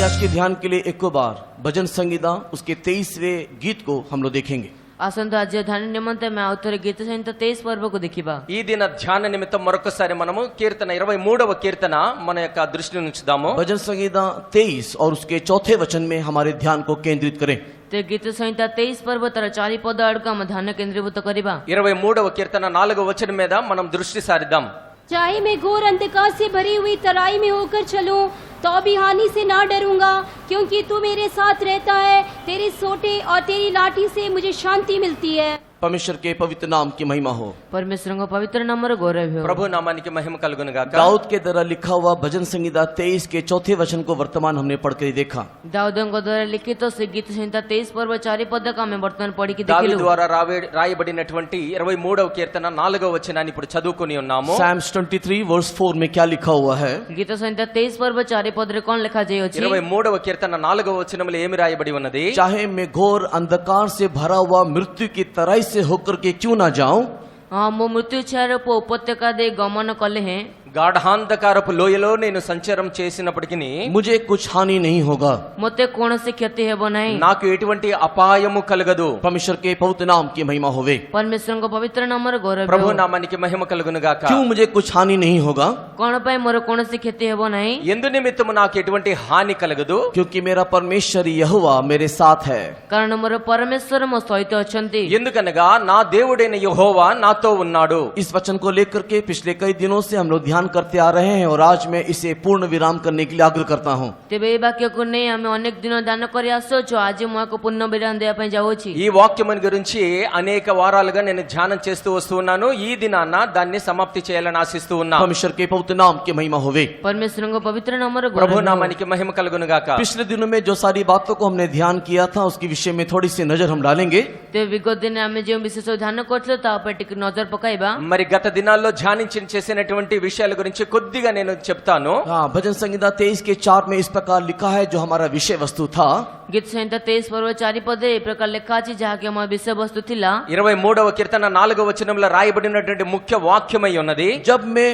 आइए आज के ध्यान के लिए एक बार भजन संगीता उसके 23वें गीत को हम लोग देखेंगे। आसंत आज ध्यान निमंते मैं आउथर गीत संहिता 23 पर्व को देखिबा। ఈ దిన ధ్యాన నిమిత్తం మరొకసారి మనము కీర్తన 23వ కీర్తన మన యొక్క దృష్టిని ఉంచుదాము। भजन संगीता 23 और उसके चौथे वचन में हमारे ध्यान को केंद्रित करें। ते गीत संहिता 23 पर्व तर 4 पद अडक हम ध्यान केंद्रीभूत करिबा। 23వ కీర్తన 4వ వచనం మీద మనం దృష్టి సారిద్దాం। चाहे मैं घोर अंधकार से भरी हुई तराई में होकर चलूं तो भी हानि से ना डरूंगा, क्योंकि तू मेरे साथ रहता है। तेरे सोटे और तेरी लाठी से मुझे शांति मिलती है। परमेश्वर के पवित्र नाम की महिमा हो। परमेश्वर को पवित्र नाम रो गौरव हो। ప్రభు నామానికి మహిమ కలుగును గాక। दाऊद के द्वारा लिखा हुआ भजन संगीता 23 के चौथे वचन को वर्तमान हमने पढ़ कर देखा। दाऊद को द्वारा लिखित से गीत संहिता 23 पर्व 4 पद का मैं वर्तमान पढ़ी की దావీదు देखिलु। ద్వారా రాయబడినటువంటి 23వ కీర్తన 4వ వచనాన్ని ఇప్పుడు చదువుకొని ఉన్నాము। Psalms 23 वर्स 4 में क्या लिखा हुआ है? गीत संहिता 23 पर्व 4 पद रे कौन लिखा जाय अछि? 23వ కీర్తన 4వ వచనములో ఏమి రాయబడి ఉన్నది? चाहे मैं घोर अंधकार से भरा हुआ मृत्यु की तराई से होकर के क्यों ना जाऊं, हाँ मो मृत्यु छाया उपत्यका दे गमन कले हैं। గాఢాంధకారపు లోయలో నేను సంచారం చేసినప్పటికీ मुझे कुछ हानि नहीं होगा। मते कौन से क्षति है बनाई నాకు ఎటువంటి అపాయము కలగదు। परमेश्वर के पवित्र नाम की महिमा होवे। परमेश्वर को पवित्र नाम रो गौरव ప్రభు हो। నామానికి మహిమ కలుగును గాక। क्यों मुझे कुछ हानि नहीं होगा? कौन पाए मोर कौन से क्षति है बनाई? ఎందు నిమిత్తము నాకు ఎటువంటి హాని కలగదు? क्योंकि मेरा परमेश्वर यहोवा मेरे साथ है। कारण मोर परमेश्वर मो सहित अछंती। ఎందుకనగా నా దేవుడైన యెహోవా నాతో ఉన్నాడు। इस वचन को लेकर के पिछले कई दिनों से हम लोग ध्यान करते आ रहे हैं और आज मैं इसे पूर्ण विराम करने के लिए आग्रह करता हूँ। तेबे ए वाक्य को नहीं हमें अनेक दिनों दान करि आसोचो आज मो को पुण्य विराम देया पई जावोछि। ఈ వాక్యముని గురించి అనేక వారాలుగా నేను ధ్యానం చేస్తూ వస్తున్నాను। ఈ దినాన దాన్ని సమాప్తి చేయాలని ఆశిస్తూ ఉన్నాను। परमेश्वर के पवित्र नाम की महिमा होवे। परमेश्वर को पवित्र नाम रो ప్రభు गौरव हो। నామానికి మహిమ కలుగును గాక। पिछले दिनों में जो सारी बातों को हमने ध्यान किया था उसके विषय में थोड़ी सी नजर हम डालेंगे। ते विगत दिन हमें जो विशेष ध्यान करथलो ता पर टिक नजर पकाइबा। మరి గత దినాల్లో చేసినటువంటి విషయాల గురించి కొద్దిగా నేను చెప్తాను। हाँ, भजन संगीता 23 के 4 में इस प्रकार लिखा है जो हमारा विषय वस्तु था। गीत संहिता 23 पर्व 4 पद ए प्रकार लिखा अछि जहा के हम विषय वस्तु थिला। 23వ కీర్తన 4వ వచనంలో రాయబడినటువంటి ముఖ్య వాక్యమై ఉన్నది। जब मैं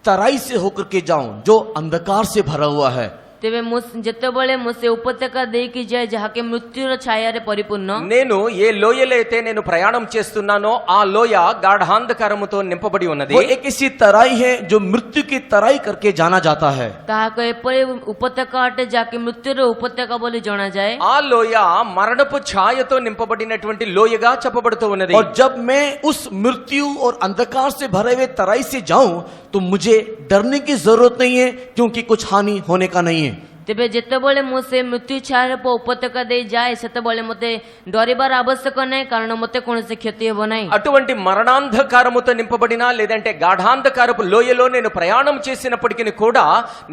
तराई से होकर के जाऊं जो अंधकार से भरा हुआ है, तेबे जते बळे मुसे उपत्यका देई की जाय जहा के मृत्युर छाया रे परिपूर्ण। నేను ఏ లోయలైతే నేను ప్రయాణం చేస్తున్నానో ఆ లోయ గాఢాంధకారముతో నింపబడి ఉన్నది। वो एक ऐसी तराई है जो मृत्यु की तराई करके जाना जाता है। ताहा को एपरे उपत्यका अटे जाके मृत्युर उपत्यका बोली जाना जाए। ఆ లోయ మరణపు ఛాయతో నింపబడినటువంటి లోయగా చెప్పబడుతూ ఉన్నది। और जब मैं उस मृत्यु और अंधकार से भरे हुए तराई से जाऊं तो मुझे डरने की जरूरत नहीं है, क्योंकि कुछ हानि होने का नहीं है। तेबे जेते बळे मुसे मृत्यु छाया रे उपत्यका देई जाय सेते बळे मते डरिबार आवश्यक नै, कारण मते कोनसे क्षति हेबो नै। అటువంటి మరణాంధకారముతో నింపబడిన లేదంటే గాఢాంధకారపు లోయలో నేను ప్రయాణం చేసినప్పటికీ కూడా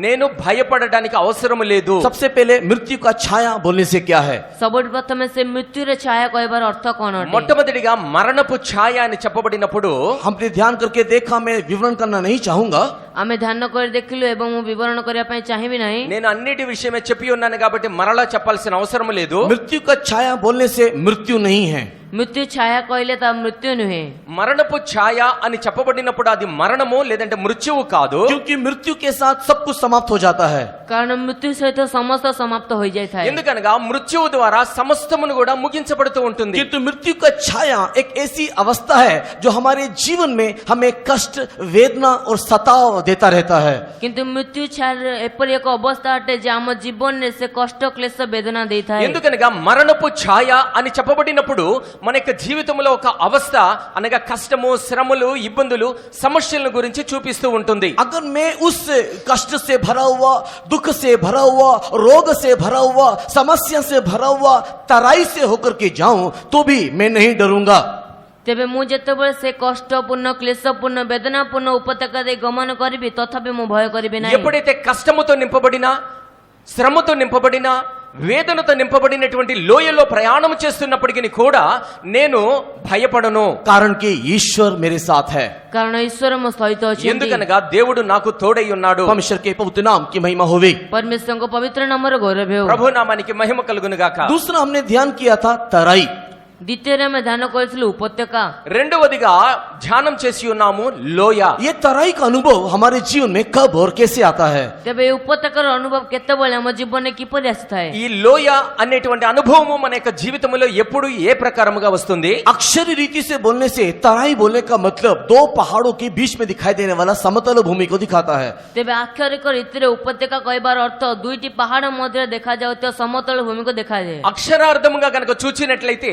నేను భయపడడానికి అవసరం లేదు। सबसे पहले मृत्यु का छाया बोलने से क्या है? सबोट प्रथम से मृत्यु रे छाया कहबार अर्थ कोन अटे? మొట్టమొదటిగా మరణపు ఛాయ అని చెప్పబడినప్పుడు हमने ध्यान करके देखा, मैं विवरण करना नहीं चाहूंगा। आमे ध्यान कर देखिलु एवं विवरण करिया पई चाहिबी नै। నేను అన్నిటి విషయమే చెప్పి ఉన్నాను కాబట్టి మరలా చెప్పాల్సిన అవసరం లేదు। मृत्यु का छाया बोलने से मृत्यु नहीं है। मृत्यु छाया कहले ता मृत्यु नुहे। మరణపు ఛాయ అని చెప్పబడినప్పుడు అది మరణము లేదంటే మృత్యువు కాదు। क्योंकि मृत्यु के साथ सब कुछ समाप्त हो जाता है। कारण मृत्यु सहित समस्त समाप्त हो जाय था। ఎందుకనగా మృత్యువు ద్వారా సమస్తమును కూడా ముగించబడుతూ ఉంటుంది। किंतु मृत्यु का छाया एक ऐसी अवस्था है जो हमारे जीवन में हमें कष्ट, वेदना और सताव देता रहता है। किंतु मृत्यु छाया एपर एक अवस्था अटे जे हम जीवन ने से कष्ट क्लेश वेदना देता है। ఎందుకనగా మరణపు ఛాయ అని చెప్పబడినప్పుడు మన యొక్క జీవితంలో ఒక అవస్థ అనగా కష్టము, శ్రమలు, ఇబ్బందులు, సమస్యల గురించి చూపిస్తూ ఉంటుంది। अगर मैं उस कष्ट से भरा हुआ, दुख से भरा हुआ, रोग से भरा हुआ, समस्या से भरा हुआ तराई से होकर के जाऊं तो भी मैं नहीं डरूंगा। तेबे मु जेतेबेले से कष्टपूर्ण, क्लेशपूर्ण, वेदनापूर्ण उपत्यका दे गमन करिबि तथापि मु भय करिबि नै। ఎప్పుడైతే కష్టముతో నింపబడినా, శ్రమతో నింపబడినా, వేదనతో నింపబడినటువంటి లోయలో ప్రయాణం చేస్తున్నప్పటికీ కూడా నేను భయపడను। कारण कि ईश्वर मेरे साथ है। कारण ईश्वर मो सहित अछि। ఎందుకనగా దేవుడు నాకు తోడై ఉన్నాడు। परमेश्वर के पवित्र नाम की महिमा होवे। परमेश्वर को पवित्र नाम रो गौरव हो। ప్రభు నామానికి మహిమ కలుగును గాక। दूसरा हमने ध्यान किया था तराई। ଦ୍ୱିତୀୟରେ ଆମେ ଧ୍ୟାନ କରିଥିଲୁ ଉପତ୍ୟକା, రెండవదిగా ధ్యానం చేసి ఉన్నాము లోయ. ये तराई का अनुभव हमारे जीवन में कब और कैसे आता है? ତେବେ ଏ ଉପତ୍ୟକାର ଅନୁଭବ କେତେବେଳେ ଆମ ଜୀବନରେ କିପରି ଆସିଥାଏ? ఈ లోయ అనేటువంటి అనుభవము మన యొక్క జీవితంలో ఎప్పుడు ఏ ప్రకారముగా వస్తుంది? अक्षरी रीति से बोलने से तराई बोलने का मतलब दो पहाड़ों के बीच में दिखाई देने वाला समतल भूमि को दिखाता है। ତେବେ ଆକ୍ଷରିକ ରୀତିରେ ଉପତ୍ୟକା କହିବାର ଅର୍ଥ ଦୁଇଟି ପାହାଡ଼ ମଧ୍ୟରେ ଦେଖାଯାଉଥିବା ସମତଳ ଭୂମିକୁ ଦେଖାଯାଏ। అక్షరార్థముగా గనక చూచినట్లయితే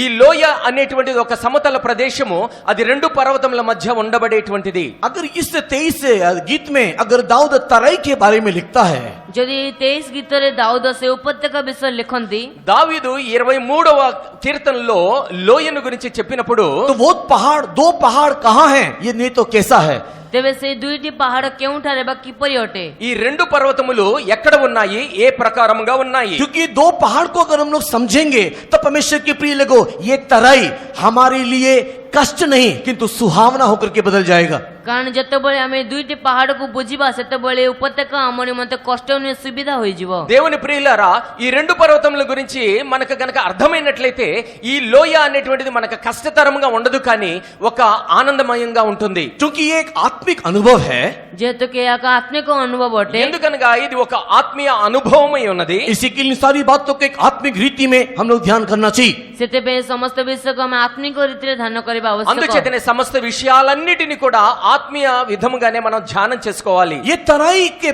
ఈ లోయ అనేటువంటిది ఒక సమతల ప్రదేశము, అది రెండు పర్వతముల మధ్య ఉండబడేటువంటిది. अगर इस 23 गीत में अगर दाऊद तराई के बारे में लिखता है ଯଦି 23 ଗୀତରେ ଦାଉଦ ସେ ଉପତ୍ୟକା ବିଷୟରେ ଲେଖନ୍ତି, దావీదు 23వ కీర్తనలో లోయను గురించి చెప్పినప్పుడు तो वो पहाड़ दो पहाड़ कहाँ हैं? ये नहीं तो कैसा है? ତେବେ ସେ ଦୁଇଟି ପାହାଡ଼ କେଉଁଠାରେ ବା କିପରି ଅଟେ? ఈ రెండు పర్వతములు ఎక్కడ ఉన్నాయి, ఏ ప్రకారముగా ఉన్నాయి? क्योंकि दो पहाड़ को अगर हम लोग समझेंगे तो परमेश्वर के प्रिय लोगो ये तराई हमारे लिए कष्ट नहीं किंतु सुहावना होकर के बदल जाएगा। କାରଣ ଯେତେବେଳେ ଆମେ ଦୁଇଟି ପାହାଡ଼କୁ ବୁଝିବା ସେତେବେଳେ ଉପତ୍ୟକା ଆମ ନିମନ୍ତେ କଷ୍ଟ ନୁହେଁ ସୁବିଧା ହୋଇଯିବ। దేవుని ప్రియులారా, ఈ రెండు పర్వతముల గురించి మనకు గనక అర్థమైనట్లయితే ఈ లోయ అనేటువంటిది మనకు కష్టతరంగా ఉండదు, కానీ ఒక ఆనందమయంగా ఉంటుంది. क्योंकि ये एक आत्मिक अनुभव है, ଯେହେତୁ କି ଏକ ଆତ୍ମିକ ଅନୁଭବ ଅଟେ, ఎందుకనగా ఇది ఒక ఆత్మీయ అనుభవమై ఉన్నది. इसी के लिए सारी बातों को एक आत्मिक रीति में हम लोग ध्यान करना चाहिए। ସେଥିପାଇଁ ସମସ୍ତ ବିଷୟକୁ ଆମେ ଆତ୍ମିକ ରୀତିରେ ଧ୍ୟାନ କରିବା ଆବଶ୍ୟକ। అందుచేతనే సమస్త విషయాలన్నిటిని కూడా ఆత్మీయ విధముగానే మనం ధ్యానం చేసుకోవాలి. ये तराई के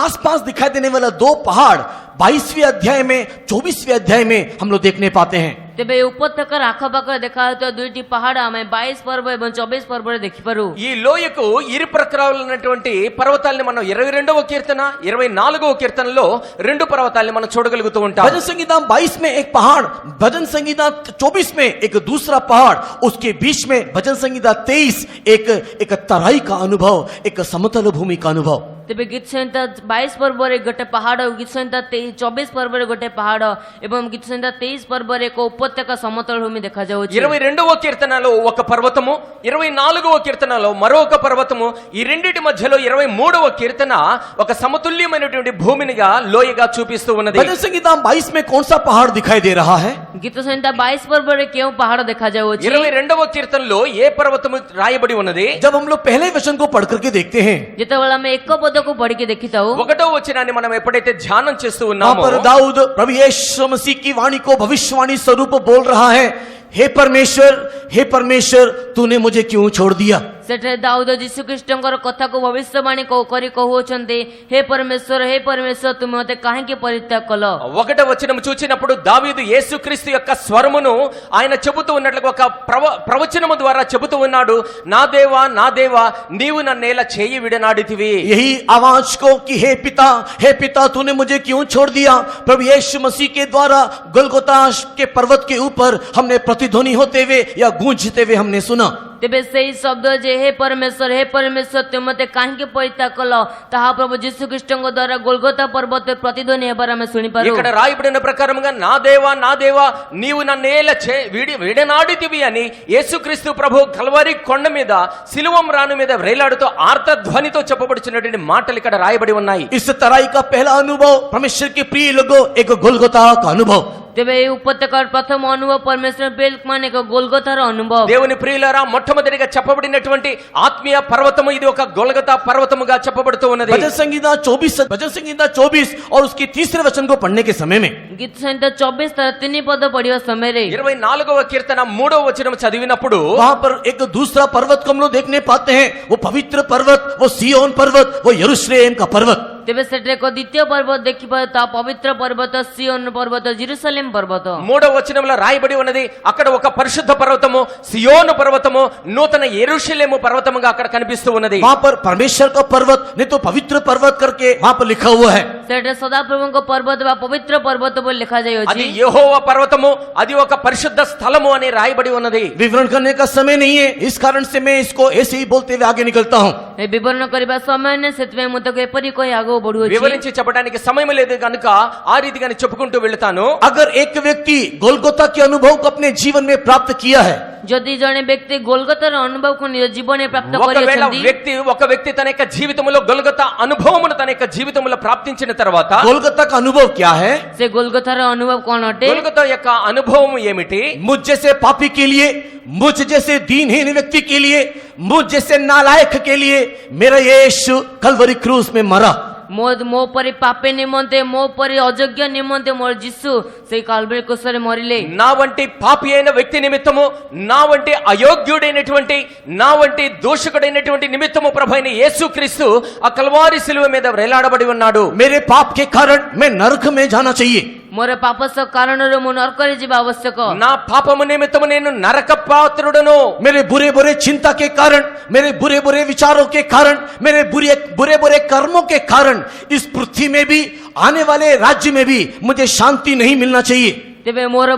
आसपास दिखाई देने वाला दो पहाड़ 22वें अध्याय में 24वें अध्याय में हम लोग देखने पाते हैं। ତେବେ ଏ ଉପତ୍ୟକାର ଆଖପାଖରେ ଦେଖାଯାଉଥିବା ଦୁଇଟି ପାହାଡ଼ ଆମେ 22 ପର୍ବ ଏବଂ 24 ପର୍ବରେ ଦେଖିପାରୁ। ఈ లోయకు ఇరు ప్రకారాలు ఉన్నటువంటి పర్వతాలని మనం 22వ కీర్తన 24వ కీర్తనలో రెండు పర్వతాలని మనం చూడగలుగుతూ ఉంటాం. भजन संगीता 22 में एक पहाड़, भजन संगीता 24 में एक दूसरा पहाड़, उसके बीच में भजन संगीता 23 एक तराई का अनुभव, एक समतल भूमि का अनुभव। ତେବେ ଗୀତ ସଂହିତା 22 ପର୍ବରେ ଗୋଟେ ପାହାଡ଼, ଗୀତ ସଂହିତା 24 ପର୍ବରେ ଗୋଟେ ପାହାଡ଼ ଏବଂ ଗୀତ ସଂହିତା 23 ପର୍ବରେ ଏକ ଉପତ୍ୟକା ସମତଳ ଭୂମି ଦେଖାଯାଉଛି। 22వ కీర్తనలో ఒక పర్వతము, 24వ కీర్తనలో మరొక పర్వతము, ఈ రెండిటి మధ్యలో 23వ కీర్తన ఒక సమతుల్యమైనటువంటి భూమినిగా లోయగా చూపిస్తూ ఉన్నది. भजन संगीता 22 में कौन सा पहाड़ दिखाई दे रहा है? ଗୀତ ସଂହିତା 22 ପର୍ବରେ କେଉଁ ପାହାଡ଼ ଦେଖାଯାଉଛି? 22వ కీర్తనలో ఏ పర్వతము రాయబడి ఉన్నది? जब हम लोग पहले वचन को पढ़ करके देखते हैं, ଯେତେବେଳେ ଆମେ ଏକ ପଦକୁ ପଢିକି ଦେଖିଥାଉ, 1వ వచనాన్ని మనం ఎప్పుడైతే ధ్యానం చేస్తూ वहां ఉన్నామో पर दाऊद प्रभु यीशु मसीह की वाणी को भविष्यवाणी स्वरूप बोल रहा है, हे परमेश्वर तूने मुझे क्यों छोड़ दिया? ସେଠାରେ ଦାଉଦ ଯୀଶୁଖ୍ରୀଷ୍ଟଙ୍କର କଥାକୁ ଭବିଷ୍ୟବାଣୀ କରି କହୁଅଛନ୍ତି, ହେ ପରମେଶ୍ୱର ତୁମେ ମୋତେ କାହିଁକି ପରିତ୍ୟାଗ କଲ? 1వ వచనం చూచినప్పుడు దావీదు యేసుక్రీస్తు యొక్క స్వరమును ఆయన చెబుతూ ఉన్నట్లుగా ఒక ప్రవచనము ద్వారా చెబుతూ ఉన్నాడు, నా దేవా నీవు నన్నేలా చేయి విడనాడితివి. यही आवाज को कि हे पिता तूने मुझे क्यों छोड़ दिया, प्रभु यीशु मसीह के द्वारा गोलगोता के पर्वत के ऊपर हमने प्रतिध्वनि होते हुए या गूंजते हुए हमने सुना। ତେବେ ସେହି ଶବ୍ଦ ଯେ ହେ ପରମେଶ୍ୱର ତୁମେ ମୋତେ କାହିଁକି ପରିତ୍ୟାଗ କଲ, ତାହା ପ୍ରଭୁ ଯୀଶୁଖ୍ରୀଷ୍ଟଙ୍କ ଦ୍ୱାରା ଗୋଲଗୋତା ପର୍ବତରେ ପ୍ରତିଧ୍ୱନି ହେବାର ଆମେ ଶୁଣିପାରୁ। ఇక్కడ రాయబడిన ప్రకారముగా నా దేవా నీవు నన్నేలా విడనాడితివి అని యేసుక్రీస్తు ప్రభు కల్వరి కొండ మీద సిలువం రాను మీద వ్రేలాడుతూ ఆర్త ధ్వనితో చెప్పబడుచున్నటువంటి మాటలు ఇక్కడ రాయబడి ఉన్నాయి. इस तराई का पहला अनुभव परमेश्वर के प्रिय लोगों एक गोलगोता का अनुभव। ତେବେ ଏହି ଉପତ୍ୟକାର ପ୍ରଥମ ଅନୁଭବ ପରମେଶ୍ୱର ପ୍ରିୟମାନ ଏକ ଗୋଲଗୋଥାର ଅନୁଭବ। దేవుని ప్రియులారా, మొట్టమొదటిగా చెప్పబడినటువంటి ఆత్మీయ పర్వతము ఇది ఒక గొల్గతా పర్వతముగా చెప్పబడుతూ ఉన్నది. भजन संगीता 24 और उसके तीसरे वचन को पढ़ने के समय में ଗୀତ ସଂହିତା 24 ତାର 3 ପଦ ପଢିବା ସମୟରେ 24వ కీర్తన 3వ వచనం చదివినప్పుడు वहां पर एक दूसरा पर्वत को हम लोग देखने पाते हैं, वो पवित्र पर्वत, वो सियोन पर्वत, वो यरूशलेम का पर्वत। ତେବେ ସେଠାରେ ଏକ ଦ୍ୱିତୀୟ ପର୍ବତ ଦେଖିପାରୁ, ତା ପବିତ୍ର ପର୍ବତ ସିయోନ ପର୍ବତ, ଜେରୁସାଲେମ పର୍ବତ। 3వ వచనంలో రాయబడి ఉన్నది, అక్కడ ఒక పరిశుద్ధ పర్వతము సియోను పర్వతము నూతన యెరూషలేము పర్వతముగా అక్కడ కనిపిస్తూ ఉన్నది. वहां पर परमेश्वर का पर्वत नहीं तो पवित्र पर्वत करके वहां पर लिखा हुआ है। ସେଠାରେ ସଦାପ୍ରଭୁଙ୍କ ପର୍ବତ ବା ପବିତ୍ର ପର୍ବତ ବୋଲି ଲେଖାଯାଇଅଛି। అది యెహోవా పర్వతము, అది ఒక పరిశుద్ధ స్థలము అని రాయబడి ఉన్నది. विवरण करने का समय नहीं है, इस कारण से मैं इसको ऐसे ही बोलते हुए आगे निकलता हूं। ଏ ବିବରଣ କରିବା ସମୟ ନାହିଁ, ସେଥିପାଇଁ ମୁଁ ତାକୁ ଏପରି କହି ଆଗକୁ ଆଗକୁ ବଢୁଅଛି। వివరించి చెప్పడానికి సమయం లేదు కనుక ఆ రీతిగానే చెప్పుకుంటూ వెళ్తాను. अगर एक व्यक्ति गोलगोता के अनुभव को अपने जीवन में प्राप्त किया है, ଯଦି ଜଣେ ବ୍ୟକ୍ତି ଗୋଲଗତାର ଅନୁଭବକୁ ନିଜ ଜୀବନରେ ପ୍ରାପ୍ତ ఒకవేళ କରିଛନ୍ତି, ఒక వ్యక్తి తన యొక్క జీవితంలో గొల్గొతా అనుభవమును తన యొక్క జీవితంలో ప్రాప్తించిన తర్వాత गोलगोता का अनुभव क्या है? ସେ ଗୋଲଗତାର ଅନୁଭବ କଣ ଅଟେ? గొల్గొతా యొక్క అనుభవం ఏమిటి? मुझ जैसे पापी के लिए, मुझ जैसे दीनहीन व्यक्ति के लिए, मुझ जैसे नालायक के लिए मेरा यीशु कलवरी क्रूस में मरा। ମୋ ପରି ପାପୀ ନିମନ୍ତେ, ମୋ ପରି ଅଯୋଗ୍ୟ ନିମନ୍ତେ ମୋର ଯୀଶୁ ସେଇ କାଲଭାରୀ କ୍ରୁସରେ ମରିଲେ। నా వంటి పాపి అయిన వ్యక్తి నిమిత్తము, నా వంటి అయోగ్యుడైనటువంటి, నా వంటి దోషకుడైనటువంటి నిమిత్తము ప్రభువైన యేసుక్రీస్తు ఆ కల్వారి శిలువ మీద వేలాడబడి ఉన్నాడు. मेरे पाप के कारण मैं नरक में जाना चाहिए। ମୋର ପାପ କାରଣରୁ ମୁଁ ନରକରେ ଯିବା ଆବଶ୍ୟକ। నా పాపము నిమిత్తము నేను నరక పాత్రుడను. मेरे बुरे बुरे चिंता के कारण, मेरे बुरे बुरे विचारों के कारण, मेरे बुरे बुरे कर्मों के कारण इस पृथ्वी में भी, आने वाले राज्य में भी मुझे शांति नहीं मिलना चाहिए। ତେବେ ମୋର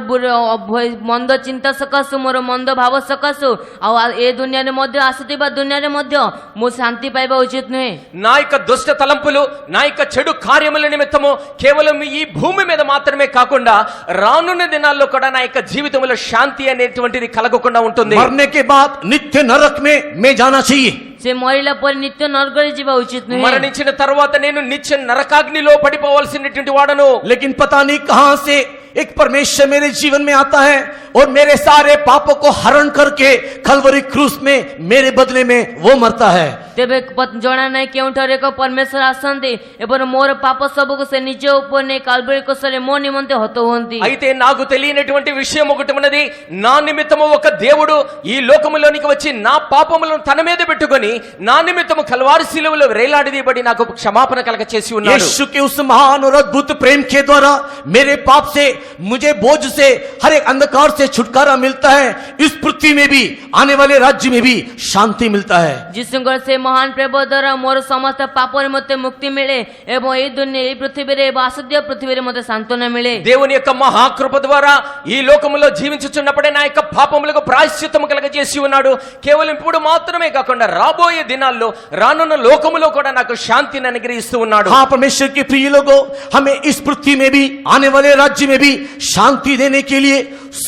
ମନ୍ଦ ଚିନ୍ତା ସକାଶୁ, ମୋର ମନ୍ଦ ଭାବ ସକାଶୁ ଆଉ ଏ ଦୁନିଆରେ ମଧ୍ୟ, ଆସୁଥିବା ଦୁନିଆରେ ମଧ୍ୟ ମୁଁ ଶାନ୍ତି ପାଇବା ଉଚିତ ନୁହେଁ। నా యొక్క దుష్ట తలంపులు, నా యొక్క చెడు కార్యముల నిమిత్తము కేవలం ఈ భూమి మీద మాత్రమే కాకుండా రానున్న దినాల్లో కూడా నా యొక్క జీవితంలో శాంతి అనేటువంటిది కలగకుండా ఉంటుంది. मरने के बाद नित्य नरक में मैं जाना चाहिए। ସେ ମରିଲା ପରେ నిత్య నరకରେ ଯିବା ఉଚିତ ନୁହେଁ। మరణించిన తర్వాత నేను నిత్య నరకాగ్నిలో పడిపోవాల్సినటువంటి వాడను. लेकिन पता नहीं कहां से एक परमेश्वर मेरे जीवन में आता है और मेरे सारे पापों को हरण करके कलवरी क्रूस में मेरे बदले में वो मरता है। ତେବେ ଜଣା ନାହିଁ କେଉଁଠାରେ ଏକ ପରମେଶ୍ୱର ଆସନ୍ତି ଏବଂ ମୋର ପାପ ସବୁକୁ ସେ ନିଜ ଉପରେ ନେଇ କାଲଭାରୀ କ୍ରୁସରେ ମୋ నిమిత్తం ହତ ହୁଅନ୍ତି। అయితే నాకు తెలియనటువంటి విషయం ఒకటి ఉన్నది. నా నిమిత్తము ఒక దేవుడు ఈ లోకములోనికి వచ్చి నా పాపములను తన మీద పెట్టుకొని నా నిమిత్తము కల్వారి శిలువలో వేలాడదీయబడి నాకు క్షమాపణ కలగ చేసి ఉన్నాడు. यीशु के उस महान और अद्भुत प्रेम के द्वारा मेरे पाप से, मुझे बोझ से, हर एक अंधकार से छुटकारा मिलता है। इस पृथ्वी में भी, आने वाले राज्य में भी शांति मिलता है। ଯୀଶୁଙ୍କର ସେ ମହାନ ପ୍ରେମ ଦ୍ୱାରା ମୋର ସମସ୍ତ ପାପରେ ମୋତେ ମୁକ୍ତି ମିଳେ ଏବଂ এই ଦୁନିଆ, এই ପୃଥିବୀରେ, ଆସୁଥିବା ପୃଥିବୀରେ ମୋତେ ସାନ୍ତ୍ୱନା ମିଳେ। దేవుని యొక్క మహాకృప ద్వారా ఈ లోకములో జీవించుచున్నప్పుడే నా యొక్క పాపములకు ప్రాయశ్చిత్తము కలగజేసి ఉన్నాడు. కేవలం ఇప్పుడు మాత్రమే కాకుండా రాబోయే దినాల్లో, రానున్న లోకములో కూడా నాకు శాంతిని అనుగ్రహిస్తూ ఉన్నాడు. हाँ, परमेश्वर के प्रिय लोगों, हमें इस पृथ्वी में भी, आने वाले राज्य में भी शांति देने के लिए,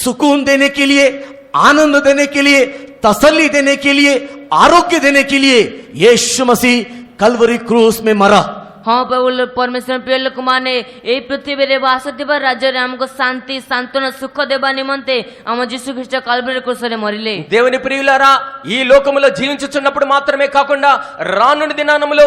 सुकून देने के लिए, आनंद देने के लिए, तसल्ली देने के लिए, आरोग्य देने के लिए यीशु मसीह कलवरी क्रूस में मरा। ହଁ ପ୍ରଭୁ ପରମେଶ୍ୱର ପ୍ରିୟ ଲୋକମାନେ, ଏଇ ପୃଥିବୀରେ ବା ଆସୁଥିବା ରାଜ୍ୟରେ ଆମକୁ ଶାନ୍ତି, ସାନ୍ତ୍ୱନା, ସୁଖ ଦେବା ନିମନ୍ତେ ଆମ ଯୀଶୁ ଖ୍ରୀଷ୍ଟ କାଲଭାରୀ କ୍ରୁସରେ మరిలే। దేవుని ప్రియులారా, ఈ లోకములో జీవించుచున్నప్పుడు మాత్రమే కాకుండా రానున్న దినానములో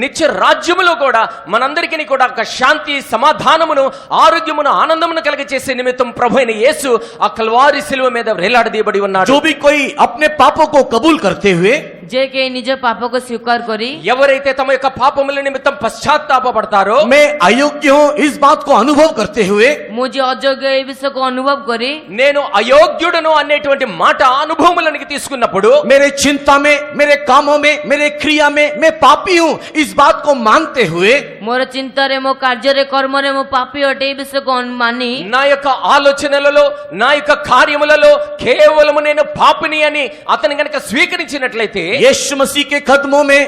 నిత్య రాజ్యములో కూడా మనందరికీ కూడా ఒక శాంతి, సమాధానమును, ఆరోగ్యమును, ఆనందమును కలిగజేసే నిమిత్తం ప్రభువైన యేసు ఆ కల్వారి శిలువ మీద వేలాడదీయబడి ఉన్నాడు. जो भी कोई अपने पापों को कबूल करते हुए, ଯେ କେହି ନିଜ ପାପକୁ ସ୍ୱୀକାର କରି, ఎవరైతే తమ యొక్క పాపముల నిమిత్తం పశ్చాత్తాపపడతారో, मैं अयोग्य हूं इस बात को अनुभव करते हुए, ମୁଁ ଯେ ଅଯୋଗ୍ୟ ଏ ବିଷୟକୁ ଅନୁଭବ କରି, నేను అయోగ్యుడను అనేటువంటి మాట అనుభవములనికి తీసుకున్నప్పుడు, मेरे चिंता में, मेरे कामों में, मेरे क्रिया में मैं पापी हूं इस बात को मानते हुए, ମୋର ଚିନ୍ତାରେ, ମୋ କାର୍ଯ୍ୟରେ, କର୍ମରେ ମୁଁ ପାପୀ ଅଟେ ଏ ବିଷୟକୁ ମାନି, నా యొక్క ఆలోచనలలో, నా యొక్క కార్యములలో కేవలము నేను పాపిని అని అతను గనక స్వీకరించినట్లయితే, यीशु मसीह के कदमों में,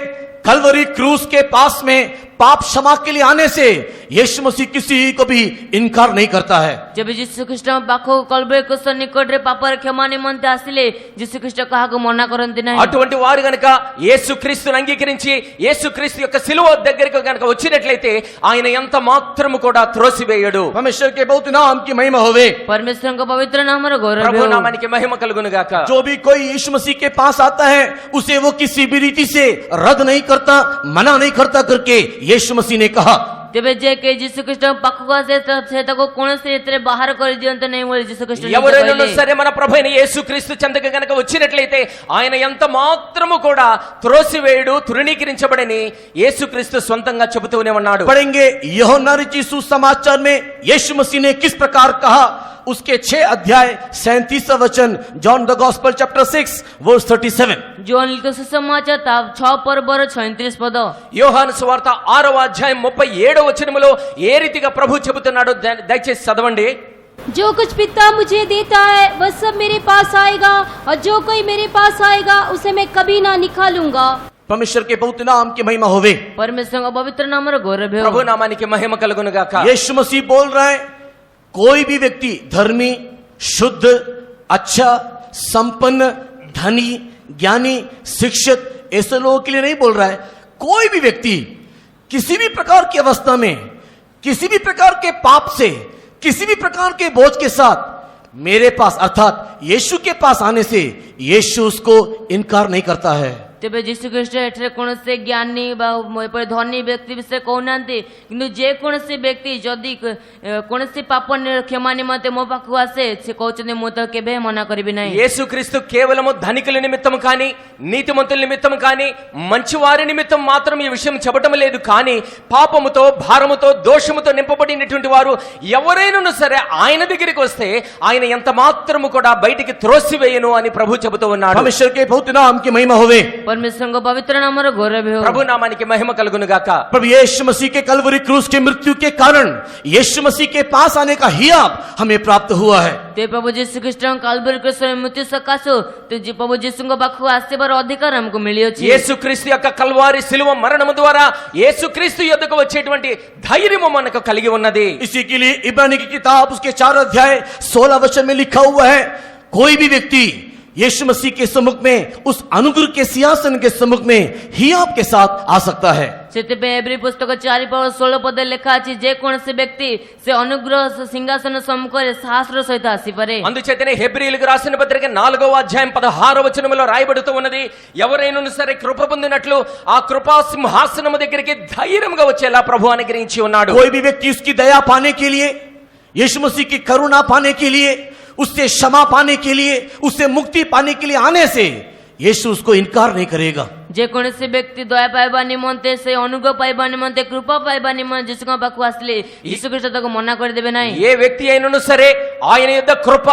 कलवरी क्रूस के पास में पाप क्षमा के लिए आने से यीशु मसीह किसी को भी इनकार नहीं करता है। ଯେବେ ଯୀଶୁ ଖ୍ରୀଷ୍ଟଙ୍କ ପାଖକୁ କାଲଭାରୀ କ୍ରୁସ ନିକଟରେ ପାପର କ୍ଷମା ନିମନ୍ତେ ଆସିଲେ ଯୀଶୁ ଖ୍ରୀଷ୍ଟ କାହାକୁ ମନା କରନ୍ତି ନାହିଁ। అటువంటి వారు గనక యేసుక్రీస్తుని అంగీకరించి యేసుక్రీస్తు యొక్క సిలువ దగ్గరికి గనక వచ్చినట్లయితే ఆయన ఎంత మాత్రము కూడా త్రోసివేయడు. परमेश्वर के बहुत नाम की महिमा होवे। ପରମେଶ୍ୱରଙ୍କ ପବିତ୍ର ନାମର ଗୌରବ ప్రభు ହେଉ। నామానికి మహిమ కలుగును గాక. जो भी कोई यीशु मसीह के पास आता है उसे वो किसी भी रीति से रद्द नहीं करता, मना नहीं करता करके यीशु मसीह ने कहा। ତେବେ ଯେ କେହି ଯୀଶୁ ଖ୍ରୀଷ୍ଟଙ୍କ ପାଖକୁ ଆସେ ସେ ତାକୁ କୌଣସି ରୀତିରେ ବାହାର କରିଦିଅନ୍ତି ନାହିଁ ବୋଲି ଯୀଶୁ ଖ୍ରୀଷ୍ଟ ନିଜେ ఎవరైనా କହିଲେ। సరే మన ప్రభు అయిన యేసుక్రీస్తు చెంతకు గనక వచ్చినట్లయితే ఆయన ఎంత మాత్రము కూడా త్రోసివేయుడు, తృణీకరించబడని యేసుక్రీస్తు సొంతంగా చెబుతూనే ఉన్నాడు. पढ़ेंगे यूहन्ना रचित सुसमाचार में यीशु मसीह ने किस प्रकार कहा, उसके 6 अध्याय 37 वचन, John the gospel chapter 6 verse 37। ଯୋହନ ଲିଖିତ ସୁସମାଚାର ତା 6 ପର୍ବର 36 ପଦ। యోహాను సువార్త 6వ అధ్యాయం 37వ వచనములో ఏ రీతిగా ప్రభు చెబుతున్నాడో దయచేసి చదవండి. जो कुछ पिता मुझे देता है वह सब मेरे पास आएगा और जो कोई मेरे पास आएगा उसे मैं कभी ना निकालूंगा। परमेश्वर के पवित्र नाम की महिमा होवे। परमेश्वर पवित्र नाम गौरव हो। ప్రభు నామానికి మహిమ కలుగును గాక। यीशु मसीह बोल रहा है, कोई भी व्यक्ति धर्मी, शुद्ध, अच्छा, संपन्न, धनी, ज्ञानी, शिक्षित ऐसे लोगों के लिए नहीं बोल रहा है। कोई भी व्यक्ति किसी भी प्रकार की अवस्था में, किसी भी प्रकार के पाप से, किसी भी प्रकार के बोझ के साथ मेरे पास अर्थात यीशु के पास आने से यीशु उसको इनकार नहीं करता है। तेबे जीशु ख्रीष्ट एठरे कोनसे ज्ञानी बा एपरि धनी व्यक्ति विषय कहूनांती, किंतु जे कोनसे व्यक्ति जदि कोनसे पाप क्षमा निमंते मो पाखु आसे से कहउछन्ते मु तो केबे मना करिबि नाही। యేసుక్రీస్తు కేవలము ధనికుల నిమిత్తం కానీ, నీతిమంతుల నిమిత్తం కానీ, మంచివారి నిమిత్తం మాత్రం ఈ విషయం చెప్పటం లేదు. కానీ పాపముతో, భారముతో, దోషముతో నింపబడినటువంటి వారు ఎవరైనా సరే ఆయన దగ్గరికి వస్తే ఆయన ఎంత మాత్రము కూడా బయటికి త్రోసివేయను అని ప్రభు చెబుతూ ఉన్నాడు। परमेश्वर के पवित्र नाम की महिमा होवे। परमेश्वर को पवित्र नाम गौरव हो। ప్రభు నామానికి మహిమ కలుగును గాక। प्रभु यीशु मसीह के कलवरी क्रूस के मृत्यु के कारण यीशु मसीह के पास आने का हियाब हमें प्राप्त हुआ है। ते प्रभु जीशु ख्रीष्ट काल्वरी क्रूस मृत्यु सकाशो ते प्रभु जीशु को पाखु आसेबार अधिकार हमको मिलियो छी। యేసుక్రీస్తు యొక్క కల్వారి శిలువ మరణము ద్వారా యేసుక్రీస్తు యొద్దకు వచ్చేటువంటి ధైర్యము మనకు కలిగి ఉన్నది। इसी के लिए इब्रानी की किताब उसके 4 अध्याय 16 वचन में लिखा हुआ है, कोई भी व्यक्ति यीशु मसीह के सम्मुख में, उस अनुग्रह के सिंहासन के सम्मुख में हियाब के साथ आ सकता है। सेतिपे एब्री पुस्तक 4:16 पद लिखा अछि, जे कोनसे व्यक्ति से अनुग्रह सिंहासन सम्मुखरे साहस्र सहित आसी पारे। అందుచేతనే హెబ్రీయులకు రాసిన పత్రిక 4వ అధ్యాయం 16వ వచనములో రాయబడుతూ ఉన్నది, ఎవరైనా సరే కృప పొందినట్లు ఆ కృపా సింహాసనము దగ్గరికి ధైర్యంగా వచ్చేలా ప్రభు అనుగ్రహించి ఉన్నాడు। कोई भी व्यक्ति उसकी दया पाने के लिए, यीशु मसीह की करुणा पाने के लिए, उससे क्षमा पाने के लिए, उससे मुक्ति पाने के लिए आने से यीशु उसको इनकार नहीं करेगा। जे कोनसे व्यक्ति दया पाइबा निमंते से अनुग्रह पाइबा निमंते कृपा पाइबा निमंते जीशु को पाखु आसले यीशु ख्रीष्ट तक मना कर देबे नाही। ఏ వ్యక్తి అయినను సరే ఆయన యొద్ద కృప,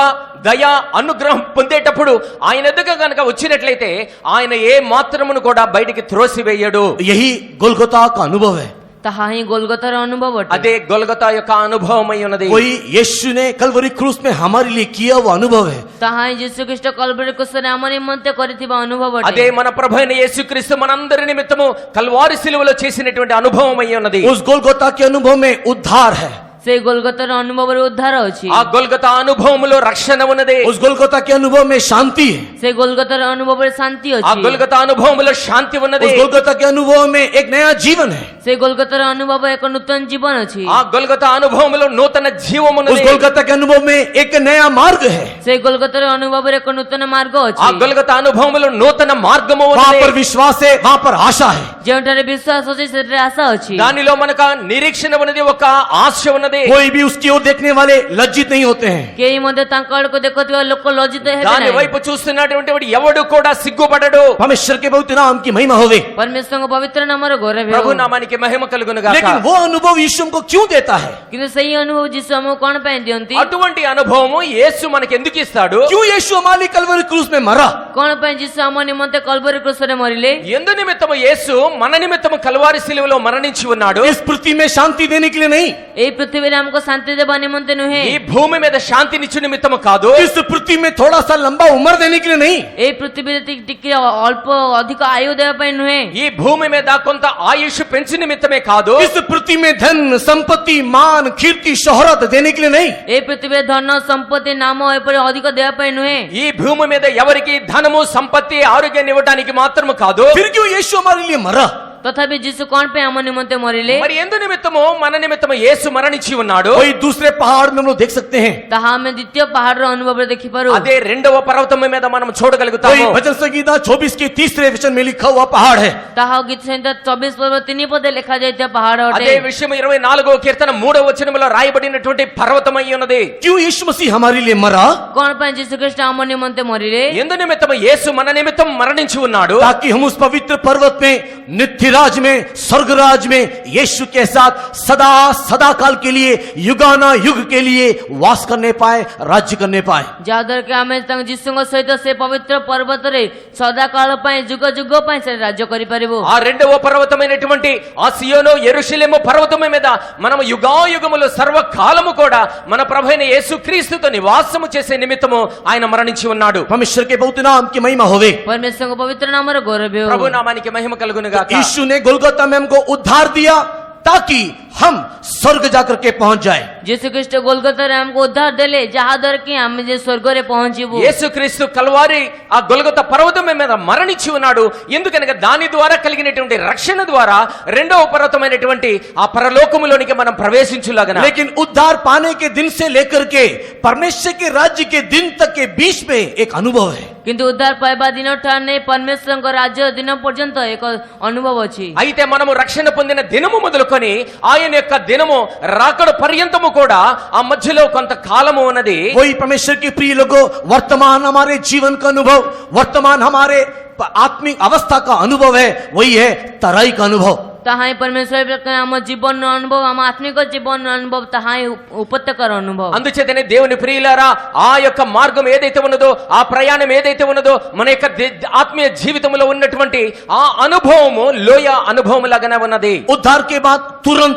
దయ, అనుగ్రహం పొందేటప్పుడు ఆయన యొద్దకు గనుక వచ్చినట్లయితే ఆయన ఏ మాత్రమును కూడా బయటికి త్రోసివేయడు। यही गोलगोता का अनुभव है। तहा ही गोलगोतार अनुभव अटे। అదే గొల్గొతా యొక్క అనుభవమై ఉన్నది। कोई यीशु ने कलवरी क्रूस में हमारे लिए किया वो अनुभव है। तहा ही जीशु ख्रीष्ट काल्वरी क्रूस रे हमर निमंते करिथिबा अनुभव अटे। అదే మన ప్రభు అయిన యేసుక్రీస్తు మనందరి నిమిత్తము కల్వారి శిలువలో చేసినటువంటి అనుభవమై ఉన్నది। उस गोलगोता के अनुभव में उद्धार है। से गोलगोतार अनुभव रे उद्धार अछि। ఆ గొల్గొతా అనుభవములో రక్షణ ఉన్నది। उस गोलगोता के अनुभव में शांति है। से गोलगोतार अनुभव रे शांति ఆ अछि। గొల్గొతా అనుభవములో శాంతి ఉన్నది। उस गोलगोता के अनुभव में एक नया जीवन है। से गोलगोतार अनुभव एक नूतन जीवन अछि। ఆ గొల్గొతా అనుభవములో నూతన జీవం उस ఉన్నది। गोलगोता के अनुभव में एक नया मार्ग है। से गोलगोतार अनुभव रे एक नूतन मार्ग ఆ अछि। గొల్గొతా అనుభవములో నూతన మార్గము वहां ఉన్నది। पर विश्वास है, वहां पर आशा है। जेउठारे विश्वास अछि सेठारे आशा अछि। దానిలో మనకు నిరీక్షణ ఉన్నది, ఒక ఆశ ఉన్నది। कोई भी उसकी ओर देखने वाले लज्जित नहीं होते हैं। केही मध्ये तांका को देखुवा लोक लज्जित हेबे దాని नाही। వైపు చూస్తున్నటువంటి వాడు ఎవడు కూడా సిగ్గుపడడు। परमेश्वर के पवित्र नाम की महिमा होवे। परमेश्वर को पवित्र नाम रे गौरव ప్రభు हो। నామానికి మహిమ కలుగును గాక। लेकिन वो अनुभव यीशु हमको क्यों देता है? किंतु सही अनुभव जीशु हमको कोन पे दियंती? అటువంటి అనుభవము యేసు మనకి ఎందుకు ఇస్తాడు? क्यों यीशु हमारे कलवरी क्रूस में मरा? कोन पे जीशु हम निमंते कल्वरी क्रूस रे मरिले? ఎందు నిమిత్తము యేసు మన నిమిత్తము కల్వారి శిలువలో మరణించి ఉన్నాడు? इस पृथ्वी में शांति देने के लिए नहीं, ए पृथ्वी रे हमको शांति देबा निमंते नुहे। ఈ భూమి మీద శాంతినిచ్చు నిమిత్తము కాదు। इस पृथ्वी में थोड़ा सा लंबा उम्र देने के लिए नहीं, ए पृथ्वी रे टिके अल्प अधिक आयु देबा पई नुहे। ఈ భూమి మీద కొంత ఆయుష్ పెంచు నిమిత్తమే కాదు। इस पृथ्वी में धन, संपत्ति, मान, कीर्ति, शोहरत देने के लिए नहीं, ए पृथ्वी रे धन संपत्ति नाम एपरि अधिक देबा पई नुहे। ఈ భూమి మీద ఎవరికి ధనము, సంపత్తి, ఆరోగ్యాన్ని ఇవ్వడానికి మాత్రము కాదు। फिर क्यों यीशु हमारे लिए मरा? तथापि जीशु कोन पे हम निमंते मरिले? మరి ఎందు నిమిత్తము మన నిమిత్తము యేసు మరణించి ఉన్నాడు? वही दूसरे पहाड़ में हम लोग देख सकते हैं। तहा में द्वितीय पहाड़ रो अनुभव रे देखि पारो। అదే రెండవ పర్వతం మీద మనం वही చూడగలుగుతాము। भजन संगीता 24 के 3 वचन में लिखा हुआ पहाड़ है। तहा गीत संहिता 24 पर्व 3 पद लिखा जायते पहाड़ అదే अटे। విషయం 24వ కీర్తన 3వ వచనములో రాయబడినటువంటి పర్వతమై ఉన్నది। क्यों यीशु मसीह हमारे लिए मरा? कोन पे जीशु ख्रीष्ट हम निमंते मरिले? ఎందు నిమిత్తము యేసు మన నిమిత్తం మరణించి ఉన్నాడు? ताकि हम उस पवित्र पर्वत में नित्य अधिराज में, स्वर्गराज में यीशु के साथ सदा सदा काल के लिए, युगाना युग के लिए वास करने पाए, राज्य करने पाए। ଯାହାଦ୍ୱାରା କି ଆମେ ତାଙ୍କ ଯୀଶୁଙ୍କ ସହିତ ସେ ପବିତ୍ର ପର୍ବତରେ ସଦାକାଳ ପାଇଁ ଯୁଗ ଯୁଗ ପାଇଁ ସେ ରାଜ୍ୟ କରିପାରିବୁ। ఆ రెండవ పర్వతమైనటువంటి ఆ సియోను యెరూషలేము పర్వతము మీద మనము యుగాయుగములు సర్వకాలము కూడా మన ప్రభువైన యేసుక్రీస్తుతో నివాసము చేసే నిమిత్తము ఆయన మరణించి ఉన్నాడు। परमेश्वर के पवित्र नाम की महिमा होवे। પરમેશ્વરଙ୍କ પવિત્ર નામର ગૌરવ હો। ప్రభు నామానికి మహిమ కలుగును గాక। यीशु ने गोलगोता में हमको उद्धार दिया ताकि हम स्वर्ग जाकर के पहुंच जाए। ଯୀଶୁ ଖ୍ରୀଷ୍ଟ ଗୋଲଗତାରେ ଆମକୁ ଉଦ୍ଧାର ଦେଲେ ଯାହାଦ୍ୱାରା କି ଆମେ ଯେ ସ୍ୱର୍ଗରେ ପହଞ୍ଚିବୁ। యేసుక్రీస్తు కల్వారి ఆ గొల్గొతా పర్వతం మీద మరణించి ఉన్నాడు। ఎందుకనగా దాని ద్వారా కలిగినటువంటి రక్షణ ద్వారా రెండవ పర్వతమైనటువంటి ఆ పరలోకములోనికి మనం ప్రవేశించులాగన। लेकिन उद्धार पाने के दिन से लेकर के परमेश्वर के राज्य के दिन तक के बीच में एक अनुभव है। କିନ୍ତୁ ଉଦ୍ଧାର ପାଇବା ଦିନ ଠାରୁ ନେଇ ପରମେଶ୍ୱରଙ୍କ ରାଜ୍ୟ ଦିନ ପର୍ଯ୍ୟନ୍ତ ଏକ ଅନୁଭବ ଅଛି। అయితే మనము రక్షణ పొందిన దినము మొదలుకొని ఆయన యొక్క దినము రాకడ పర్యంతము కూడా ఆ మధ్యలో కొంత కాలము ఉన్నది। वही परमेश्वर के प्रिय लोगों, वर्तमान हमारे जीवन का अनुभव, वर्तमान हमारे आत्मिक अवस्था का अनुभव है, वही है तराई का अनुभव। ତାହା ହିଁ ପରମେଶ୍ୱର ଆମ ଜୀବନର ଅନୁଭବ, ଆମ ଆତ୍ମିକ ଜୀବନର ଅନୁଭବ, ତାହା ହିଁ ଉପତ୍ୟକାର ଅନୁଭବ। అందుచేతనే దేవుని ప్రియులారా ఆ యొక్క మార్గం ఏదైతే ఉన్నదో, ఆ ప్రయాణం ఏదైతే ఉన్నదో, మన యొక్క ఆత్మీయ జీవితంలో ఉన్నటువంటి ఆ అనుభవము లోయ అనుభవం లాగానే ఉన్నది। उद्धार के बाद तुरंत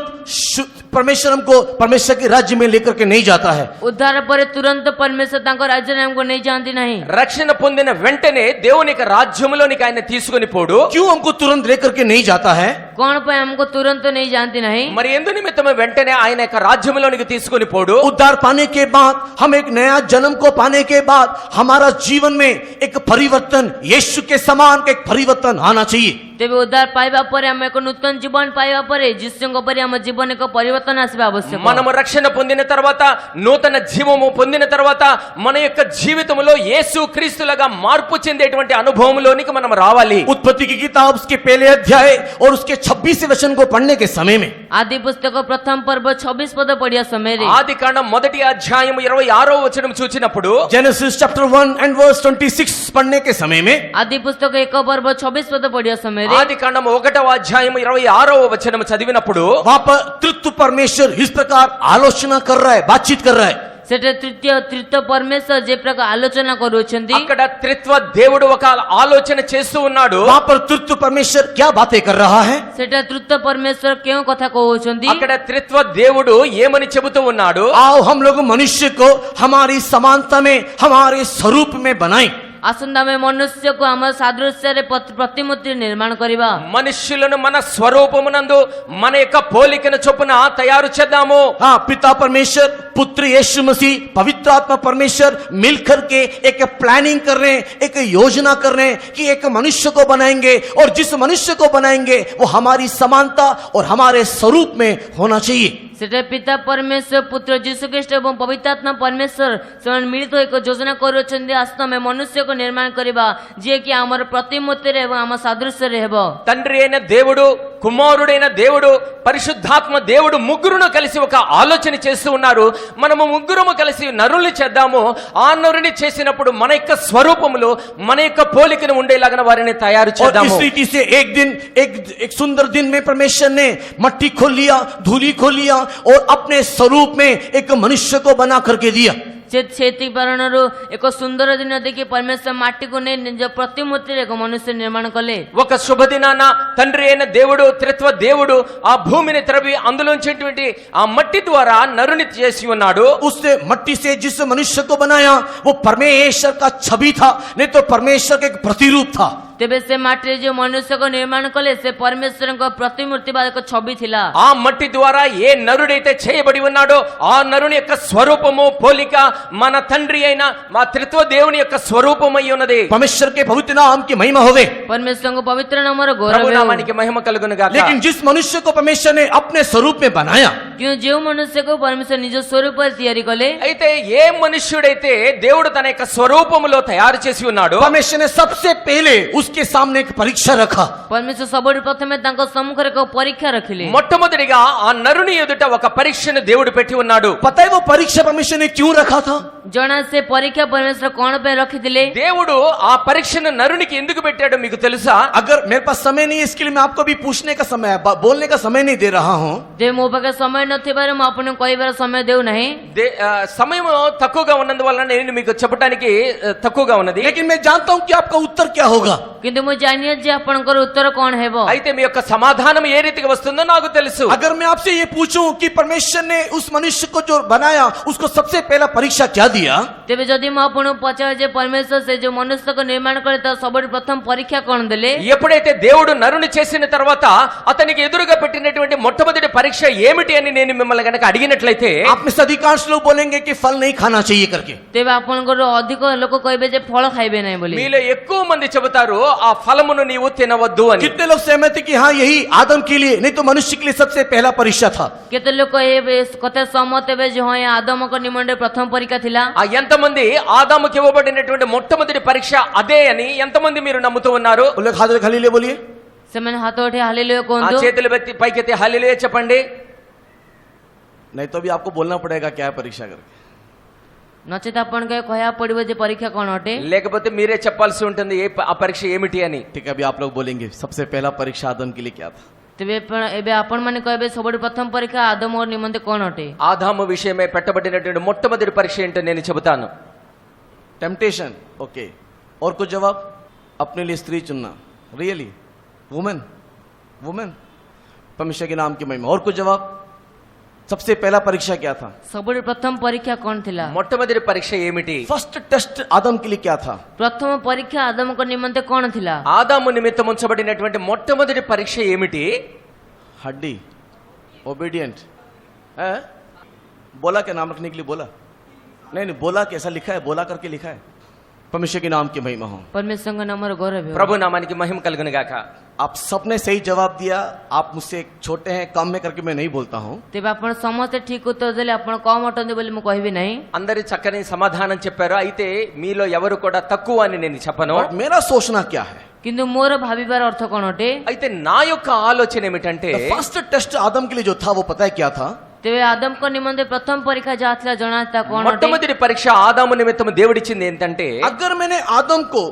परमेश्वर हमको परमेश्वर के राज्य में लेकर के नहीं जाता है। ଉଦ୍ଧାର ପରେ ତୁରନ୍ତ ପରମେଶ୍ୱର ତାଙ୍କ ରାଜ୍ୟରେ ଆମକୁ ନେଇ ଯାଆନ୍ତି ନାହିଁ। రక్షణ పొందిన వెంటనే దేవుని యొక్క రాజ్యములోనికి ఆయన తీసుకొని పోడు। क्यों हमको तुरंत लेकर के नहीं जाता है? କଣ ପାଇଁ ଆମକୁ ତୁରନ୍ତ ନେଇ ଯାଆନ୍ତି ନାହିଁ? మరి ఎందు నిమిత్తమే వెంటనే ఆయన యొక్క రాజ్యములోనికి తీసుకొని పోడు? उद्धार पाने के बाद, हम एक नया जन्म को पाने के बाद हमारा जीवन में एक परिवर्तन, यीशु के समान का एक परिवर्तन आना चाहिए। ତେବେ ଉଦ୍ଧାର ପାଇବା ପରେ ଆମେ ଏକ ନୂତନ ଜୀବନ ପାଇବା ପରେ ଯୀଶୁଙ୍କ ପରି ଆମ ଜୀବନ ଏକ ପରିବର୍ତ୍ତନ ଆସିବା ଆବଶ୍ୟକ। మనము రక్షణ పొందిన తర్వాత, నూతన జీవము పొందిన తర్వాత మన యొక్క జీవితంలో యేసు క్రీస్తులాగా మార్పు చెందేటువంటి అనుభవంలోనికి మనం రావాలి। उत्पत्ति की किताब उसके पहले अध्याय और उसके 26वें वचन को पढ़ने के समय में, ଆଦି ପୁସ୍ତକ ପ୍ରଥମ ପର୍ବ 26 ପଦ ପଢିବା ସମୟରେ, ఆది కాండం మొదటి అధ్యాయం 26వ వచనం చూచినప్పుడు, जेनेसिस चैप्टर 1 and verse 26 पढ़ने के समय में, ଆଦି ପୁସ୍ତକ 1 ପର୍ବ 26 ପଦ ପଢିବା ସମୟରେ, ఆది కాండం 1వ అధ్యాయం 26వ వచనం చదివినప్పుడు वहां पर तृतीय परमेश्वर इस प्रकार आलोचना कर रहा है, बातचीत कर रहा है। ସେଟା ତୃତୀୟ ପରମେଶ୍ୱର ଯେ ପ୍ରକାର ଆଲୋଚନା କରୁଛନ୍ତି, అక్కడ త్రిత్వ దేవుడు ఒక ఆలోచన చేస్తూ ఉన్నాడు। वहां पर तृतीय परमेश्वर क्या बातें कर रहा है? ସେଟା ତୃତୀୟ ପରମେଶ୍ୱର କେଉଁ କଥା କହୁଛନ୍ତି? అక్కడ త్రిత్వ దేవుడు ఏమని చెబుతూ ఉన్నాడు? आओ हम लोग मनुष्य को हमारी समानता में, हमारे स्वरूप में बनाएं। ଆସନ୍ତା ଆମେ ମନୁଷ୍ୟକୁ ଆମ ସାଦୃଶ୍ୟରେ ପ୍ରତିମୂର୍ତ୍ତି ନିର୍ମାଣ କରିବା। మనుష్యులను మన స్వరూపమునందు మన యొక్క పోలికను చొప్పున తయారు చేద్దాము। हाँ, पिता परमेश्वर, पुत्र यीशु मसीह, पवित्र आत्मा परमेश्वर मिलकर के एक प्लानिंग कर रहे हैं, एक योजना कर रहे हैं कि एक मनुष्य को बनाएंगे, और जिस मनुष्य को बनाएंगे वो हमारी समानता और हमारे स्वरूप में होना चाहिए। ସେଟା ପିତା ପରମେଶ୍ୱର, ପୁତ୍ର ଯୀଶୁଖ୍ରୀଷ୍ଟ ଏବଂ ପବିତ୍ର ଆତ୍ମା ପରମେଶ୍ୱର ସେମାନେ ମିଳିତ ଏକ ଯୋଜନା କରୁଅଛନ୍ତି। ଆସନ୍ତୁ ଆମେ ମନୁଷ୍ୟକୁ ନିର୍ମାଣ କରିବା ଯିଏକି ଆମର ପ୍ରତିମୂର୍ତ୍ତିରେ ଏବଂ ଆମ ସାଦୃଶ୍ୟରେ ହେବ। తండ్రి అయిన దేవుడు, కుమారుడైన దేవుడు, పరిశుద్ధాత్మ దేవుడు ముగ్గురును కలిసి ఒక ఆలోచన చేస్తూ ఉన్నారు। మనము ముగ్గురము కలిసి నరుల్ని చేద్దాము। ఆ నరుని చేసినప్పుడు మన యొక్క స్వరూపములో మన యొక్క పోలికను ఉండేలాగా వారిని తయారు और చేద్దాము। इस रीति से एक दिन एक सुंदर दिन में परमेश्वर ने मट्टी खोल लिया, धूली खोल लिया और अपने स्वरूप में एक मनुष्य को बना करके दिया। ସେତି କାରଣରୁ ଏକ ସୁନ୍ଦର ଦିନ ଦେଖି ପରମେଶ୍ୱର ମାଟିକୁ ନେଇ ନିଜ ପ୍ରତିମୂର୍ତ୍ତିରେ ଏକ ମନୁଷ୍ୟ ନିର୍ମାଣ କଲେ। ఒక శుభదినాన తండ్రి అయిన దేవుడు, త్రిత్వ దేవుడు ఆ భూమిని త్రవ్వి అందులోంచేటువంటి ఆ మట్టి ద్వారా నరుని చేసి ఉన్నాడు। उसने मट्टी से जिस मनुष्य को बनाया वो परमेश्वर का छवि था, नहीं तो परमेश्वर का एक प्रतिरूप था। ତେବେ ସେ ମାଟିରେ ଯେଉଁ ମନୁଷ୍ୟକୁ ନିର୍ମାଣ କଲେ ସେ ପରମେଶ୍ୱରଙ୍କ ପ୍ରତିମୂର୍ତ୍ତି ବା ଏକ ଛବି ଥିଲା। ఆ మట్టి ద్వారా ఏ నరుడైతే చేయబడి ఉన్నాడో ఆ నరుని యొక్క స్వరూపము, పోలిక మన తండ్రి అయిన మా త్రిత్వ దేవుని యొక్క స్వరూపమై ఉన్నది। परमेश्वर के पवित्र नाम की महिमा होवे। ପରମେଶ୍ୱରଙ୍କ ପବିତ୍ର ନାମର ଗୌରବ ప్రభు ହେଉ। నామానికి మహిమ కలుగును గాక। लेकिन जिस मनुष्य को परमेश्वर ने अपने स्वरूप में बनाया, କିନ୍ତୁ ଯେଉଁ మనుష్ୟକୁ ପରମେଶ୍ୱର ନିଜ ସ୍ୱରୂପରେ ତିଆରି କଲେ, అయితే ఏ మనుష్యుడైతే దేవుడు తన యొక్క స్వరూపములో తయారు చేసి ఉన్నాడో परमेश्वर ने सबसे पहले उसके सामने एक परीक्षा रखा। ପରମେଶ୍ୱର ସବୁଠୁ ପ୍ରଥମେ ତାଙ୍କ ସମ୍ମୁଖରେ ଏକ ପରୀକ୍ଷା ରଖିଲେ। మొట్టమొదటిగా ఆ నరుని ఎదుట ఒక పరీక్షను దేవుడు పెట్టి ఉన్నాడు। पता है वो परीक्षा परमेश्वर ने क्यों रखा था? ଜଣା ସେ ପରୀକ୍ଷା ପରମେଶ୍ୱର କଣ ପାଇଁ ରଖିଥିଲେ దేవుడు ఆ పరీక్షను నరునికి ఎందుకు పెట్టాడో మీకు తెలుసా? अगर मेरे पास समय नहीं है इसके लिए मैं आपको भी पूछने का समय बोलने का समय नहीं दे रहा हूँ। ଯେ ମୋ ପାଖେ ସମୟ ନଥିବାରୁ ମୁଁ ଆପଣଙ୍କୁ କହିବାର ସମୟ ଦେଉନାହିଁ। సమయం తక్కువగా ఉన్నందువల్ల నేను మీకు చెప్పడానికి తక్కువగా ఉన్నది। लेकिन मैं जानता हूँ कि आपका उत्तर क्या होगा। କିନ୍ତୁ ମୁଁ ଜାଣିଅଛି ଯେ ଆପଣଙ୍କର ଉତ୍ତର କଣ ହେବ। అయితే మీ యొక్క సమాధానం ఏ రీతిగా వస్తుందో నాకు తెలుసు। अगर मैं आपसे ये पूछूं कि परमेश्वर ने उस मनुष्य को जो बनाया उसको सबसे पहला परीक्षा क्या दिया? ତେବେ ଯଦି ମୁଁ ଆପଣଙ୍କୁ ପଚାରେ ଯେ ପରମେଶ୍ୱର ସେ ଯୋଉ ମନୁଷ୍ୟକୁ ନିର୍ମାଣ କଲେ ତା ସବୁଠୁ ପ୍ରଥମ ପରୀକ୍ଷା କଣ ଦେଲେ? ఎప్పుడైతే దేవుడు నరుని చేసిన తర్వాత అతనికి ఎదురుగా పెట్టినటువంటి మొట్టమొదటి పరీక్ష ఏమిటి అని నేను మిమ్మల్ని గనక అడిగినట్లయితే आप में से अधिकांश लोग बोलेंगे कि फल नहीं खाना चाहिए करके। ତେବେ ଆପଣଙ୍କର ଅଧିକ ଲୋକ କହିବେ ଯେ ଫଳ ଖାଇବେ ନାହିଁ ବୋଲି। మీలో ఎక్కువ మంది చెబుతారు ఆ ఫలమును నీవు తినవద్దు అని। कितने लोग सहमत हैं कि हाँ यही आदम के लिए नहीं तो मनुष्य के लिए सबसे पहला परीक्षा था? କେତେ ଲୋକ ଏ କଥା ସହମତ ହେବେ ଯେ ହଁ ଆଦମଙ୍କ ନିମନ୍ତେ ପ୍ରଥମ ପରୀକ୍ଷା ଥିଲା? ఆ ఎంతమంది ఆదాముకి ఇవ్వబడినటువంటి మొట్టమొదటి పరీక్ష అదే అని ఎంతమంది మీరు నమ్ముతూ ఉన్నారు? बोले हाथ खाली ले बोलिए। ସେମାନେ ହାତ ଉଠେଇ ହାଲେଲୁୟା ఆ କୁହନ୍ତୁ। చేతులు ఎత్తి పైకెత్తి హల్లెలూయా చెప్పండి। नहीं तो भी आपको बोलना पड़ेगा क्या है परीक्षा करके। ନଚେତ ଆପଣଙ୍କୁ କହିବାକୁ ପଡିବ ଯେ ପରୀକ୍ଷା କଣ ଅଟେ। లేకపోతే మీరే చెప్పాల్సి ఉంటుంది ఆ పరీక్ష ఏమిటి అని। ठीक है अभी आप लोग बोलेंगे सबसे पहला परीक्षा आदम के लिए क्या था? ତେବେ ଏବେ ଆପଣମାନେ କହିବେ ସବୁଠୁ ପ୍ରଥମ ପରୀକ୍ଷା ଆଦମ ନିମନ୍ତେ କଣ ଅଟେ? ఆదాము విషయమై పెట్టబడినటువంటి మొట్టమొదటి పరీక్ష ఏంటో నేను చెబుతాను। Temptation okay. और कुछ जवाब? अपने लिए स्त्री चुनना रियली वुमेन वुमेन परमेश्वर के नाम की महिमा। और कुछ जवाब? सबसे पहला परीक्षा क्या था? ସବୁଠୁ ପ୍ରଥମ ପରୀକ୍ଷା କଣ ଥିଲା? మొట్టమొదటి పరీక్ష ఏమిటి? फर्स्ट टेस्ट आदम के लिए क्या था? ପ୍ରଥମ ପରୀକ୍ଷା ଆଦମଙ୍କ ନିମନ୍ତେ କଣ ଥିଲା? ఆదాము నిమిత్తం ఉంచబడినటువంటి మొట్టమొదటి పరీక్ష ఏమిటి? हड्डी ओबीडियंट है? बोला क्या नाम रखने के लिए बोला? नहीं नहीं बोला कैसा लिखा है? बोला करके लिखा है। परमेश्वर के नाम की महिमा हो। परमेश्वरଙ୍କ ନାମର ଗୌରବ ହେଉ। ప్రభు నామానికి మహిమ కలుగును గాక। आप सबने सही जवाब दिया। आप मुझसे छोटे हैं कम में करके मैं नहीं बोलता हूँ। ତେବେ ଆପଣ ସମସ୍ତେ ଠିକ ଉତ୍ତର ଦେଲେ ଆପଣ କମ ଅଟନ୍ତି ବୋଲି ମୁଁ କହିବି ନାହିଁ। అందరి చక్కని సమాధానం చెప్పారు। అయితే మీలో ఎవరు కూడా తక్కువ అని నేను చెప్పను। और मेरा सोचना क्या है? କିନ୍ତୁ ମୋର ଭାବିବାର ଅର୍ଥ କଣ ଅଟେ? అయితే నా యొక్క ఆలోచన ఏమిటంటే फर्स्ट टेस्ट आदम के लिए जो था वो पता है क्या था? ତେବେ ଆଦମଙ୍କ ନିମନ୍ତେ ପ୍ରଥମ ପରୀକ୍ଷା ଯାହା ଥିଲା ଜଣା ତା କଣ ଅଟେ? మొట్టమొదటి పరీక్ష ఆదాము నిమిత్తం దేవుడిచ్చింది ఏంటంటే अगर मैंने आदम को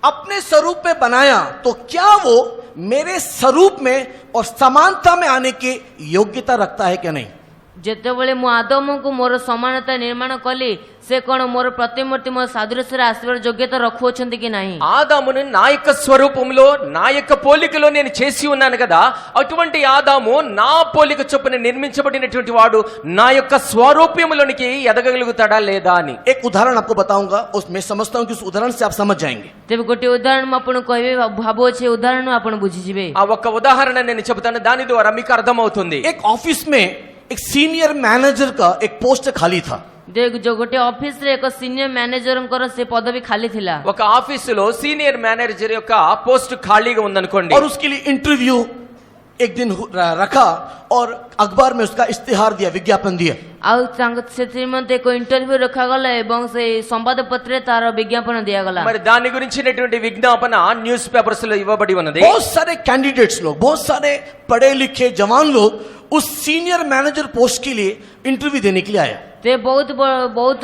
अपने स्वरूप में बनाया तो क्या वो मेरे स्वरूप में और समानता में आने की योग्यता रखता है क्या नहीं? ଯେତେବେଳେ ମୁଁ ଆଦମଙ୍କୁ ମୋର ସମାନତା ନିର୍ମାଣ କଲି ସେ କଣ ମୋର ପ୍ରତିମୂର୍ତ୍ତି ମୋ ସାଦୃଶ୍ୟରେ ଆସିବାର ଯୋଗ୍ୟତା ରଖୁଅଛନ୍ତି କି ନାହିଁ? ఆదామును నా యొక్క స్వరూపంలో నా యొక్క పోలికలో నేను చేసి ఉన్నాను కదా, అటువంటి ఆదాము నా పోలిక చొప్పున నిర్మించబడినటువంటి వాడు నా యొక్క స్వరూప్యములోనికి ఎదగలుగుతాడా లేదా అని एक उदाहरण आपको बताऊंगा उस मैं समझता हूं कि उस उदाहरण से आप समझ जाएंगे। ତେବେ ଗୋଟିଏ ଉଦାହରଣ ମୁଁ ଆପଣଙ୍କୁ କହିବି ଭାବୁଅଛି ଉଦାହରଣ ଆପଣ ବୁଝିଯିବେ। ఆ ఒక్క ఉదాహరణ నేను చెబుతాను, దాని ద్వారా మీకు అర్థమవుతుంది। एक ऑफिस में एक सीनियर मैनेजर का एक पोस्ट खाली था। जो गोटे ऑफिस रे एक सीनियर मैनेजरଙ୍କର ସେ पदवी खाली थिला। ఒక ఆఫీసులో సీనియర్ మేనేజర్ యొక్క పోస్ట్ ఖాళీగా ఉందనుకోండి। और उसके लिए इंटरव्यू एक दिन रखा और अखबार में उसका इश्तिहार दिया, विज्ञापन दिया। ଆଉ ସେ ନିମନ୍ତେ ଏକ ଇଣ୍ଟରଭ୍ୟୁ ରଖାଗଲା ଏବଂ ସେ ସମ୍ବାଦପତ୍ରରେ ତାର ବିଜ୍ଞାପନ ଦିଆଗଲା। మరి దాని గురించినటువంటి విజ్ఞాపన న్యూస్ పేపర్స్ లో ఇవ్వబడి ఉన్నది। बहुत सारे कैंडिडेट्स लोग, बहुत सारे पढ़े लिखे जवान लोग उस सीनियर मैनेजर पोस्ट के लिए इंटरव्यू देने के लिए आया। ते बहुत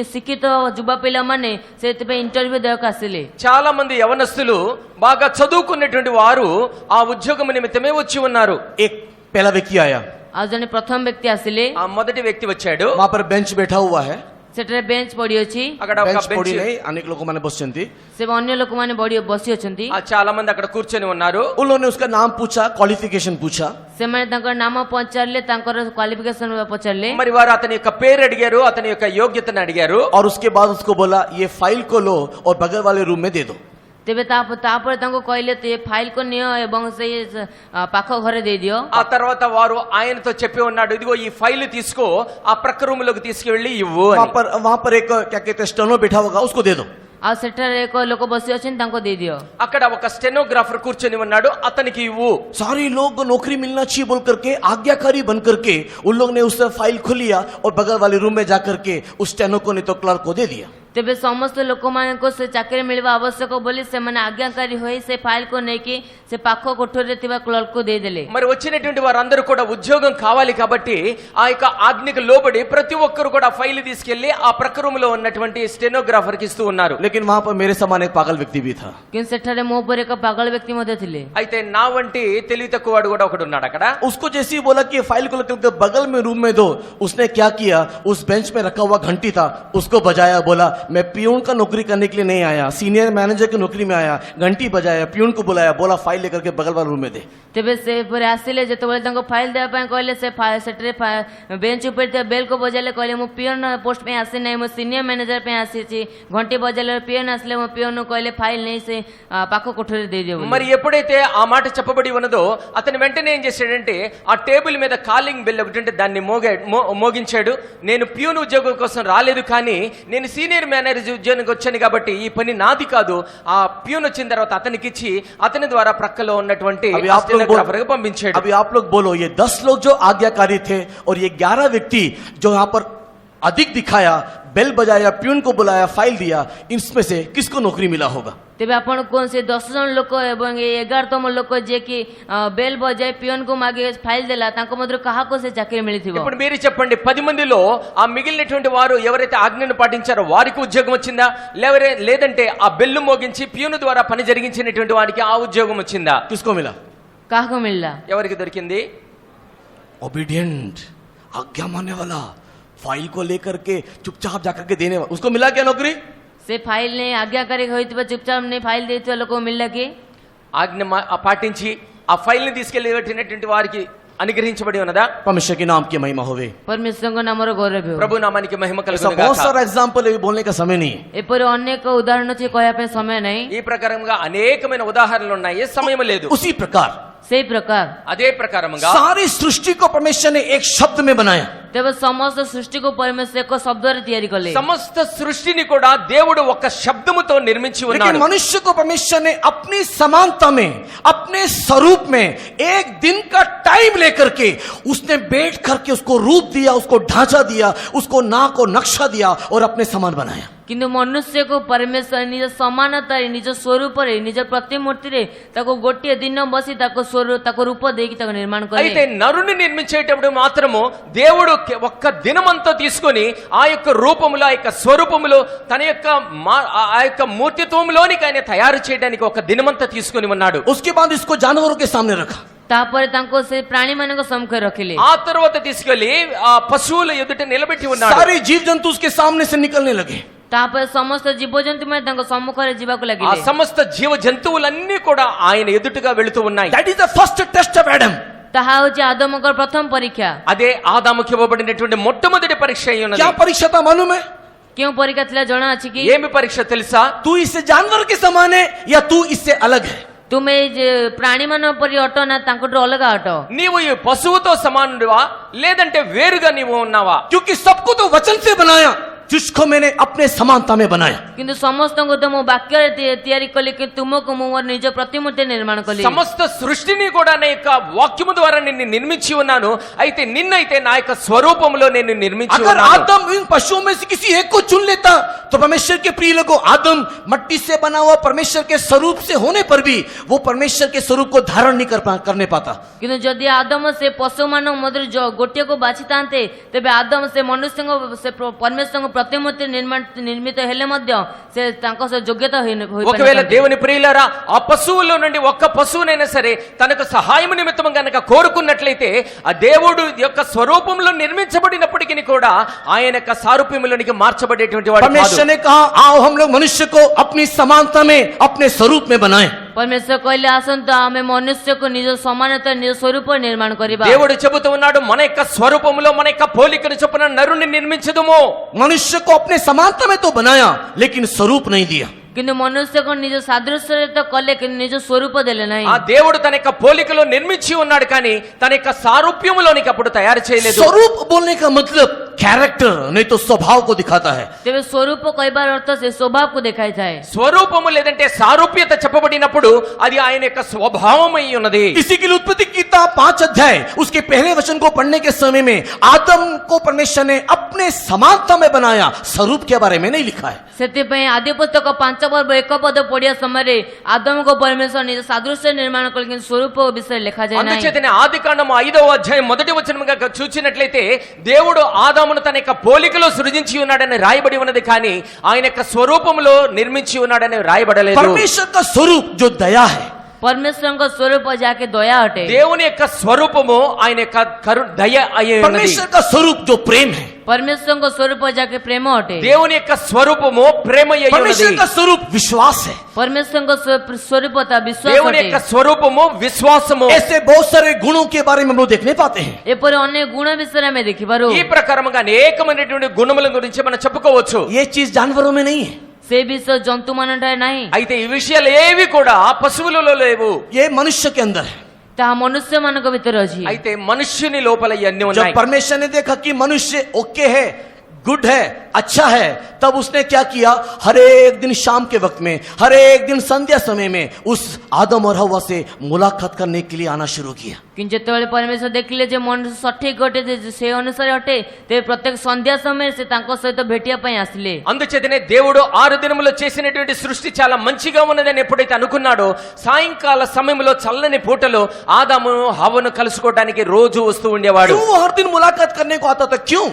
शिक्षित युवा पिला माने सेतिपై ఇంటర్వ్యూ దేవకు ଆସିଲେ। చాలా మంది యవనస్తులు బాగా చదువుకున్నటువంటి వారు ఆ ఉద్యోగం నిమిత్తమే వచ్చి ఉన్నారు। एक पहला व्यक्ति आया, ଆଉ ଜଣେ ପ୍ରଥମ ବ୍ୟକ୍ତି ଆସିଲେ। ఆ మొదటి వ్యక్తి వచ్చాడు। वहां पर बेंच बैठा हुआ है। ସେଠାରେ ବେଞ୍ଚ ପଡି ଅଛି। అక్కడ ఒక बेंच पड़ी బెంచ్ नहीं, अनेक लोगों माने बसचंती। ସେ ଅନ୍ୟ ଲୋକମାନେ ବସି ଅଛନ୍ତି। చాలా మంది అక్కడ కూర్చొని ఉన్నారు। उन्होंने उसका नाम पूछा, क्वालिफिकेशन पूछा। ସେମାନେ ତାଙ୍କର ନାମ ପଚାରିଲେ, ତାଙ୍କର କ୍ୱାଲିଫିକେସନ ପଚାରିଲେ। మరి వారు అతని యొక్క పేరు అడిగారు, అతని యొక్క యోగ్యతను అడిగారు। और उसके बाद उसको बोला ये फाइल को लो और बगल वाले रूम में दे दो। ତେବେ ତାପରେ ତାଙ୍କୁ କହିଲେ ଏ ଫାଇଲକୁ ନିଅ ଏବଂ ସେଇ ପାଖ ଘରେ ଦେଇଦିଅ। ఆ తర్వాత వారు ఆయనతో చెప్పి ఉన్నాడు, ఇదిగో ఈ ఫైల్ తీసుకో, ఆ ప్రక్క రూమ్ లోకి తీసుకెళ్లి ఇవ్వు అని। वहां पर एक क्या कहते हैं स्टेनो बैठा होगा, उसको दे दो। ଆଉ ସେଠାରେ ଏକ ଲୋକ ବସି ଅଛନ୍ତି, ତାଙ୍କୁ ଦେଇଦିଅ। అక్కడ ఒక స్టెనోగ్రాఫర్ కూర్చొని ఉన్నాడు, అతనికి ఇవ్వు। सारे लोग नौकरी मिलना चाहिए बोल करके आज्ञाकारी बन करके उन लोग ने उस फाइल खोल लिया और बगल वाले रूम में जाकर के उस स्टेनो को नहीं तो क्लर्क को दे दिया। ତେବେ ସମସ୍ତ ଲୋକମାନଙ୍କୁ ସେ ଚାକିରି ମିଳିବା ଆବଶ୍ୟକ ବୋଲି ସେମାନେ ଆଜ୍ଞାକାରୀ ହୋଇ ସେ ଫାଇଲକୁ ନେଇକି ସେ ପାଖ କୋଠରୀରେ ଥିବା କ୍ଲର୍କକୁ ଦେଇଦେଲେ। మరి వచ్చినటువంటి వారందరూ కూడా ఉద్యోగం కావాలి కాబట్టి ఆ యొక్క ఆజ్ఞకు లోబడి ప్రతి ఒక్కరు కూడా ఫైల్ తీసుకెళ్లి ఆ ప్రక్రమంలో ఉన్నటువంటి స్టెనోగ్రాఫర్ కి ఇస్తూ ఉన్నారు। लेकिन वहां पर मेरे समान एक पागल व्यक्ति भी था। କିନ୍ତୁ ସେଠାରେ ମୋ ଉପରେ ଏକ ପାଗଳ ବ୍ୟକ୍ତି ମଧ୍ୟ ଥିଲେ। అయితే నా వంటి తెలివి తక్కువ వాడు కూడా ఒకడు ఉన్నాడు అక్కడ। उसको जैसे ही बोला कि फाइल को लेकर बगल में रूम में दो, उसने क्या किया, उस बेंच में रखा हुआ घंटी था उसको बजाया, बोला मैं पियून का नौकरी करने के लिए नहीं आया, सीनियर मैनेजर की नौकरी में आया। घंटी बजाया, पियून को बुलाया, बोला फाइल लेकर के बगल वाले रूम में दे। ତେବେ ସେ ପରେ ଆସିଲେ, ଯେତେବେଳେ ତାଙ୍କୁ ଫାଇଲ ଦେବା ପାଇଁ କହିଲେ ସେ ସେଠାରେ ବେଞ୍ଚ ଉପରେ ଥିବା ବେଲ୍ କୁ ବଜାଇଲେ, କହିଲେ ମୁଁ ପିଅନ ପୋଷ୍ଟ ପାଇଁ ଆସି ନାହିଁ, ମୁଁ ସିନିୟର ମ୍ୟାନେଜର ପାଇଁ ଆସିଛି। ଘଣ୍ଟି ବଜାଇଲେ ପିଅନ ଆସିଲେ, ମୋ ପିଅନକୁ କହିଲେ ఫైల్ ନେଇ ସେ ପାଖ କୋଠରୀରେ ଦେଇଦେବୁ। మరి ఎప్పుడైతే ఆ మాట చెప్పబడి ఉన్నదో అతను వెంటనే ఏం చేశాడంటే ఆ టేబుల్ మీద కాలింగ్ బెల్ ఒకటి ఉంటే దాన్ని మోగించాడు। నేను ప్యూన్ ఉద్యోగం కోసం రాలేదు, కానీ నేను సీనియర్ మేనేజర్ ఉద్యోగానికి వచ్చాను కాబట్టి ఈ పని నాది కాదు। ఆ ప్యూన్ వచ్చిన తర్వాత అతనికి ఇచ్చి అతని ద్వారా ప్రక్కలో ఉన్నటువంటి స్టెనోగ్రాఫర్కి పంపించాడు। अभी आप लोग बोलो, ये 10 लोग जो आज्ञाकारी थे और ये 11 व्यक्ति जो यहाँ पर अधिक दिखाया, बेल बजाया, प्यून को बुलाया, फाइल दिया, इसमें से किसको नौकरी मिला होगा? ତେବେ ଆପଣ କୌଣ ସେ 10 ଜଣ ଲୋକ ଏବଂ ଏ 11ତମ ଲୋକ ଯିଏକି ବେଲ୍ ବଜାଇ ପିଅନକୁ ମାଗି ଫାଇଲ ଦେଲା, ତାଙ୍କ ମଧ୍ୟରୁ କାହାକୁ ସେ ଚାକିରି ମିଳିଥିବ? ఇప్పుడు మీరు చెప్పండి, 10 మందిలో ఆ మిగిలినటువంటి వారు ఎవరైతే ఆజ్ఞను పాటించారో వారికి ఉద్యోగం వచ్చిందా, లేదంటే ఆ బెల్లు మోగించి పియూన్ ద్వారా పని జరిగించినటువంటి వారికి ఆ ఉద్యోగం వచ్చిందా? किसको मिला? କାହାକୁ ମିଳିଲା? ఎవరికి దొరికింది? ओबीडियंट, आज्ञा मानने वाला, फाइल को लेकर के चुपचाप जाकर के देने वाला, उसको मिला क्या नौकरी? ସେ ଫାଇଲ ନେଇ ଆଜ୍ଞାକାରୀ ହୋଇଥିବା ଚୁପଚାପ ନେଇ ଫାଇଲ ଦେଇଥିବା ଲୋକକୁ ମିଳିଲା କି? ఆజ్ఞ పాటించి ఆ ఫైల్ ని తీసుకెళ్లి పెట్టినటువంటి వారికి అనుగ్రహించబడి ఉన్నదా? परमेश्वर के नाम की महिमा होवे। ପରମେଶ୍ୱରଙ୍କ ନାମର ଗୌରବ ହେଉ। ప్రభు నామానికి మహిమ ऐसा కలుగును बहुत గాక। सारा एग्जाम्पल है, बोलने का समय नहीं है। ଏପରି ଅନେକ ఉదాహరణ ଅଛି, କହିବା ପାଇଁ ସମୟ ନାହିଁ। ఈ ప్రకారంగా అనేకమైన ఉదాహరణలు ఉన్నాయి, ఏ సమయం లేదు। उसी प्रकार ସେଇ ପ୍ରକାର అదే ప్రకారంగా सारी सृष्टि को परमेश्वर ने एक शब्द में बनाया। ତେବେ ସମସ୍ତ ସୃଷ୍ଟିକୁ ପରମେଶ୍ୱର ଏକ ଶବ୍ଦରେ ତିଆରି କଲେ। సమస్త సృష్టిని కూడా దేవుడు ఒక శబ్దముతో నిర్మించి लेकिन ఉన్నాడు। मनुष्य को परमेश्वर ने अपनी समानता में, अपने स्वरूप में एक दिन का टाइम लेकर के उसने बैठ करके उसको रूप दिया, उसको ढांचा दिया, उसको नाक और नक्शा दिया और अपने समान बनाया। କିନ୍ତୁ ମନୁଷ୍ୟକୁ ପରମେଶ୍ୱର ନିଜ ସମାନତାରେ, ନିଜ ସ୍ୱରୂପରେ, ନିଜ ପ୍ରତିମୂର୍ତ୍ତିରେ ତାକୁ ଗୋଟିଏ ଦିନ ବସି ତାକୁ ରୂପ ଦେଇକି ତାକୁ ନିର୍ମାଣ అయితే କଲେ। నరుని నిర్మించేటప్పుడు మాత్రము దేవుడు ఒక్క దినమంతా తీసుకొని ఆ యొక్క రూపములో, ఆ యొక్క స్వరూపములో, తన యొక్క ఆ యొక్క మూర్తిత్వంలోనికి ఆయన తయారు చేయడానికి ఒక దినమంతా తీసుకొని ఉన్నాడు। उसके बाद इसको जानवरों के सामने रखा। ତାପରେ ତାଙ୍କୁ ସେ ପ୍ରାଣୀମାନଙ୍କ ସମ୍ମୁଖରେ ରଖିଲେ। ఆ తర్వాత తీసుకెళ్లి ఆ పశువుల ఎదుట నిలబెట్టి ఉన్నాడు। सारे जीव जंतु उसके सामने से निकलने लगे। ତାପରେ ସମସ୍ତ ଜୀବଜନ୍ତୁ ମାନେ ତାଙ୍କ ସମ୍ମୁଖରେ ଯିବାକୁ ఆ ଲାଗିଲେ। సమస్త జీవ జంతువులన్నీ కూడా ఆయన ఎదుటగా వెళుతూ ఉన్నాయి। That is the first test of Adam. ତାହା ହେଉଛି ଆଦମଙ୍କର ପ୍ରଥମ ପରୀକ୍ଷା। అదే ఆదాముకి ఇవ్వబడినటువంటి మొట్టమొదటి పరీక్ష అయి ఉన్నది। क्या परीक्षा था मालूम है? କେଉଁ ପରୀକ୍ଷା ଥିଲା ଜଣା ଅଛି କି? ఏమి పరీక్ష తెలుసా? तू इससे जानवर के समान है या तू इससे अलग है? ତୁମେ ପ୍ରାଣୀମାନଙ୍କ ପରି ଅଟ ନା ତାଙ୍କଠୁ ଅଲଗା ଅଟ? నీవు ఈ పశువుతో సమానుడివా లేదంటే వేరుగా నీవు ఉన్నావా? क्योंकि सबको तो वचन से बनाया, जिसको मैंने अपने समानता में बनाया। କିନ୍ତୁ ସମସ୍ତଙ୍କୁ ତ ମୁଁ ବାକ୍ୟରେ ତିଆରି కలి, କିନ୍ତୁ ତୁମକୁ ମୁଁ ମୋର ନିଜ ପ୍ରତିମୂର୍ତ୍ତି ନିର୍ମାଣ కలి। సమస్త సృష్టిని కూడా నా యొక్క వాక్యము ద్వారా నిన్ను నిర్మించి ఉన్నాను, అయితే నిన్నైతే నా యొక్క స్వరూపంలో నేను నిర్మించి अगर ఉన్నాను। आदम इन पशुओं में से किसी एक को चुन लेता तो परमेश्वर के प्रिय लोगों, आदम मट्टी से बना हुआ परमेश्वर के स्वरूप से होने पर भी वो परमेश्वर के स्वरूप को धारण नहीं करने पाता। କିନ୍ତୁ ଯଦି ଆଦମ ସେ ପଶୁମାନଙ୍କ ମଧ୍ୟରୁ ଗୋଟିଏକୁ ବାଛିଥାନ୍ତେ, ତେବେ ଆଦମ ସେ ମନୁଷ୍ୟଙ୍କ ସେ ପରମେଶ୍ୱରଙ୍କ ପ୍ରତିମୂର୍ତ୍ତି ନିର୍ମିତ ହେଲେ ମଧ୍ୟ ସେ ତାଙ୍କ ଯୋଗ୍ୟତା ఒకవేళ దేవుని ప్రియులారా ఆ పశువుల్లో నుండి ఒక్క పశువునైనా సరే తనకు సహాయం నిమిత్తం గనక కోరుకున్నట్లయితే ఆ దేవుడు యొక్క స్వరూపంలో నిర్మించబడినప్పటికీ కూడా ఆయన యొక్క సారూప్యంలోనికి మార్చబడేటువంటి వాడు కాదు। परमेश्वर ने कहा आओ हम लोग मनुष्य को अपनी समानता में, अपने स्वरूप में बनाएं। ପରମେଶ୍ୱର କହିଲେ ଆସନ୍ତୁ ଆମେ ମନୁଷ୍ୟକୁ ନିଜ ସମାନତା, ନିଜ ସ୍ୱରୂପ ନିର୍ମାଣ କରିବା। దేవుడు చెబుతూ ఉన్నాడు మన యొక్క స్వరూపంలో, మన యొక్క పోలికను చొప్పున నరుని నిర్మించదుము। मनुष्य को अपने समानता में तो बनाया लेकिन स्वरूप नहीं दिया। କିନ୍ତୁ ମନୁଷ୍ୟକୁ ନିଜ ସାଦୃଶ୍ୟରେ ତ କଲେ, କିନ୍ତୁ ନିଜ ସ୍ୱରୂପ ଦେଲେ ନାହିଁ। ఆ దేవుడు తన యొక్క పోలికలో నిర్మించి ఉన్నాడు, కానీ తన యొక్క సారూప్యములోనికి అప్పుడు తయారు చేయలేదు। स्वरूप बोलने का मतलब कैरेक्टर नहीं तो स्वभाव को दिखाता है। ତେବେ ସ୍ୱରୂପ କହିବାର ଅର୍ଥ ସେ ସ୍ୱଭାବକୁ ଦେଖାଇଥାଏ। స్వరూపము లేదంటే సారూప్యత చెప్పబడినప్పుడు అది ఆయన యొక్క స్వభావమై ఉన్నది। इसी के लिए उत्पत्ति की किताब 5 अध्याय उसके पहले वचन को पढ़ने के समय में आदम को परमेश्वर ने अपने समानता में बनाया, स्वरूप के बारे में नहीं लिखा है। ସେଥିପାଇଁ ଆଦି ପୁସ୍ତକ 5 ପର୍ବ 1 ପଦ ପଢିବା ସମୟରେ ଆଦମକୁ ପରମେଶ୍ୱର ନିଜ ସାଦୃଶ୍ୟ ନିର୍ମାଣ କଲେ କିନ୍ତୁ ସ୍ୱରୂପ ବିଷୟରେ ଲେଖାଯାଏ ନାହିଁ। అందుచేతనే ఆది కాండము 5వ అధ్యాయం మొదటి వచనముగా చూచినట్లయితే దేవుడు ఆదామును తన యొక్క పోలికలో సృజించి ఉన్నాడని రాయబడి ఉన్నది, కానీ ఆయన యొక్క స్వరూపములో నిర్మించి ఉన్నాడని రాయబడలేదు। परमेश्वर का स्वरूप जो दया है, परमेश्वरको स्वरूप जाके दया अटे। దేవుని యొక్క స్వరూపము ఆయన యొక్క దయ అయి ఉన్నది। परमेश्वर का स्वरूप जो प्रेम है, परमेश्वरको स्वरूप जाके प्रेम अटे। దేవుని యొక్క స్వరూపము ప్రేమ అయి ఉన్నది। परमेश्वर का स्वरूप विश्वास है, परमेश्वरको स्वरूपता विश्वास దేవుని యొక్క अटे। స్వరూపము విశ్వాసము। ऐसे बहुत सारे गुणों के बारे में हम लोग देखने पाते हैं। एपरि अन्य गुण विषय में देखिबारु ఈ ప్రకారముగా అనేకమైనటువంటి గుణముల గురించి మనం చెప్పుకోవచ్చు। ये चीज जानवरों में नहीं है, से विषय जंतु मनटाय नाही, అయితే ఈ విషయాలు ఏవి కూడా పశువులలో లేవు, ये मनुष्य के अंदर है। ताहा मनुष्य मानक भितर अछि। అయితే మనుష్యుని లోపల ఇవన్నీ ఉన్నాయి। जब परमेश्वर ने देखा कि मनुष्य ओके है, गुड है, अच्छा है, तब उसने क्या किया, हर एक दिन शाम के वक्त में, हर एक दिन संध्या समय में उस आदम और हव्वा से मुलाकात करने के लिए आना शुरू किया। किंतु जेतेबेले परमेश्वर देखिले जे मनुष्य सठिक अटे, जे से अनुसार अटे, ते प्रत्येक संध्या समय से तांको सहित भेटिया पई आसिले। అందుచేతనే దేవుడు 6 దినములో చేసినటువంటి సృష్టి చాలా మంచిగా ఉన్నదని ఎప్పుడైతే అనుకున్నాడో, సాయంకాల సమయంలో చల్లని పూటలో ఆదాము హవ్వను కలుసుకోవడానికి రోజు వస్తూ ఉండేవాడు। क्यों वो हर दिन मुलाकात करने को आता था, क्यों?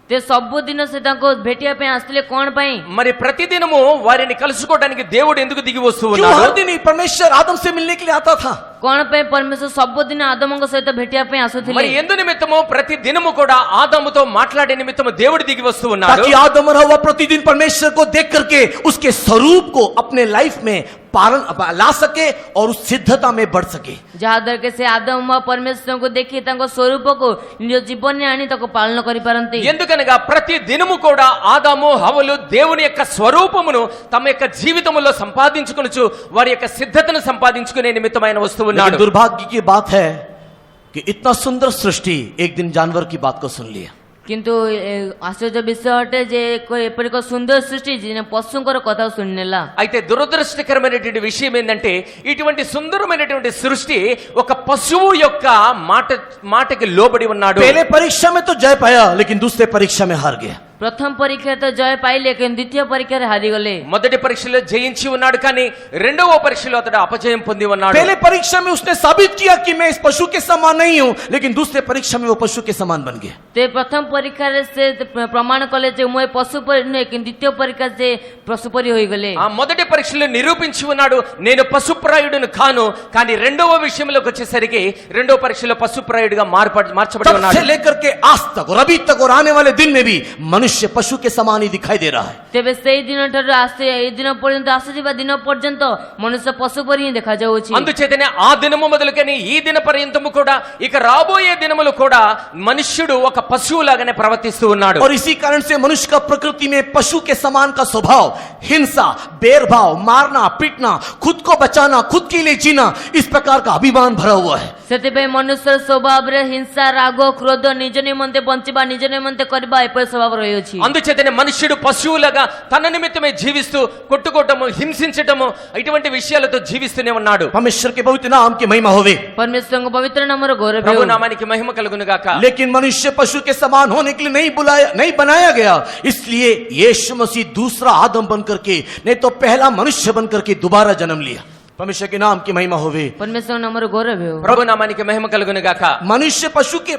ते सब दिन से तांको भेटिया पई आसिले कोण पई? మరి ప్రతిదినము వారిని కలుసుకోవడానికి దేవుడు ఎందుకు దిగి వస్తూ क्यों ఉన్నాడు? हर दिन ही परमेश्वर आदम से मिलने के लिए आता था? कोण पई परमेश्वर सब दिन आदमको सहित भेटिया पई మరి आसुथिले? ఎందు నిమిత్తము ప్రతి దినము కూడా ఆదాముతో మాట్లాడే నిమిత్తము దేవుడు దిగి వస్తూ ఉన్నాడు। ताकि आदम और हव्वा प्रतिदिन परमेश्वर को देख करके उसके स्वरूप को अपने लाइफ में पालन ला सके और उस सिद्धता में बढ़ सके। जहाँ दर के से आदम परमेश्वर को देखी तांको स्वरूप को निज जीवन ने आनी ताको पालन करि पारंती। ఎందుకనగా ప్రతి దినము కూడా ఆదాము హవ్వలు దేవుని యొక్క స్వరూపమును తమ యొక్క జీవితములో సంపాదించుకొనుచు వారి యొక్క సిద్ధతను సంపాదించుకునే నిమిత్తమైన వస్తూ लेकिन ఉన్నాడు। दुर्भाग्य की बात है कि इतना सुंदर सृष्टि एक दिन जानवर की बात को सुन लिया। किंतु आश्चर्य विषय अटे जे एपरि को सुंदर सृष्टि जिने पशुंकर कथा सुननेला। అయితే దురదృష్టకరమైనటువంటి విషయం ఏంటంటే ఇటువంటి సుందరమైనటువంటి సృష్టి ఒక పశువు యొక్క మాటకి లోబడి ఉన్నాడు। पहले परीक्षा में तो जय पाया, लेकिन दूसरे परीक्षा में हार गया। प्रथम परीक्षा तो जय पाइले लेकिन द्वितीय परीक्षा रे हारी गले। మొదటి పరీక్షలో జయించి ఉన్నాడు, కానీ రెండవ పరీక్షలో అతడు అపజయం పొంది ఉన్నాడు। पहले परीक्षा में उसने साबित किया कि मैं इस पशु के समान नहीं हूं, लेकिन दूसरे परीक्षा में वो पशु के समान बन गया। ते प्रथम परीक्षा रे से प्रमाण कले जे मोय पशु पर नहीं, लेकिन द्वितीय परीक्षा से पशु परी होई गले। ఆ మొదటి పరీక్షలో నిరూపించి ఉన్నాడు నేను పశుప్రాయుడును కాను, కానీ రెండవ విషయంలోకి వచ్చేసరికి రెండవ పరీక్షలో పశుప్రాయుడుగా మార్చబడి तब ఉన్నాడు। से लेकर के आज तक और अभी तक और आने वाले दिन में भी मनुष्य पशु के समान ही दिखाई दे रहा है। तेबे सेई दिन ठारू आसे ए दिन पर्यंत आसीबा दिन पर्यंत मनुष्य पशु परी ही देखा जाउछि। అందుచేతనే ఆ దినము మొదలుకొని ఈ దిన పర్యంతము కూడా ఇక రాబోయే దినములు కూడా మనుష్యుడు ఒక పశువులాగానే ప్రవర్తిస్తూ ఉన్నాడు। और इसी कारण से मनुष्य का प्रकृति में पशु के समान का स्वभाव, हिंसा, बैरभाव, मारना, पीटना, खुद को बचाना, खुद के लिए जीना, इस प्रकार का अभिमान भरा हुआ है। सेतिबे मनुष्य स्वभाव रे हिंसा, राग, क्रोध, निज निमंते बंचिबा, निज निमंते करबा एपर स्वभाव रहउछि। అందుచేతనే మనుష్యుడు పశువులాగా తన నిమిత్తమే జీవిస్తూ కొట్టుకోవటము, హింసించటము ఇటువంటి విషయాలతో జీవిస్తూనే ఉన్నాడు। परमेश्वर के पवित्र नाम की महिमा होवे। परमेश्वर को पवित्र नाम रो गौरव ప్రభు हो। నామానికి మహిమ కలుగును గాక। लेकिन मनुष्य पशु के समान होने के लिए नहीं बनाया गया, इसलिए यीशु मसीह दूसरा आदम बन करके, नहीं तो पहला मनुष्य बन करके दोबारा जन्म लिया। परमेश्वर के नाम की महिमा होवे। परमेश्वर नाम रो गौरव हो। ప్రభు నామానికి మహిమ కలుగును గాక। मनुष्य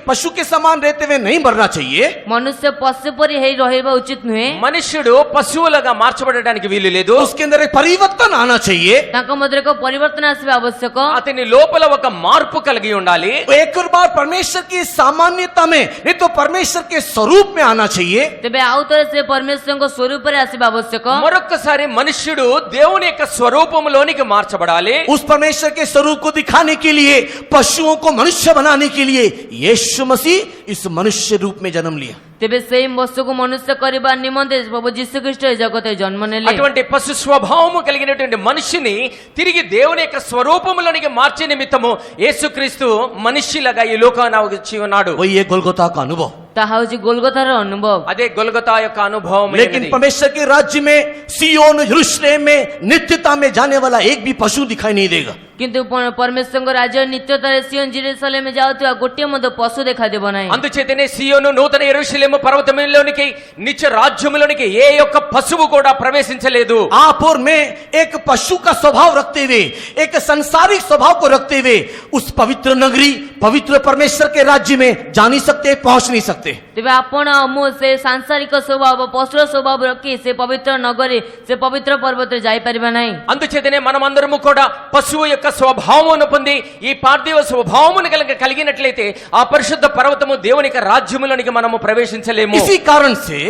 पशु के समान रहते हुए नहीं मरना चाहिए। मनुष्य पशु परी हे रहबा उचित नुहे। మనుష్యుడు పశువులుగా మార్చబడడానికి వీలు లేదు। उसके अंदर एक परिवर्तन आना चाहिए। ताको मध्य को परिवर्तन आसबे आवश्यक। అతని లోపల ఒక మార్పు కలిగి ఉండాలి। एक और बार परमेश्वर की सामान्यता में, नहीं तो परमेश्वर के स्वरूप में आना चाहिए। तेबे आउ तरह से परमेश्वर को स्वरूप रे आसबे आवश्यक। మరొకసారి మనుష్యుడు దేవుని యొక్క స్వరూపంలోనికి మార్చబడాలి। उस परमेश्वर के स्वरूप को दिखाने के लिए, पशुओं को मनुष्य बनाने के लिए यीशु मसीह इस मनुष्य रूप में जन्म लिया। तेबे सेई वस्तु को मनुष्य करबा निमंते प्रभु यीशु ख्रीष्ट जगते जन्म नेले। అటువంటి పశు స్వభావము కలిగినటువంటి మనిషిని తిరిగి దేవుని యొక్క స్వరూపంలోనికి మార్చే నిమిత్తము యేసుక్రీస్తు మనిషిలాగా ఈ లోకానికి వచ్చి ఉన్నాడు। वही ये गोलगोथा का अनुभव। ताहा होछि गोलगोथार अनुभव। అదే గొల్గొతా యొక్క అనుభవం। लेकिन परमेश्वर के राज्य में, सियोन यरूशलेम में, नित्यता में जाने वाला एक भी पशु दिखाई नहीं देगा। କିନ୍ତୁ ପରମେଶ୍ୱରଙ୍କ ରାଜ୍ୟ ନିତ୍ୟତାରେ ସିଓନ ଜେରୁସାଲେମ ଯାଉଥିବା ଗୋଟିଏ ମଧ୍ୟ ପଶୁ ଦେଖାଦେବ ନାହିଁ। అందుచేతనే సియోను నూతన యెరూషలేము పర్వతములోనికి నిత్య రాజ్యములోనికి ఏ యొక్క పశువు కూడా ప్రవేశించలేదు. आप और मैं एक पशु का स्वभाव रखते हुए, एक संसारिक स्वभाव को रखते हुए उस पवित्र नगरी, पवित्र परमेश्वर के राज्य में जा नहीं सकते, पहुंच नहीं सकते। ତେବେ ଆପଣ ମୁଁ ସେ ସାଂସାରିକ ସ୍ୱଭାବ ପଶୁର ସ୍ୱଭାବ ରଖି ସେ ପବିତ୍ର ନଗରୀ ସେ ପବିତ୍ର ପର୍ବତରେ ଯାଇପାରିବା ନାହିଁ। అందుచేతనే మనమందరము కూడా పశువు యొక్క స్వభావమును పొంది ఈ పార్థివ స్వభావమును కలిగినట్లయితే ఆ పరిశుద్ధ పర్వతము దేవుని యొక్క రాజ్యములోనికి మనము ప్రవేశించలేము. इसी कारण से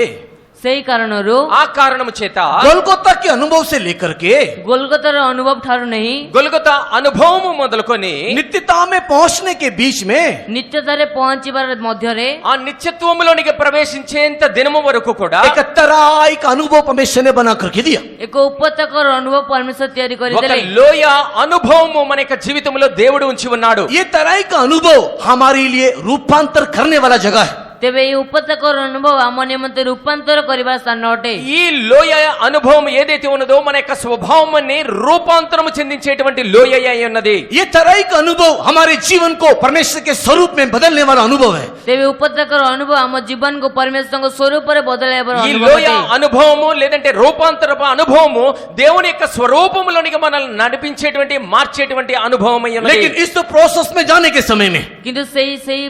ସେଇ କାରଣରୁ ఆ కారణము చేత गोलगोता के अनुभव से लेकर के ଗୋଲଗତାର ଅନୁଭବ ଠାରୁ ନାହିଁ గొల్గొతా అనుభవము మొదలుకొని नित्यता में पहुंचने के बीच में ନିତ୍ୟତାରେ ପହଞ୍ଚିବାର ମଧ୍ୟରେ ఆ నిత్యత్వములోనికి ప్రవేశించేంత దినము వరకు కూడా एक तराई का अनुभव परमेश्वर ने बना करके दिया। ଏକ ଉପତ୍ୟକାର ଅନୁଭବ ପରମେଶ୍ୱର ତିଆରି ఒక କରିଦେଲେ। లోయ అనుభవము మన యొక్క జీవితంలో దేవుడు ఉంచి ఉన్నాడు. ये तराई का अनुभव हमारे लिए रूपांतर करने वाला जगह है। ତେବେ ଏହି ଉପତ୍ୟକାର ଅନୁଭବ ଆମ ନିମନ୍ତେ ରୂପାନ୍ତର କରିବା ସ୍ଥାନ ଅଟେ। ఈ లోయ అనుభవం ఏదైతే ఉన్నదో మన యొక్క స్వభావాన్ని రూపాంతరము చెందించేటువంటి లోయ అయి ఉన్నది. ये तराई का अनुभव हमारे जीवन को परमेश्वर के स्वरूप में बदलने वाला अनुभव है। ତେବେ ଉପତ୍ୟକାର ଅନୁଭବ ଆମ ଜୀବନକୁ ପରମେଶ୍ୱରଙ୍କ ସ୍ୱରୂପରେ ବଦଳାଇବାର ఈ ଅନୁଭବ లోయ ଅଟେ। అనుభవము లేదంటే రూపాంతరపు అనుభవము దేవుని యొక్క స్వరూపములోనికి మనల్ని నడిపించేటువంటి మార్చేటువంటి అనుభవం అయి ఉన్నది. लेकिन इस प्रोसेस में जाने के समय में, କିନ୍ତୁ ସେଇ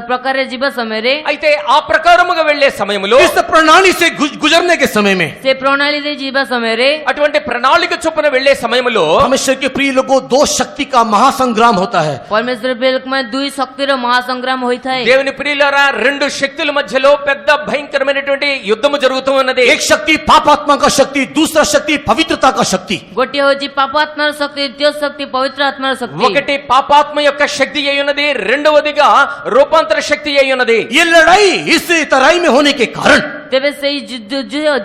ପ୍ରକାରରେ ଯିବା ସମୟରେ అయితే ఆ ప్రకారముగా వెళ్లే సమయములో इस प्रणाली से गुजरने के समय में, ସେ ପ୍ରଣାଳୀ ଦେଇ ଯିବା ସମୟରେ అటువంటి ప్రణాళిక చొప్పున వెళ్లే సమయములో परमेश्वर के प्रिय लोगों, दो शक्ति का महासंग्राम होता है। ପରମେଶ୍ୱର ପ୍ରିୟଲୋକମାନେ ଦୁଇ ଶକ୍ତିର ମହାସଂଗ୍ରାମ ହୋଇଥାଏ। దేవుని ప్రియులారా రెండు శక్తుల మధ్యలో పెద్ద భయంకరమైనటువంటి యుద్ధము జరుగుతూ ఉన్నది. एक शक्ति पापात्मा का शक्ति, दूसरा शक्ति पवित्रता का शक्ति। ଗୋଟିଏ ହେଉଛି ପାପାତ୍ମାର ଶକ୍ତି, ଦ୍ୱିତୀୟ ଶକ୍ତି ପବିତ୍ର ଆତ୍ମାର ଶକ୍ତି। ఒకటి పాపాత్మ యొక్క శక్తి అయి ఉన్నది, రెండవదిగా రూపాంతర శక్తి అయి ఉన్నది. ये लड़ाई इस तराई में होने के कारण ତେବେ ସେଇ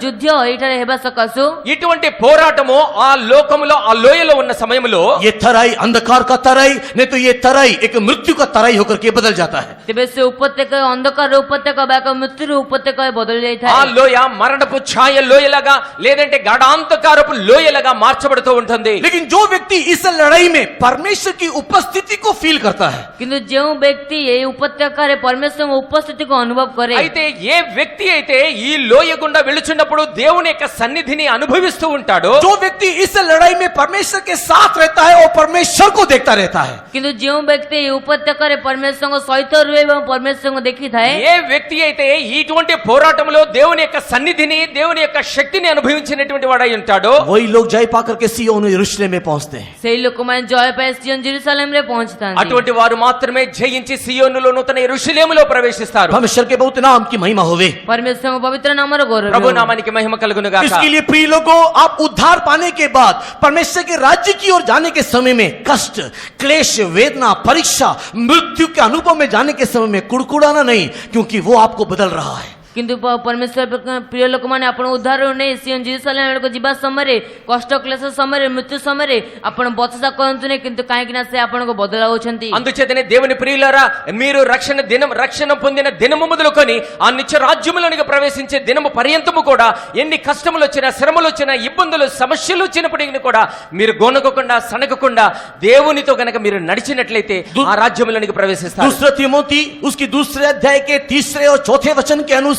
ଯୁଦ୍ଧ ଏଇଠାରେ ହେବା ସକାଶୁ ఇటువంటి పోరాటము ఆ లోకములో ఆ లోయలో ఉన్న సమయంలో ये तराई अंधकार का तराई, नहीं तो ये तराई एक मृत्यु का तराई होकर के बदल जाता है। ତେବେ ସେ ଉପତ୍ୟକା ଅନ୍ଧକାର ଉପତ୍ୟକା ବା ଏକ ମୃତ୍ୟୁର ଉପତ୍ୟକା ବଦଳି ఆ ଯାଇଥାଏ। లోయ మరణపు ఛాయ లోయలాగా లేదంటే గాఢాంధకారపు లోయలాగా మార్చబడుతూ ఉంటుంది. लेकिन जो व्यक्ति इस लड़ाई में परमेश्वर की उपस्थिति को फील करता है, କିନ୍ତୁ ଯେଉଁ ବ୍ୟକ୍ତି ଏହି ଉପତ୍ୟକାରେ ପରମେଶ୍ୱରଙ୍କ ଉପସ୍ଥିତିକୁ ଅନୁଭବ କରେ, అయితే ఏ వ్యక్తి అయితే ఈ లోయ గుండా వెళుచున్నప్పుడు దేవుని యొక్క సన్నిధిని అనుభవిస్తూ ఉంటాడో, जो व्यक्ति इस लड़ाई में परमेश्वर के साथ रहता है, वो परमेश्वर को देखता रहता है। କିନ୍ତୁ ଯେଉଁ ବ୍ୟକ୍ତି ଏହି ଉପତ୍ୟକାରେ ପରମେଶ୍ୱରଙ୍କ ସହିତ ରୁହେ ଏବଂ ପରମେଶ୍ୱରଙ୍କୁ ଦେଖିଥାଏ, ఏ వ్యక్తి అయితే ఇటువంటి పోరాటంలో దేవుని యొక్క సన్నిధిని దేవుని యొక్క శక్తిని అనుభవించినటువంటి వాడై ఉంటాడో, वही लोग जय पाकर के सिय्योन यरूशलेम में पहुंचते हैं। ସେହି ଲୋକମାନେ ଜୟ ପାଇ ସିଓନ ଜେରୁସାଲେମରେ ପହଞ୍ଚିଥାନ୍ତି। అటువంటి వారు మాత్రమే జయించి సియోనులో నూతన యెరూషలేములో ప్రవేశిస్తారు. परमेश्वर के बहुत नाम की महिमा होवे। ପରମେଶ୍ୱରଙ୍କ ପବିତ୍ର నామର ଗୌରବ ప్రభు ହେଉ। నామానికి మహిమ కలుగును గాక. इसके लिए प्रिय लोगों, आप उद्धार पाने के बाद परमेश्वर के राज्य की ओर जाने के समय में कष्ट, क्लेश, वेदना, परीक्षा, मृत्यु के अनुभव में जाने के समय में कुड़कुड़ाना नहीं, क्योंकि वो आपको बदल रहा है। କିନ୍ତୁ ପରମେଶ୍ୱର ପ୍ରିୟ ଲୋକମାନେ ଆପଣ ଉଦ୍ଧାର ନେଇ ସିଓନ ଜେରୁସାଲେମ ଆଡ଼କୁ ଯିବା ସମୟରେ, କଷ୍ଟ କ୍ଲେଶ ସମୟରେ, ମୃତ୍ୟୁ ସମୟରେ ଆପଣ ବଚସା କରନ୍ତୁ ନାହିଁ, କିନ୍ତୁ କାହିଁକି ନା ସେ ଆପଣଙ୍କୁ ବଦଳାଉଛନ୍ତି। అందుచేతనే దేవుని ప్రియులారా, మీరు రక్షణ పొందిన దినము మొదలుకొని ఆ నిత్య రాజ్యములోనికి ప్రవేశించే దినము పర్యంతము కూడా ఎన్ని కష్టములు వచ్చినా, శ్రమలు వచ్చినా, ఇబ్బందులు, సమస్యలు వచ్చినప్పటికీ కూడా మీరు గొనగకుండా సనగకుండా దేవునితో గనక మీరు నడిచినట్లయితే ఆ రాజ్యములోనికి ప్రవేశిస్తారు. दूसरा तिमोथी उसकी दूसरे अध्याय के तीसरे और चौथे वचन के अनुसार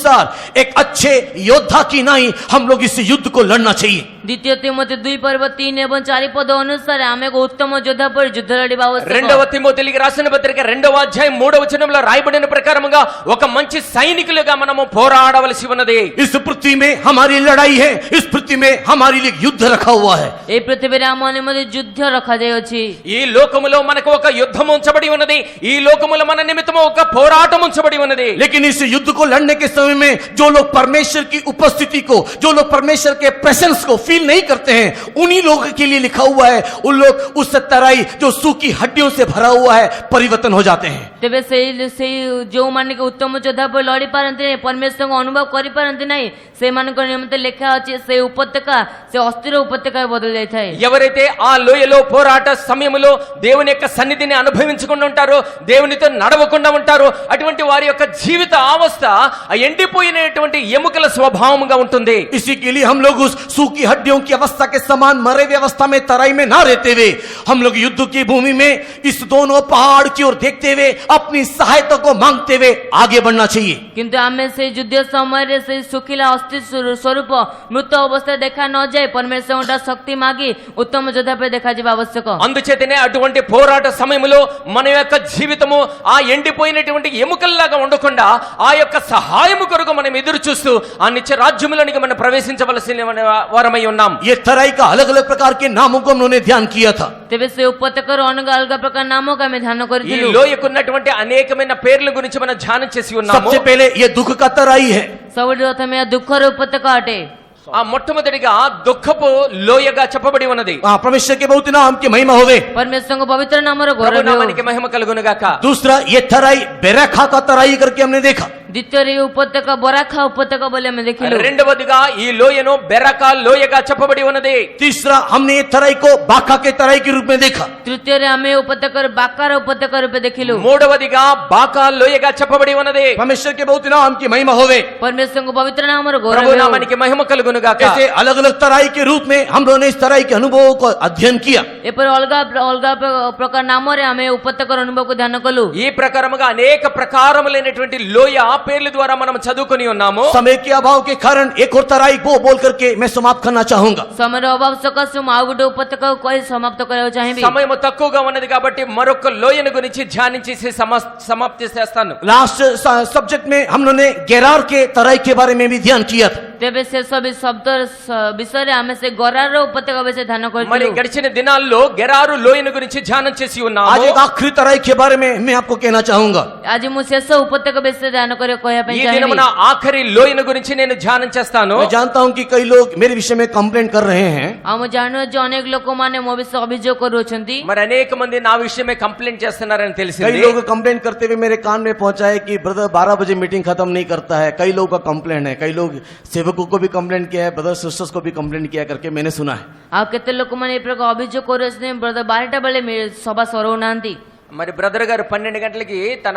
एक अच्छे योद्धा की नहीं हम लोग इस युद्ध को लड़ना चाहिए। ଦ୍ୱିତୀୟ ତିମୋଥୀ 2:3 ଏବଂ 4 ପଦ ଅନୁସାରେ ଆମେ ଏକ ଉତ୍ତମ ଯୋଦ୍ଧା ପରି ଯୁଦ୍ଧ ଲଢ଼ିବା ଆବଶ୍ୟକ। రెండవ తిమోతికి రాసిన పత్రిక 2వ అధ్యాయం 3వ వచనంలో రాయబడిన ప్రకారముగా ఒక మంచి సైనికులుగా మనము పోరాడవలసి ఉన్నది. इस पृथ्वी में हमारी लड़ाई है, इस पृथ्वी में हमारे लिए युद्ध रखा हुआ है। ଏହି ପୃଥିବୀରେ ଆମ ନିମନ୍ତେ ଯୁଦ୍ଧ ରଖାଯାଇଅଛି। ఈ లోకములో మనకు ఒక యుద్ధం ఉంచబడి ఉన్నది. ఈ లోకములో మన నిమిత్తము ఒక పోరాటం ఉంచబడి ఉన్నది. लेकिन इस युद्ध को लड़ने के समय में जो लोग परमेश्वर की उपस्थिति को, जो लोग परमेश्वर के प्रेजेंस को फील नहीं करते हैं, उन्हीं लोगों के लिए लिखा हुआ है, उन लोग उस तराई जो सूखी हड्डियों से भरा हुआ है परिवर्तन हो जाते हैं। ତେବେ ସେଇ ଯେଉଁମାନେ କି ଉତ୍ତମ ଯୋଦ୍ଧା ପରି ଲଢ଼ି ପାରନ୍ତି ନାହିଁ, ପରମେଶ୍ୱରଙ୍କୁ ଅନୁଭବ କରିପାରନ୍ତି ନାହିଁ, ସେମାନଙ୍କ ନିମନ୍ତେ ଲେଖା ଅଛି ସେ ଉପତ୍ୟକା ସେ ଅସ୍ଥିର ଉପତ୍ୟକା ବଦଳି ଯାଇଥାଏ। ఎవరైతే ఆ లోయలో పోరాట సమయంలో దేవుని యొక్క సన్నిధిని అనుభవించకుండా ఉంటారో, దేవునితో నడవకుండా ఉంటారో, అటువంటి వారి యొక్క జీవిత అవస్థ ఆ ఎండిపోయిన ఎండిపోయినటువంటి ఎముకల స్వభావముగా ఉంటుంది. इसी के लिए हम लोग उस सूखी हड्डियों की अवस्था के समान मरे हुए अवस्था में तराई में ना रहते हुए हम लोग युद्ध की भूमि में इस दोनों पहाड़ की ओर देखते हुए अपनी सहायता को मांगते हुए आगे बढ़ना चाहिए। କିନ୍ତୁ ଆମେ ସେଇ ଯୁଦ୍ଧ ସମୟରେ ସେଇ ଶୁଖିଲା ଅସ୍ଥି ସ୍ୱରୂପ ମୃତ ଅବସ୍ଥା ଦେଖା ନ ଯାଏ ପରମେଶ୍ୱରଙ୍କ ଶକ୍ତି ମାଗି ଉତ୍ତମ ଯୋଦ୍ଧା ପାଇଁ ଦେଖାଯିବା ଆବଶ୍ୟକ। అందుచేతనే అటువంటి పోరాట సమయంలో మన యొక్క జీవితము ఆ ఎండిపోయినటువంటి ఎముకల్లాగా ఉండకుండా ఆ యొక్క సహాయము కొరకు మనం ఎదురు చూస్తూ ఆ నిత్య రాజ్యములోనికి మనం ప్రవేశించవలసిన వారమై ఉన్నాం. ये तराई का अलग अलग प्रकार के नामों को उन्होंने ध्यान किया था। ତେବେ ସେ ଉପତ୍ୟକାର ଅଲଗା ଅଲଗା ପ୍ରକାର ନାମକୁ ଆମେ ଧ୍ୟାନ ఈ କରିଥିଲୁ। లోయకున్నటువంటి అనేకమైన పేర్ల గురించి మనం ధ్యానం చేసి ఉన్నాము. सबसे पहले ये दुख का तराई है। ସବୁଠୁ ପ୍ରଥମେ ଏହା ଦୁଃଖର ଉପତ୍ୟକା ଅଟେ। ఆ మొట్టమొదటిగా దుఃఖపు లోయగా చెప్పబడి ఉన్నది. परमेश्वर के बहुत नाम की महिमा होवे। ପରମେଶ୍ୱରଙ୍କ ପବିତ୍ର ନାମର ప్రభు ଗୌରବ ହେଉ। నామానికి మహిమ కలుగును గాక. दूसरा ये तराई बेरखा का तराई करके हमने देखा। ଦ୍ୱିତୀୟରେ ଏହି ଉପତ୍ୟକା ବରାଖା ଉପତ୍ୟକା ବୋଲି ଆମେ ଦେଖିଲୁ। రెండవదిగా ఈ లోయను బెరక లోయగా చెప్పబడి ఉన్నది. तीसरा हमने ये तराई को बाका के तराई के रूप में देखा। ତୃତୀୟରେ ଆମେ ଉପତ୍ୟକାର ବାକାର ଉପତ୍ୟକା ରୂପେ ଦେଖିଲୁ। మూడవదిగా బాకా లోయగా చెప్పబడి ఉన్నది. परमेश्वर के बहुत नाम की महिमा होवे। ପରମେଶ୍ୱରଙ୍କ ପବିତ୍ର నామର ଗୌରବ ప్రభు ହେଉ। నామానికి మహిమ కలుగును గాక. ऐसे अलग अलग तराई के रूप में हम लोगों ने इस तराई के अनुभवों को अध्ययन किया। ଏପରି ଅଲଗା ଅଲଗା ପ୍ରକାର ନାମରେ ଆମେ ଉପତ୍ୟକାର ଅନୁଭବକୁ ଧ୍ୟାନ କଲୁ। ఈ ప్రకారముగా అనేక ప్రకారములైనటువంటి లోయ పేర్ల ద్వారా మనం చదువుకొని ఉన్నాము. समय के अभाव के कारण एक और तराई को बोल करके मैं समाप्त करना चाहूंगा। ସମୟର ଅଭାବ ସକାଶୁ ମୁଁ ଆଉ ଗୋଟେ ଉପତ୍ୟକାକୁ କହି ସମାପ୍ତ କରିବାକୁ ଚାହିଁବି। సమయం తక్కువగా ఉన్నది కాబట్టి మరొక లోయను గురించి ధ్యానించి సమాప్తి చేస్తాను. लास्ट सब्जेक्ट में हम लोगों ने गेरार के तराई के बारे में भी ध्यान किया था। ତେବେ ଶେଷ ଶବ୍ଦ ବିଷୟରେ ଆମେ ସେ ଗରାର ଉପତ୍ୟକା ବିଷୟରେ ଧ୍ୟାନ మరి କରିଥିଲୁ। గడిచిన దినాల్లో గెరారు లోయను గురించి ధ్యానం చేసి आज ఉన్నాము. एक आखिरी तराई के बारे में मैं आपको कहना चाहूंगा। ଆଜି ମୁଁ ଶେଷ ଉପତ୍ୟକା ବିଷୟରେ ଧ୍ୟାନ କରିବାକୁ କହିବା ପାଇଁ ఈ ଚାହିଁବି। దినమున ఆఖరి లోయను గురించి నేను ధ్యానం చేస్తాను. मैं जानता हूं कि कई लोग मेरे विषय में कंप्लेंट कर रहे हैं। ଆଉ ମୁଁ ଜାଣୁଅଛି ଅନେକ ଲୋକମାନେ ମୋ ବିଷୟରେ ଅଭିଯୋଗ କରୁଅଛନ୍ତି। మరి అనేక మంది నా విషయమే కంప్లైంట్ చేస్తున్నారని कई తెలిసింది. लोग कंप्लेंट करते हुए मेरे कान में पहुंचा है कि ब्रदर 12 बजे मीटिंग खत्म नहीं करता है। कई लोगों का कंप्लेंट है। कई लोग सेवकों को भी कंप्लेंट किया है, ब्रदर सिस्टर्स को भी कंप्लेंट किया करके मैंने सुना है। ଆଉ କେତେ ଲୋକମାନେ ଏ ପ୍ରକାର ଅଭିଯୋଗ କରୁଅଛନ୍ତି ବ୍ରଦର 12ଟା ବେଳେ ସଭା ସରାଉନାହାନ୍ତି। మరి బ్రదర్ గారు 12 గంటలకి తన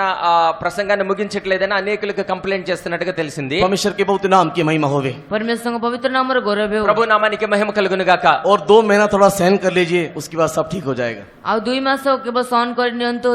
ప్రసంగాన్ని ముగించట్లేదని అనేకులకు కంప్లైంట్ చేస్తున్నట్టుగా తెలిసింది. परमेश्वर के बहुत नाम की महिमा होवे। ପରମେଶ୍ୱରଙ୍କ ପବିତ୍ର ନାମର ଗୌରବ ହେଉ। ప్రభు నామానికి మహిమ కలుగును గాక. और 2 महीना थोड़ा सहन कर लीजिए, उसके बाद सब ठीक हो जाएगा। ଆଉ 2 ମାସ କେବଳ ସହନ କରିନିଅନ୍ତୁ,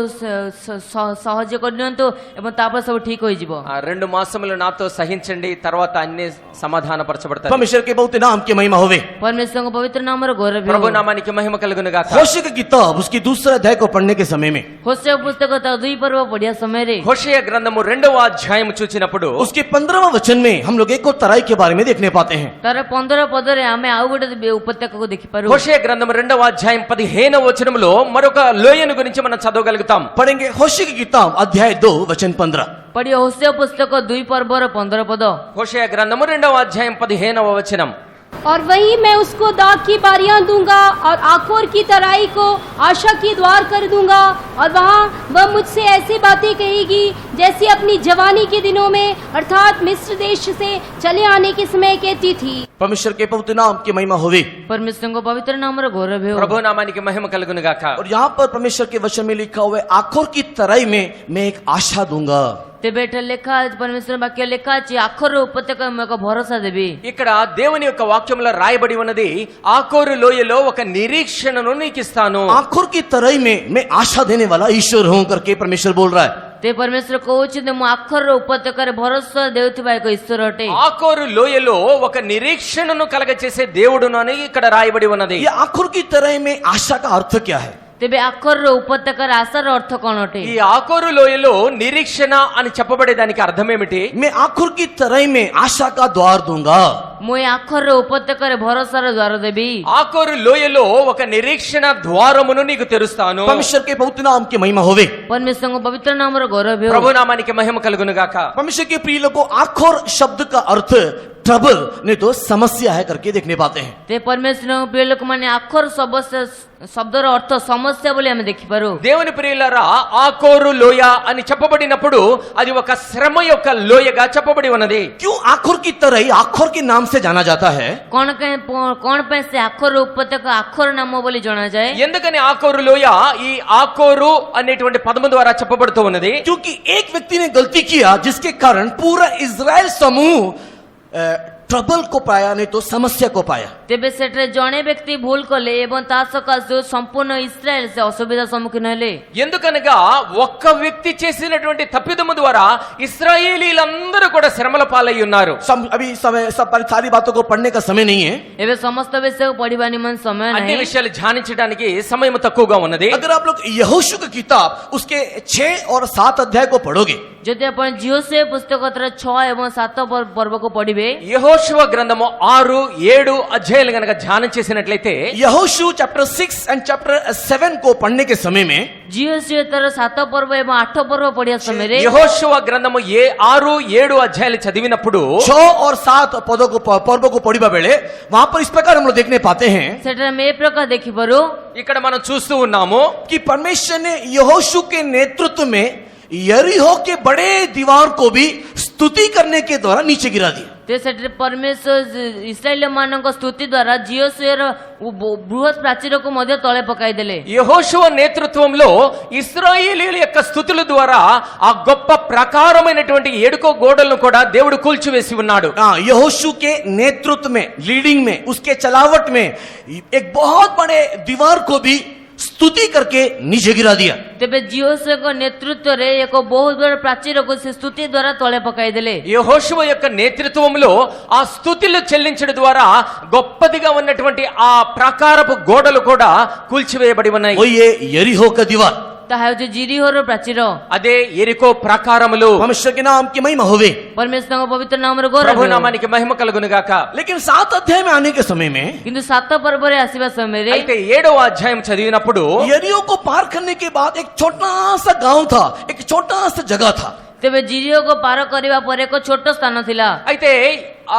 ସହଜ କରିନିଅନ୍ତୁ ଏବଂ ତାପରେ ସବୁ ଠିକ ହୋଇଯିବ। 2 మాసములు నాతో సహించండి, తర్వాత అన్ని సమాధానపరచబడతాయి. परमेश्वर के बहुत नाम की महिमा होवे। ପରମେଶ୍ୱରଙ୍କ ପବିତ୍ର ନାମର ଗୌରବ ହେଉ। ప్రభు నామానికి మహిమ కలుగును గాక. होशे की किताब उसकी दूसरा अध्याय को पढ़ने के समय में ହୋସେୟା ପୁସ୍ତକ ତା 2 ପର୍ବ ପଢିବା ସମୟରେ హోషేయ గ్రంథము 2వ అధ్యాయం చూచినప్పుడు उसके 15वां वचन में हम लोग एक और तराई के बारे में देखने पाते हैं। ତାର 15 ପଦରେ ଆମେ ଆଉ ଗୋଟେ ଉପତ୍ୟକାକୁ ଦେଖିପାରୁ। హోషేయ గ్రంథము 2వ అధ్యాయం 15వ వచనములో మరొక లోయను గురించి మనం చదవగలుగుతాం. पढ़ेंगे होशे की किताब अध्याय 2 वचन 15। ପଢିବ ହୋସେୟା ପୁସ୍ତକ 2 ପର୍ବର 15 ପଦ। హోషేయ గ్రంథము 2వ అధ్యాయం 15వ వచనం. और वही मैं उसको दाग की बारियां दूंगा और आकोर की तराई को आशा की द्वार कर दूंगा, और वहाँ वह मुझसे ऐसी बातें कहेगी जैसी अपनी जवानी के दिनों में अर्थात मिस्र देश से चले आने के समय कहती थी। परमेश्वर के पवित्र नाम की महिमा होवे। ପରମେଶ୍ୱରଙ୍କ ପବିତ୍ର ନାମର ଗୌରବ ହେଉ। ప్రభు నామానికి మహిమ కలుగును గాక. और यहाँ पर परमेश्वर के वचन में लिखा हुआ है आखोर की तराई में मैं एक आशा दूंगा। ତେବେ ଏଠାରେ ଲେଖା ପରମେଶ୍ୱର ବାକ୍ୟ ଲେଖା ଅଛି ଆଖର ଉପତ୍ୟକା ମୁଁ ଏକ ଭରସା ଦେବି। ఇక్కడ దేవుని యొక్క వాక్యంలో రాయబడి ఉన్నది ఆకోరు లోయలో ఒక నిరీక్షణను నీకు ఇస్తాను. आखोर की तराई में मैं आशा देने वाला ईश्वर हूं करके परमेश्वर बोल रहा है। ते परमेश्वर କହୁଛନ୍ତି ମୁଁ ଆଖର ଉପତ୍ୟକାରେ ଭରସା ଦେଉଥିବା ଏକ ଈଶ୍ୱର ଅଟେ। ఆకోరు లోయలో ఒక నిరీక్షణను కలగచేసే దేవుడును అని ఇక్కడ రాయబడి ఉన్నది. ये आखोर की तराई में आशा का अर्थ क्या है? ତେବେ ଆଖର ଉପତ୍ୟକାର ଆଶାର ଅର୍ଥ କଣ ଅଟେ? ఈ ఆకోరు లోయలో నిరీక్షణ అని చెప్పబడే దానికి అర్థం ఏమిటి? मैं आखोर की तराई में आशा का द्वार दूंगा। ମୁଁ ଏ ଆଖର ଉପତ୍ୟକାରେ ଭରସାର ଦ୍ୱାର ଦେବି। ఆకోరు లోయలో ఒక నిరీక్షణ ద్వారమును నీకు తెరుస్తాను. परमेश्वर के पवित्र नाम की महिमा होवे। ପରମେଶ୍ୱରଙ୍କ ପବିତ୍ର ନାମର ଗୌରବ ହେଉ। ప్రభు నామానికి మహిమ కలుగును గాక. परमेश्वर के प्रिय लोगों, आखोर शब्द का अर्थ ट्रबल नहीं तो समस्या है करके देखने पाते हैं। ते परमेश्वर प्रिय लोक माने आखर శబ్దର ଅର୍ଥ ସମସ୍ୟା ବୋଲି ଆମେ ଦେଖିପାରୁ। దేవుని ప్రియులారా, ఆకోరు లోయ అని చెప్పబడినప్పుడు అది ఒక శ్రమ యొక్క లోయగా చెప్పబడి ఉన్నది। क्यों आखोर की तरह आखोर के नाम से जाना जाता है? କଣ ପାଇଁ ସେ ଆଖର ଉପତ୍ୟକା ଆଖର ନାମ ବୋଲି ଜଣାଯାଏ? ఎందుకని ఆకోరు లోయ ఈ ఆకోరు అనేటువంటి పదము ద్వారా చెప్పబడుతూ ఉన్నది? क्योंकि एक व्यक्ति ने गलती किया जिसके कारण पूरा इजराइल समूह ट्रबल को पाया, नहीं तो समस्या को पाया। ତେବେ ସେଠାରେ ଜଣେ ବ୍ୟକ୍ତି ଭୁଲ କଲେ ଏବଂ ତା ସକାଶେ ସମ୍ପୂର୍ଣ୍ଣ ଇସ୍ରାଏଲ ସେ ଅସୁବିଧା ସମ୍ମୁଖୀନ ହେଲେ। ఎందుకనగా ఒక్క వ్యక్తి చేసినటువంటి తప్పిదము ద్వారా ఇశ్రాయేలీలందరూ కూడా శ్రమల పాలై ఉన్నారు। अभी समय सब सारी बातों को पढ़ने का समय नहीं है। ଏବେ ସମସ୍ତ ବିଷୟ ପଢିବା ନିମନ୍ତେ ସମୟ అన్ని ନାହିଁ। విషయాలు ధ్యానించడానికి సమయం తక్కువగా ఉన్నది। अगर आप लोग यहोशू की किताब उसके 6 और 7 अध्याय को पढ़ोगे, ଯଦି ଆପଣ ଝିଅସେ ପୁସ୍ତକର 6 ଏବଂ 7 ପର୍ବକୁ ପଢିବେ, యెహోషువ గ్రంథము 6, 7 అధ్యాయాలు గనక ధ్యానం చేసినట్లయితే यहोशू चैप्टर 6 एंड चैप्टर 7 को पढ़ने के समय में ଝିଅସେ ତାର 7 ପର୍ବ ଏବଂ 8 ପର୍ବ ପଢିବା ସମୟରେ యెహోషువ గ్రంథము 6, 7 అధ్యాయాలు చదివినప్పుడు 6 और 7 पर्वों को पढ़िबा बेले वहां पर इस प्रकार हम लोग देखने पाते हैं ସେଠାରେ ଆମେ ଏ ପ୍ରକାର ଦେଖିପାରୁ ఇక్కడ మనం చూస్తూ ఉన్నాము कि परमेश्वर ने यहोशू के नेतृत्व में यरीहो के बड़े दीवार को भी स्तुति करने के द्वारा नीचे गिरा दिया। ते ସେଠାରେ ପରମେଶ୍ୱର ଇସ୍ରାଏଲ ମାନଙ୍କ ସ୍ତୁତି ଦ୍ୱାରା ଝିଅସେର ବୃହତ ପ୍ରାଚୀରକୁ ମଧ୍ୟ ତଳେ ପକାଇ ଦେଲେ। యెహోషువ నేతృత్వంలో ఇశ్రాయేలీయుల యొక్క స్తుతుల ద్వారా ఆ గొప్ప ప్రకారమైనటువంటి ఏడుకో గోడలను కూడా దేవుడు కూల్చివేసి ఉన్నాడు। यहोशू के नेतृत्व में, लीडिंग में, उसके चलावट में एक बहुत बड़े दीवार को भी स्तुति करके नीचे गिरा दिया। ତେବେ ଝିଅସେଙ୍କ ନେତୃତ୍ୱରେ ଏକ ବହୁତ ବଡ଼ ପ୍ରାଚୀରକୁ ସେ ସ୍ତୁତି ଦ୍ୱାରା ତଳେ ପକାଇ ଦେଲେ। యెహోషువ యొక్క నేతృత్వంలో ఆ స్తుతులు చెల్లించడం ద్వారా గొప్పదిగా ఉన్నటువంటి ఆ ప్రాకారపు గోడలు కూడా కూల్చివేయబడి ఉన్నాయి। वो ये यरीहो का दीवार, ତାହା ହେଉଛି ଜିରିହୋର ପ୍ରାଚୀର। అదే యెరికో ప్రాకారములు। परमेश्वर के नाम की महिमा होवे। ପରମେଶ୍ୱରଙ୍କ ପବିତ୍ର ନାମର ଗୌରବ ప్రభు ହେଉ। నామానికి మహిమ కలుగును గాక। लेकिन 7 अध्याय में आने के समय में କିନ୍ତୁ 7 ପର୍ବରେ ଆସିବା ସମୟରେ అయితే 7వ అధ్యాయం చదివినప్పుడు यरीहो को पार करने के बाद एक छोटा सा गांव था, एक छोटा सा जगह था। ତେବେ ଜିରିହୋକୁ ପାର କରିବା ପରେ ଏକ ଛୋଟ ସ୍ଥାନ ଥିଲା। అయితే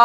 ఆ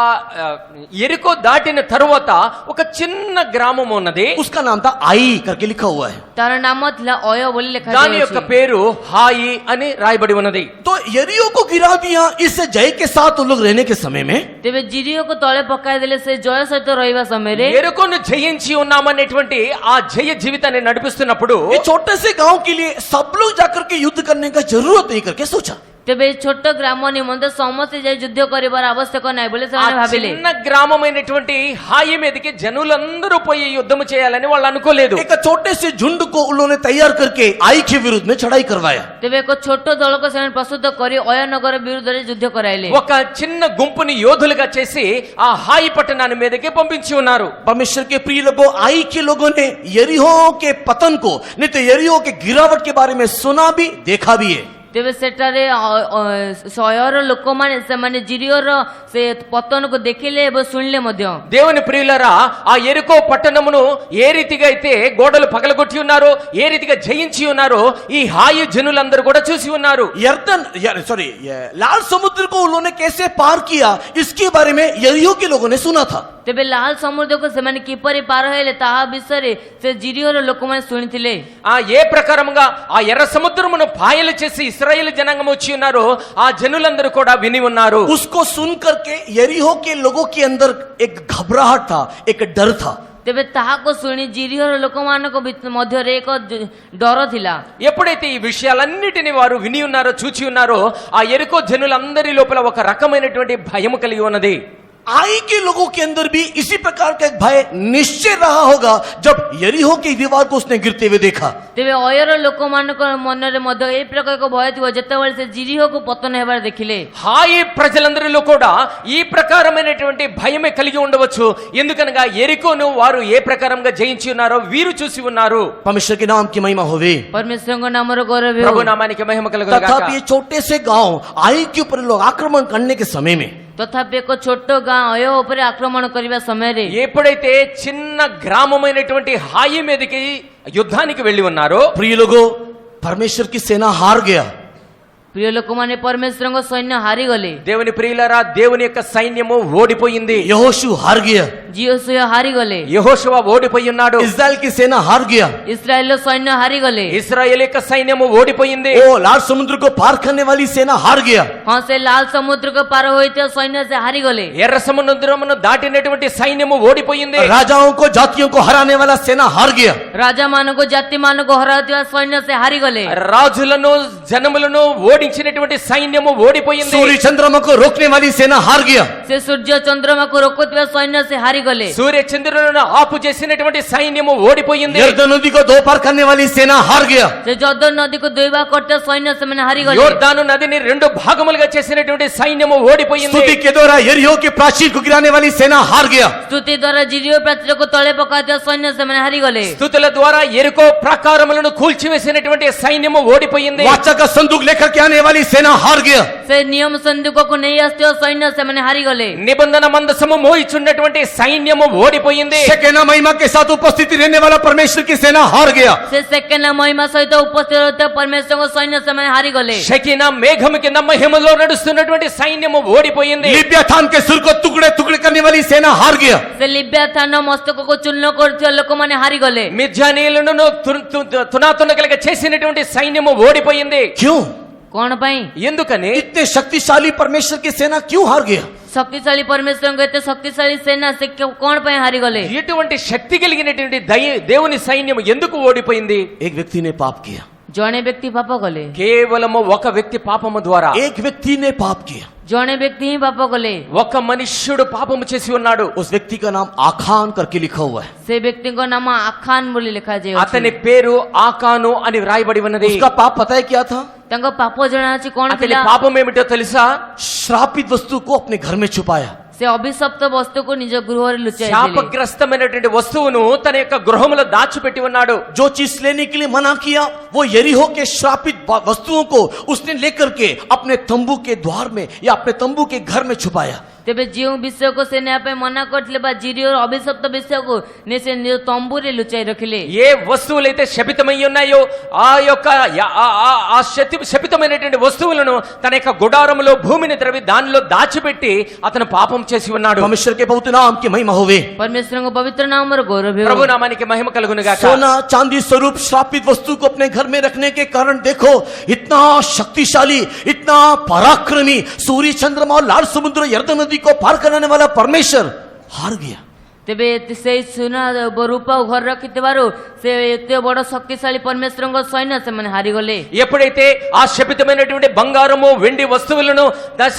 ఎరికో దాటిన తరువాత ఒక చిన్న గ్రామం ఉన్నది। उसका नाम था आई करके लिखा हुआ है। ତାର ନାମ ଥିଲା ଅୟ ବୋଲି దాని యొక్క ଲେଖାଯାଇଛି। పేరు హాయి అని రాయబడి ఉన్నది। तो यरीहो को गिरा दिया, इस जय के साथ उन लोग रहने के समय में ତେବେ ଜିରିହୋକୁ ତଳେ ପକାଇ ଦେଲେ ସେ ଜୟ ସହିତ ରହିବା ସମୟରେ ఎరుకోను జయించి ఉన్నామనేటువంటి ఆ జయ జీవితాన్ని నడిపిస్తున్నప్పుడు ये छोटे से गांव के लिए सब लोग जाकर के युद्ध करने का जरूरत नहीं करके सोचा। ତେବେ ଛୋଟ ଗ୍ରାମ ନିମନ୍ତେ ସମସ୍ତେ ଯାଇ ଯୁଦ୍ଧ କରିବାର ଆବଶ୍ୟକ ନାହିଁ ବୋଲି ఆ ସେମାନେ ଭାବିଲେ। చిన్న గ్రామమైనటువంటి హాయి మీదకి జనులందరూ పోయి యుద్ధం చేయాలని వాళ్ళు అనుకోలేదు। एक छोटे से झुंड को उन्होंने तैयार करके आई के विरुद्ध में चढ़ाई करवाया। ତେବେ ଏକ ଛୋଟ ଦଳକୁ ସେମାନେ ପ୍ରସ୍ତୁତ କରି ଅୟ ନଗର ବିରୁଦ୍ଧରେ ଯୁଦ୍ଧ କରାଇଲେ। ఒక చిన్న గుంపుని యోధులుగా చేసి ఆ హాయి పట్టణాన్ని మీదకి పంపించి ఉన్నారు। परमेश्वर के प्रिय लोगों, आई के लोगों ने यरीहो के पतन को, नहीं तो यरीहो के गिरावट के बारे में सुना भी देखा भी है। ତେବେ ସେଠାରେ ଅୟର ଲୋକମାନେ ସେମାନେ ଜିରିହୋର ସେ ପତନକୁ ଦେଖିଲେ ଏବଂ ଶୁଣିଲେ ମଧ୍ୟ। దేవుని ప్రియులరా, ఆ ఎరుకో పట్టణమును ఏ రీతిగా అయితే గోడలు పగలగొట్టి ఉన్నారో, ఏ రీతిగా జయించి ఉన్నారో ఈ హాయి జనులందరూ కూడా చూసి ఉన్నారు। लाल समुद्र को उन्होंने कैसे पार किया, इसके बारे में यरीहो के लोगों ने सुना था। ତେବେ ଲାଲ ସମୁଦ୍ରକୁ ସେମାନେ କିପରି ପାର ହେଲେ ତାହା ବିଷୟରେ ସେ ଜିରିହୋର ଲୋକମାନେ ଶୁଣିଥିଲେ। ఆ ఏ ప్రకారముగా ఆ ఎర్ర సముద్రమును పాయలు చేసి ఇశ్రాయేలు జనాంగం వచ్చి ఉన్నారో ఆ జనులందరూ కూడా విని ఉన్నారు। उसको सुन करके यरीहो के लोगों के अंदर एक घबराहट था, एक डर था। ତେବେ ତାହାକୁ ଶୁଣି ଜିରିହୋର ଲୋକମାନଙ୍କ ମଧ୍ୟରେ ଏକ ଡର ଥିଲା। ఎప్పుడైతే ఈ విషయాలన్నిటిని వారు విని ఉన్నారో, చూచి ఉన్నారో ఆ ఎరుకో జనులందరి లోపల ఒక రకమైనటువంటి భయం కలిగి ఉన్నది। आई के लोगों के अंदर भी इसी प्रकार का एक भय निश्चय रहा होगा जब यरीहो की दीवार को उसने गिरते हुए देखा। ତେବେ ଅୟର ଲୋକମାନଙ୍କ ମନରେ ମଧ୍ୟ ଏ ପ୍ରକାର ଏକ ଭୟ ଥିବ ଯେତେବେଳେ ସେ ଜିରିହୋକୁ ପତନ ହେବାର ଦେଖିଲେ। హాయి ప్రజలందరిలో కూడా ఈ ప్రకారమైనటువంటి భయమే కలిగి ఉండవచ్చు। ఎందుకనగా ఎరికోను వారు ఏ ప్రకారంగా జయించి ఉన్నారో వీరు చూసి ఉన్నారు। परमेश्वर के नाम की महिमा होवे। परमेश्वरଙ୍କ नामର ଗୌରବ ହେଉ। ప్రభు నామానికి మహిమ కలుగును గాక। तथापि ये छोटे से गांव आई के ऊपर लोग आक्रमण करने के समय में ତଥାପି ଏକ ଛୋଟ ଗାଁ ଅୟ ଉପରେ ଆକ୍ରମଣ କରିବା ସମୟରେ ఎప్పుడైతే చిన్న గ్రామమైనటువంటి హాయి మీదకి యుద్ధానికి వెళ్లి ఉన్నారో प्रिय लोगों, परमेश्वर की सेना हार गया। ପ୍ରିୟ ଲୋକମାନେ ପରମେଶ୍ୱରଙ୍କ ସୈନ୍ୟ ହାରିଗଲେ। దేవుని ప్రియులారా, దేవుని యొక్క సైన్యము ఓడిపోయింది. यहोशू हार गया, ଜିଓସୁଆ ହାରିଗଲେ, యెహోషువ ఓడిపోయి ఉన్నాడు. इस्राएल की सेना हार गया, ଇସ୍ରାଏଲର ସୈନ୍ୟ ହାରିଗଲେ। ఇశ్రాయేలు యొక్క సైన్యము ఓడిపోయింది. ओ लाल समुद्र को पार करने वाली सेना हार गया। ହଁ ସେ ଲାଲ ସମୁଦ୍ରକୁ ପାର ହୋଇଥିବା ସୈନ୍ୟ ସେ ହାରିଗଲେ। ఎర్ర సముద్రమును దాటినటువంటి సైన్యము ఓడిపోయింది. राजाओं को जातियों को हराने वाला सेना हार गया। ରାଜାମାନଙ୍କୁ ଜାତିମାନଙ୍କୁ ହରାଉଥିବା ସୈନ୍ୟ ସେ ହାରିଗଲେ। రాజులను జనములను ఓడించినటువంటి సైన్యము ఓడిపోయింది. सूर्य चंद्रमा को रोकने वाली सेना हार गया। ସେ ସୂର୍ଯ୍ୟ ଚନ୍ଦ୍ରମାକୁ ରୋକୁଥିବା ସୈନ୍ୟ ସେ ହାରିଗଲେ। సూర్య చంద్రులను ఆపు చేసినటువంటి సైన్యము ఓడిపోయింది. यर्दन नदी को दो पार करने वाली सेना हार गया। ସେ ଜର୍ଦ୍ଦନ నଦୀକୁ ଦୁଇ ଭାଗ କରୁଥିବା ସୈନ୍ୟ ସେମାନେ ହାରିଗଲେ। యోర్దాను నదిని రెండు భాగములుగా చేసినటువంటి సైన్యము ఓడిపోయింది. स्तुति के द्वारा यरीहो के प्राचीर को गिराने वाली सेना हार गया। స్తుతి ద్వారా ଜିରିଓ ପ୍ରାଚୀରକୁ ତଳେ ପକାଉଥିବା ସୈନ୍ୟ ସେମାନେ ହାରିଗଲେ। స్తుతుల ద్వారా ఎరుకో ప్రాకారములను కూల్చివేసినటువంటి సైన్యము ఓడిపోయింది. वाचा का संदूक लेकर के आने वाली सेना हार गया। ସେ ନିୟମ ସନ୍ଦୁକକୁ ନେଇ ଆସୁଥିବା ସୈନ୍ୟ ସେମାନେ ହାରିଗଲେ। నిబంధన మందసము మోయిచున్నటువంటి సైన్యము ఓడిపోయింది. शेकेना महिमा के साथ उपस्थिति रहने वाला परमेश्वर की सेना हार गया। ସେ ସେକେଣ୍ଡ ମହିମା ସହିତ ଉପସ୍ଥିତ ରହିଥିବା ପରମେଶ୍ୱରଙ୍କ ସୈନ୍ୟ ସେମାନେ ହାରିଗଲେ। షకీనా మేఘము కింద మహిమలో నడుస్తున్నటువంటి సైన్యము ఓడిపోయింది. लिब्याथान के सुर को टुकड़े टुकड़े करने वाली सेना हार गया। ସେ ଲିବ୍ୟାଥାନ ମସ୍ତକକୁ ଚୂର୍ଣ୍ଣ କରୁଥିବା ଲୋକମାନେ ହାରିଗଲେ। మిద్యానీయులను తునాతునకలుగా చేసినటువంటి సైన్యము ఓడిపోయింది. क्यों? କଣ ପାଇଁ? ఎందుకని? इतने शक्तिशाली परमेश्वर की सेना क्यों हार गया? ଶକ୍ତିଶାଳୀ ପରମେଶ୍ୱରଙ୍କ ଏତେ ଶକ୍ତିଶାଳୀ ସେନା ସେ କଣ ପାଇଁ ହାରିଗଲେ? ఎటువంటి శక్తి కలిగినటువంటి దేవుని సైన్యం ఎందుకు ఓడిపోయింది? एक व्यक्ति ने पाप किया। ଜଣେ ବ୍ୟକ୍ତି ପାପ କଲେ। కేవలము ఒక వ్యక్తి పాపము ద్వారా, एक व्यक्ति ने पाप किया। ଜଣେ ବ୍ୟକ୍ତି ହିଁ ପାପ କଲେ। ఒక మనుష్యుడు పాపము చేసి ఉన్నాడు. उस व्यक्ति का नाम आखान करके लिखा हुआ है। ସେ ବ୍ୟକ୍ତିଙ୍କ ନାମ ଆଖାନ ବୋଲି ଲେଖାଯାଇଅଛି। అతని పేరు ఆకాను అని వ్రాయబడి ఉన్నది. उसका पाप पता है क्या था? ତାଙ୍କ ପାପ ଜଣାଅଛି କଣ అతని ଥିଲା? పాపం ఏమిటో తెలుసా? श्रापित वस्तु को अपने घर में छुपाया। ସେ ଅଭିଶପ୍ତ ବସ୍ତୁକୁ ନିଜ ଗୃହରେ ଲୁଚାଇଥିଲେ। శాపగ్రస్తమైనటువంటి వస్తువును తన యొక్క గృహములో దాచిపెట్టి ఉన్నాడు. जो चीज लेने के लिए मना किया वो यरीहो के श्रापित वस्तुओं को उसने लेकर के अपने तंबू के द्वार में या अपने तंबू के घर में छुपाया। ତେବେ ଯେଉଁ ବିଷୟକୁ ସେ ନେବା ପାଇଁ ମନା କରିଥିଲେ ବା ଜିରିଓର ଅଭିଶପ୍ତ ବିଷୟକୁ ସେ ନିଜ ତମ୍ବୁରେ ଲୁଚାଇ ରଖିଲେ। ఏ వస్తువులైతే శపితమై ఉన్నాయో ఆ యొక్క శపితమైనటువంటి వస్తువులను తన యొక్క గుడారములో భూమిని త్రవి దానిలో దాచిపెట్టి అతను పాపం చేసి ఉన్నాడు. परमेश्वर के पवित्र नाम की महिमा होवे। परमेश्वरଙ୍କ पवित्र नामର गौरव हो। ప్రభు నామానికి మహిమ కలుగును గాక. सोना चांदी स्वरूप श्रापित वस्तु को अपने घर में रखने के कारण देखो इतना शक्तिशाली, इतना पराक्रमी सूर्य चंद्रमा और लाल समुद्र यर्दन नदी को पार कराने वाला परमेश्वर हार गया। ତେବେ ସେଇ ସୁନା ରୂପା ଘର ରଖିଥିବାରୁ ସେ ଏତେ ବଡ ଶକ୍ତିଶାଳୀ ପରମେଶ୍ୱରଙ୍କ ସୈନ୍ୟ ସେମାନେ ହାରିଗଲେ। ఎప్పుడైతే ఆ శపితమైనటువంటి బంగారము వెండి వస్తువులను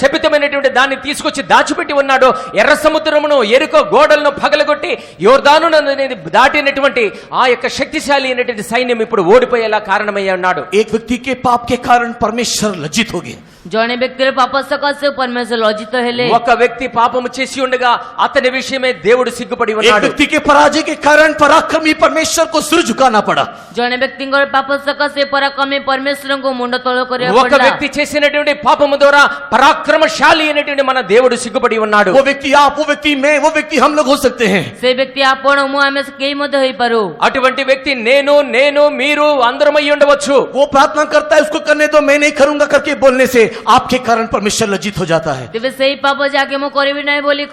శపితమైనటువంటి దాన్ని తీసుకొచ్చి దాచిపెట్టి ఉన్నాడో ఎర్ర సముద్రమును ఎరుకో గోడలను పగలగొట్టి యోర్దాను నదిని దాటినటువంటి ఆ యొక్క శక్తిశాలి అయినటువంటి సైన్యం ఇప్పుడు ఓడిపోయేలా కారణమయ్యి ఉన్నాడు. एक व्यक्ति के पाप के कारण परमेश्वर लज्जित हो गए। ଜଣେ ବ୍ୟକ୍ତିର ପାପ ସକାଶେ ପରମେଶ୍ୱର ଲଜ୍ଜିତ ହେଲେ। ఒక వ్యక్తి పాపము చేసి ఉండగా అతని విషయమే దేవుడు సిగ్గుపడి एक ఉన్నాడు. व्यक्ति के पराजय के कारण पराक्रमी परमेश्वर को सिर झुकाना पड़ा। ଜଣେ ବ୍ୟକ୍ତିଙ୍କର ପାପ ସକାଶେ ପରାକ୍ରମୀ ପରମେଶ୍ୱରଙ୍କୁ ମୁଣ୍ଡ ତଳ କରିବାକୁ ఒక ପଡ଼ିଲା। వ్యక్తి చేసినటువంటి పాపము ద్వారా పరాక్రమశాలి అయినటువంటి మన దేవుడు సిగ్గుపడి ఉన్నాడు. वो व्यक्ति आप, वो व्यक्ति मैं, वो व्यक्ति हम लोग हो सकते हैं। ସେ ବ୍ୟକ୍ତି ଆପଣ ମୁଁ ଆମେ କେହି ମଧ୍ୟ ହେଇପାରୁ। అటువంటి వ్యక్తి నేను మీరు అందరమై ఉండవచ్చు. वो प्रार्थना करता है उसको करने दो, मैं नहीं करूंगा करके बोलने से आपके कारण परमेश्वर लज्जित हो जाता है। ତେବେ ସେଇ ପାପ ଯାକେ ମୁଁ କରିବି ନାହିଁ ବୋଲି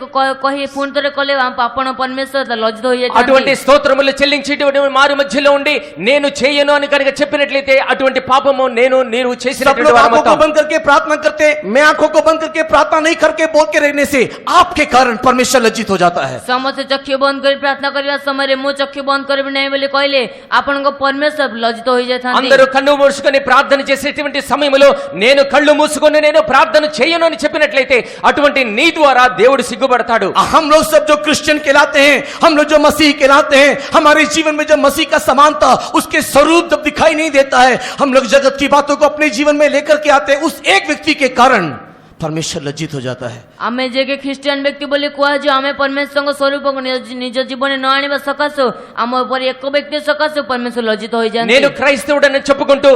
କହି ପୁଣି ଥରେ କଲେ ଆପଣ ପରମେଶ୍ୱର ଲଜ୍ଜିତ అటువంటి ହୋଇଯାଇଥାନ୍ତି। స్తోత్రములు చెల్లించేటువంటి మారు మధ్యలో ఉండి నేను చేయను అని కనుక చెప్పినట్లయితే అటువంటి పాపము నీవు सब చేసినటువంటి लोग आंखों को వారమవుతాం. बंद करके प्रार्थना करते, मैं आंखों को बंद करके प्रार्थना नहीं करके बोल के रहने से आपके कारण परमेश्वर लज्जित हो जाता है। ସମସ୍ତେ ଚକ୍ଷୁ ବନ୍ଦ କରି ପ୍ରାର୍ଥନା କରିବା ସମୟରେ ମୁଁ ଚକ୍ଷୁ ବନ୍ଦ କରିବି ନାହିଁ ବୋଲି କହିଲେ ଆପଣଙ୍କ ପରମେଶ୍ୱର ଲଜ୍ଜିତ ହୋଇଯାଇଥାନ୍ତି। అందరూ కళ్ళు మూసుకొని ప్రార్థన చేసేటువంటి సమయంలో నేను కళ్ళు మూసుకొని నేను ప్రార్థన చేయను అని చెప్పినట్లయితే అటువంటి నీ ద్వారా దేవుడు సిగ్గుపడతాడు. हम लोग सब जो क्रिश्चियन कहलाते हैं, हम लोग जो मसीह कहलाते हैं, हमारे जीवन में जब मसीह का समानता उसके स्वरूप जब दिखाई नहीं देता है, हम लोग जगत की बातों को अपने जीवन में लेकर के आते हैं, उस एक व्यक्ति के कारण परमेश्वर लज्जित हो जाता है। ଆମେ ଯେ କି ଖ୍ରୀଷ୍ଟିଆନ ବ୍ୟକ୍ତି ବୋଲି କୁହାଯାଉ ଆମେ ପରମେଶ୍ୱରଙ୍କ ସ୍ୱରୂପକୁ ନିଜ ଜୀବନରେ ନ ଆଣିବା ସକାଶୁ ଆମ ଉପରେ ଏକ ବ୍ୟକ୍ତି ସକାଶୁ ପରମେଶ୍ୱର ଲଜ୍ଜିତ ହୋଇଯାନ୍ତି। నేను క్రైస్తవుడని చెప్పుకుంటూ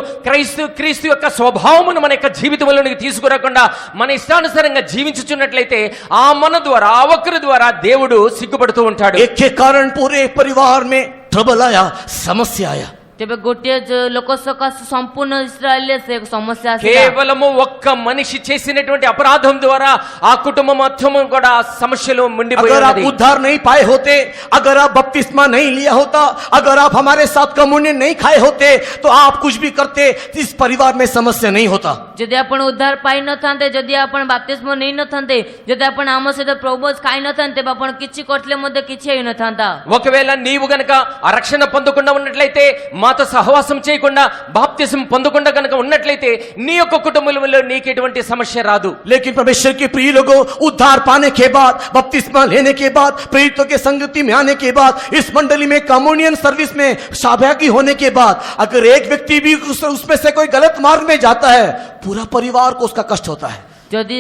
క్రీస్తు యొక్క స్వభావమును మన యొక్క జీవితంలోనికి తీసుకురాకుండా మన ఇష్టానుసారంగా జీవించుచున్నట్లయితే ఆ మన ద్వారా ఆ ఒక్కరి ద్వారా దేవుడు సిగ్గుపడుతూ ఉంటాడు. एक के कारण पूरे परिवार में ट्रबल आया, समस्या आया। ତେବେ ଗୋଟିଏ ଲୋକ ସକାଶେ ସମ୍ପୂର୍ଣ୍ଣ ଇସ୍ରାଏଲରେ ସେ ଏକ ସମସ୍ୟା ଆସିଲା। కేవలము ఒక్క మనిషి చేసినటువంటి అపరాధం ద్వారా ఆ కుటుంబం మొత్తం కూడా సమస్యలు अगर ముండిపోయినది। आप उद्धार नहीं पाए होते, अगर आप बपतिस्मा नहीं लिया होता, अगर आप हमारे साथ कम्युनियन नहीं खाए होते, तो आप कुछ भी करते, इस परिवार में समस्या नहीं होता। ଯଦି ଆପଣ ଉଦ୍ଧାର ପାଇ ନଥାନ୍ତେ, ଯଦି ଆପଣ ବାପ୍ତିସ୍ମ ନେଇ ନଥାନ୍ତେ, ଯଦି ଆପଣ ଆମ ସହିତ ପ୍ରଭୁ ଖାଇ ନଥାନ୍ତେ, ତେବେ ଆପଣ କିଛି କରିଥିଲେ ମଧ୍ୟ କିଛି ହେଇନଥାନ୍ତା। ఒకవేళ నీవు గనక ఆ రక్షణ పొందకుండా ఉన్నట్లయితే, మాతో సహవాసం చేయకుండా బాప్తిసం పొందకుండా గనక ఉన్నట్లయితే నీ యొక్క కుటుంబంలో నీకు ఎటువంటి సమస్య రాదు। लेकिन परमेश्वर के प्रिय लोगों, उद्धार पाने के बाद, बपतिस्मा लेने के बाद, प्रेरितों के संगति में आने के बाद, इस मंडली में कम्युनियन सर्विस में सहभागी होने के बाद, अगर एक व्यक्ति भी उसमें से कोई गलत मार्ग में जाता है, पूरा परिवार को उसका कष्ट होता है। ଯଦି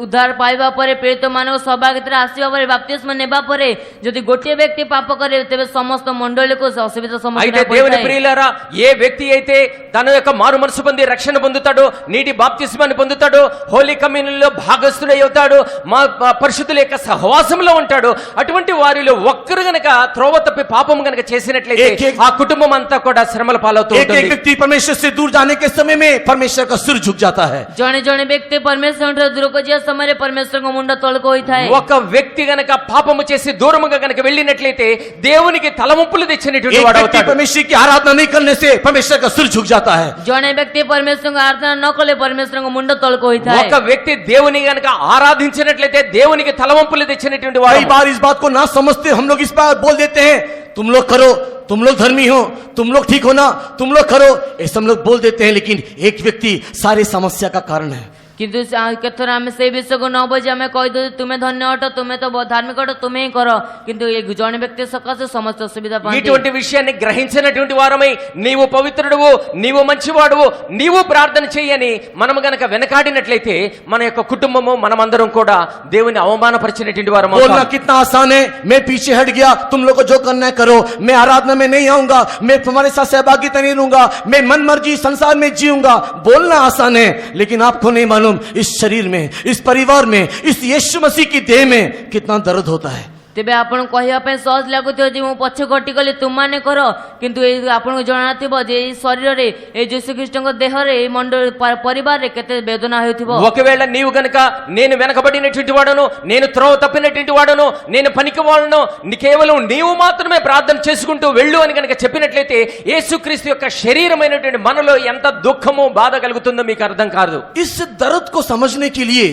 ଉଦ୍ଧାର ପାଇବା ପରେ, ପ୍ରେରିତ ମାନଙ୍କ ସହଭାଗିତାରେ ଆସିବା ପରେ, ବାପ୍ତିସ୍ମ ନେବା ପରେ ଯଦି ଗୋଟିଏ ବ୍ୟକ୍ତି ପାପ କରେ, ତେବେ ସମସ୍ତ ମଣ୍ଡଳୀକୁ ଅସୁବିଧା ସମ୍ମୁଖୀନ అయితే దేవుని ప్రియులారా, ఏ వ్యక్తి అయితే తన యొక్క మారు మనసు పొంది రక్షణ పొందుతాడో, నీటి బాప్తిస్మాన్ని పొందుతాడో, హోలీ కమ్యూనియన్లో భాగస్థుడై అవుతాడు, మా పరిశుద్ధుల యొక్క సహవాసంలో ఉంటాడు, అటువంటి వారిలో ఒక్కరు గనక త్రోవ తప్పి పాపం గనక చేసినట్లయితే ఆ కుటుంబం అంతా కూడా శ్రమల పాలవుతూ एक एक ఉంటుంది। व्यक्ति परमेश्वर से दूर जाने के समय में परमेश्वर का सिर झुक जाता है। ଜଣେ ଜଣେ ବ୍ୟକ୍ତି ପରମେଶ୍ୱର ଦୂରକୁ ଯିବା ସମୟରେ ପରମେଶ୍ୱରଙ୍କ ମୁଣ୍ଡ ତଳକୁ ହୋଇଥାଏ। ఒక వ్యక్తి గనక పాపము చేసి దూరముగా గనక వెళ్ళినట్లయితే దేవునికి తలవంపులు తెచ్చినటువంటి एक వాడు व्यक्ति అవుతాడు। परमेश्वर की आराधना नहीं करने से परमेश्वर का सिर झुक जाता है। ଜଣେ ବ୍ୟକ୍ତି ପରମେଶ୍ୱରଙ୍କ ଆରାଧନା ନ କଲେ ପରମେଶ୍ୱରଙ୍କ ମୁଣ୍ଡ ତଳକୁ ହୋଇଥାଏ। ఒక వ్యక్తి దేవుని గనక ఆరాధించినట్లయితే దేవునికి తలవంపులు తెచ్చినటువంటి వాడు। कई बार इस बात को ना समझते हम लोग इस बात बोल देते हैं, तुम लोग करो, तुम लोग धर्मी हो, तुम लोग ठीक हो ना, तुम लोग करो, ऐसा हम लोग बोल देते हैं। लेकिन एक व्यक्ति सारी समस्या का कारण है। କିନ୍ତୁ କେତେଥର ଆମେ ସେଇ ବିଷୟକୁ ନ ବୁଝି ଆମେ କହିଦେଉ, ତୁମେ ଧନ୍ୟ ଅଟ, ତୁମେ ତ ଧାର୍ମିକ ଅଟ, ତୁମେ ହିଁ କର। କିନ୍ତୁ ଏ ଜଣେ ବ୍ୟକ୍ତି ସକାଶେ ସମସ୍ତ ଅସୁବିଧା ପାଆନ୍ତି। ఇటువంటి విషయాన్ని గ్రహించినటువంటి వారమై నీవు పవిత్రుడువు, నీవు మంచివాడువు, నీవు ప్రార్థన చేయని మనము గనక వెనకాడినట్లయితే మన యొక్క కుటుంబము మనమందరం కూడా దేవుని అవమానపరిచినటువంటి వారు बोलना कितना आसान है, मैं पीछे हट गया, तुम लोग को जो करना है करो, मैं आराधना में नहीं आऊंगा, मैं तुम्हारे साथ सहभागिता नहीं लूंगा, मैं मन मर्जी संसार में जीऊंगा। बोलना आसान है, लेकिन आपको नहीं मालूम इस शरीर में, इस परिवार में, इस यीशु मसीह की देह में कितना दर्द होता है। ତେବେ ଆପଣଙ୍କୁ କହିବା ପାଇଁ ସହଜ ଲାଗୁଥିବ ଯେ ମୁଁ ପଛେ ଘଟିଗଲି, ତୁମମାନେ କର, କିନ୍ତୁ ଏଇ ଆପଣଙ୍କୁ ଜଣାଥିବ ଯେ ଏଇ ଶରୀରରେ, ଏଇ ଯୀଶୁ ଖ୍ରୀଷ୍ଟଙ୍କ ଦେହରେ, ଏଇ ମଣ୍ଡଳୀ ପରିବାରରେ କେତେ ବେଦନା ହେଉଥିବ। ఒకవేళ నీవు గనక నేను వెనకబడినటువంటి వాడను, నేను త్రోవ తప్పినటువంటి వాడను, నేను పనికి వాళ్ళను, కేవలం నీవు మాత్రమే ప్రార్థన చేసుకుంటూ వెళ్ళు అని గనక చెప్పినట్లయితే యేసుక్రీస్తు యొక్క శరీరమైనటువంటి మనలో ఎంత దుఃఖము బాధ కలుగుతుందో మీకు అర్థం కాదు। इस दर्द को समझने के लिए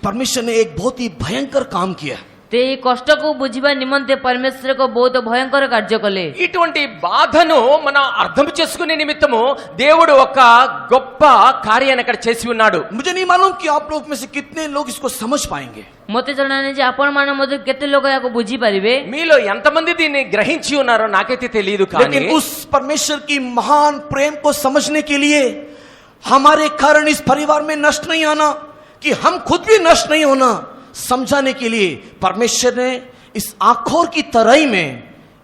परमेश्वर ने एक बहुत ही भयंकर काम किया। ते ଏହି କଷ୍ଟକୁ ବୁଝିବା ନିମନ୍ତେ ପରମେଶ୍ୱର ଏକ ବହୁତ ଭୟଙ୍କର କାର୍ଯ୍ୟ କଲେ। ఇటువంటి బాధను మనం అర్థం చేసుకునే నిమిత్తము దేవుడు ఒక గొప్ప కార్యాన్ని అక్కడ చేసి ఉన్నాడు। मुझे नहीं मालूम कि आप लोग में से कितने लोग इसको समझ पाएंगे। ମୋତେ ଜଣାନାହିଁ ଯେ ଆପଣମାନେ ମଧ୍ୟ କେତେ ଲୋକ ଏହାକୁ ବୁଝିପାରିବେ। మీలో ఎంతమంది దీన్ని గ్రహించి ఉన్నారో నాకైతే తెలియదు, కానీ लेकिन उस परमेश्वर की महान प्रेम को समझने के लिए हमारे कारण इस परिवार में नष्ट नहीं आना, कि हम खुद भी नष्ट नहीं होना, समझाने के लिए परमेश्वर ने इस आँखों की तराई में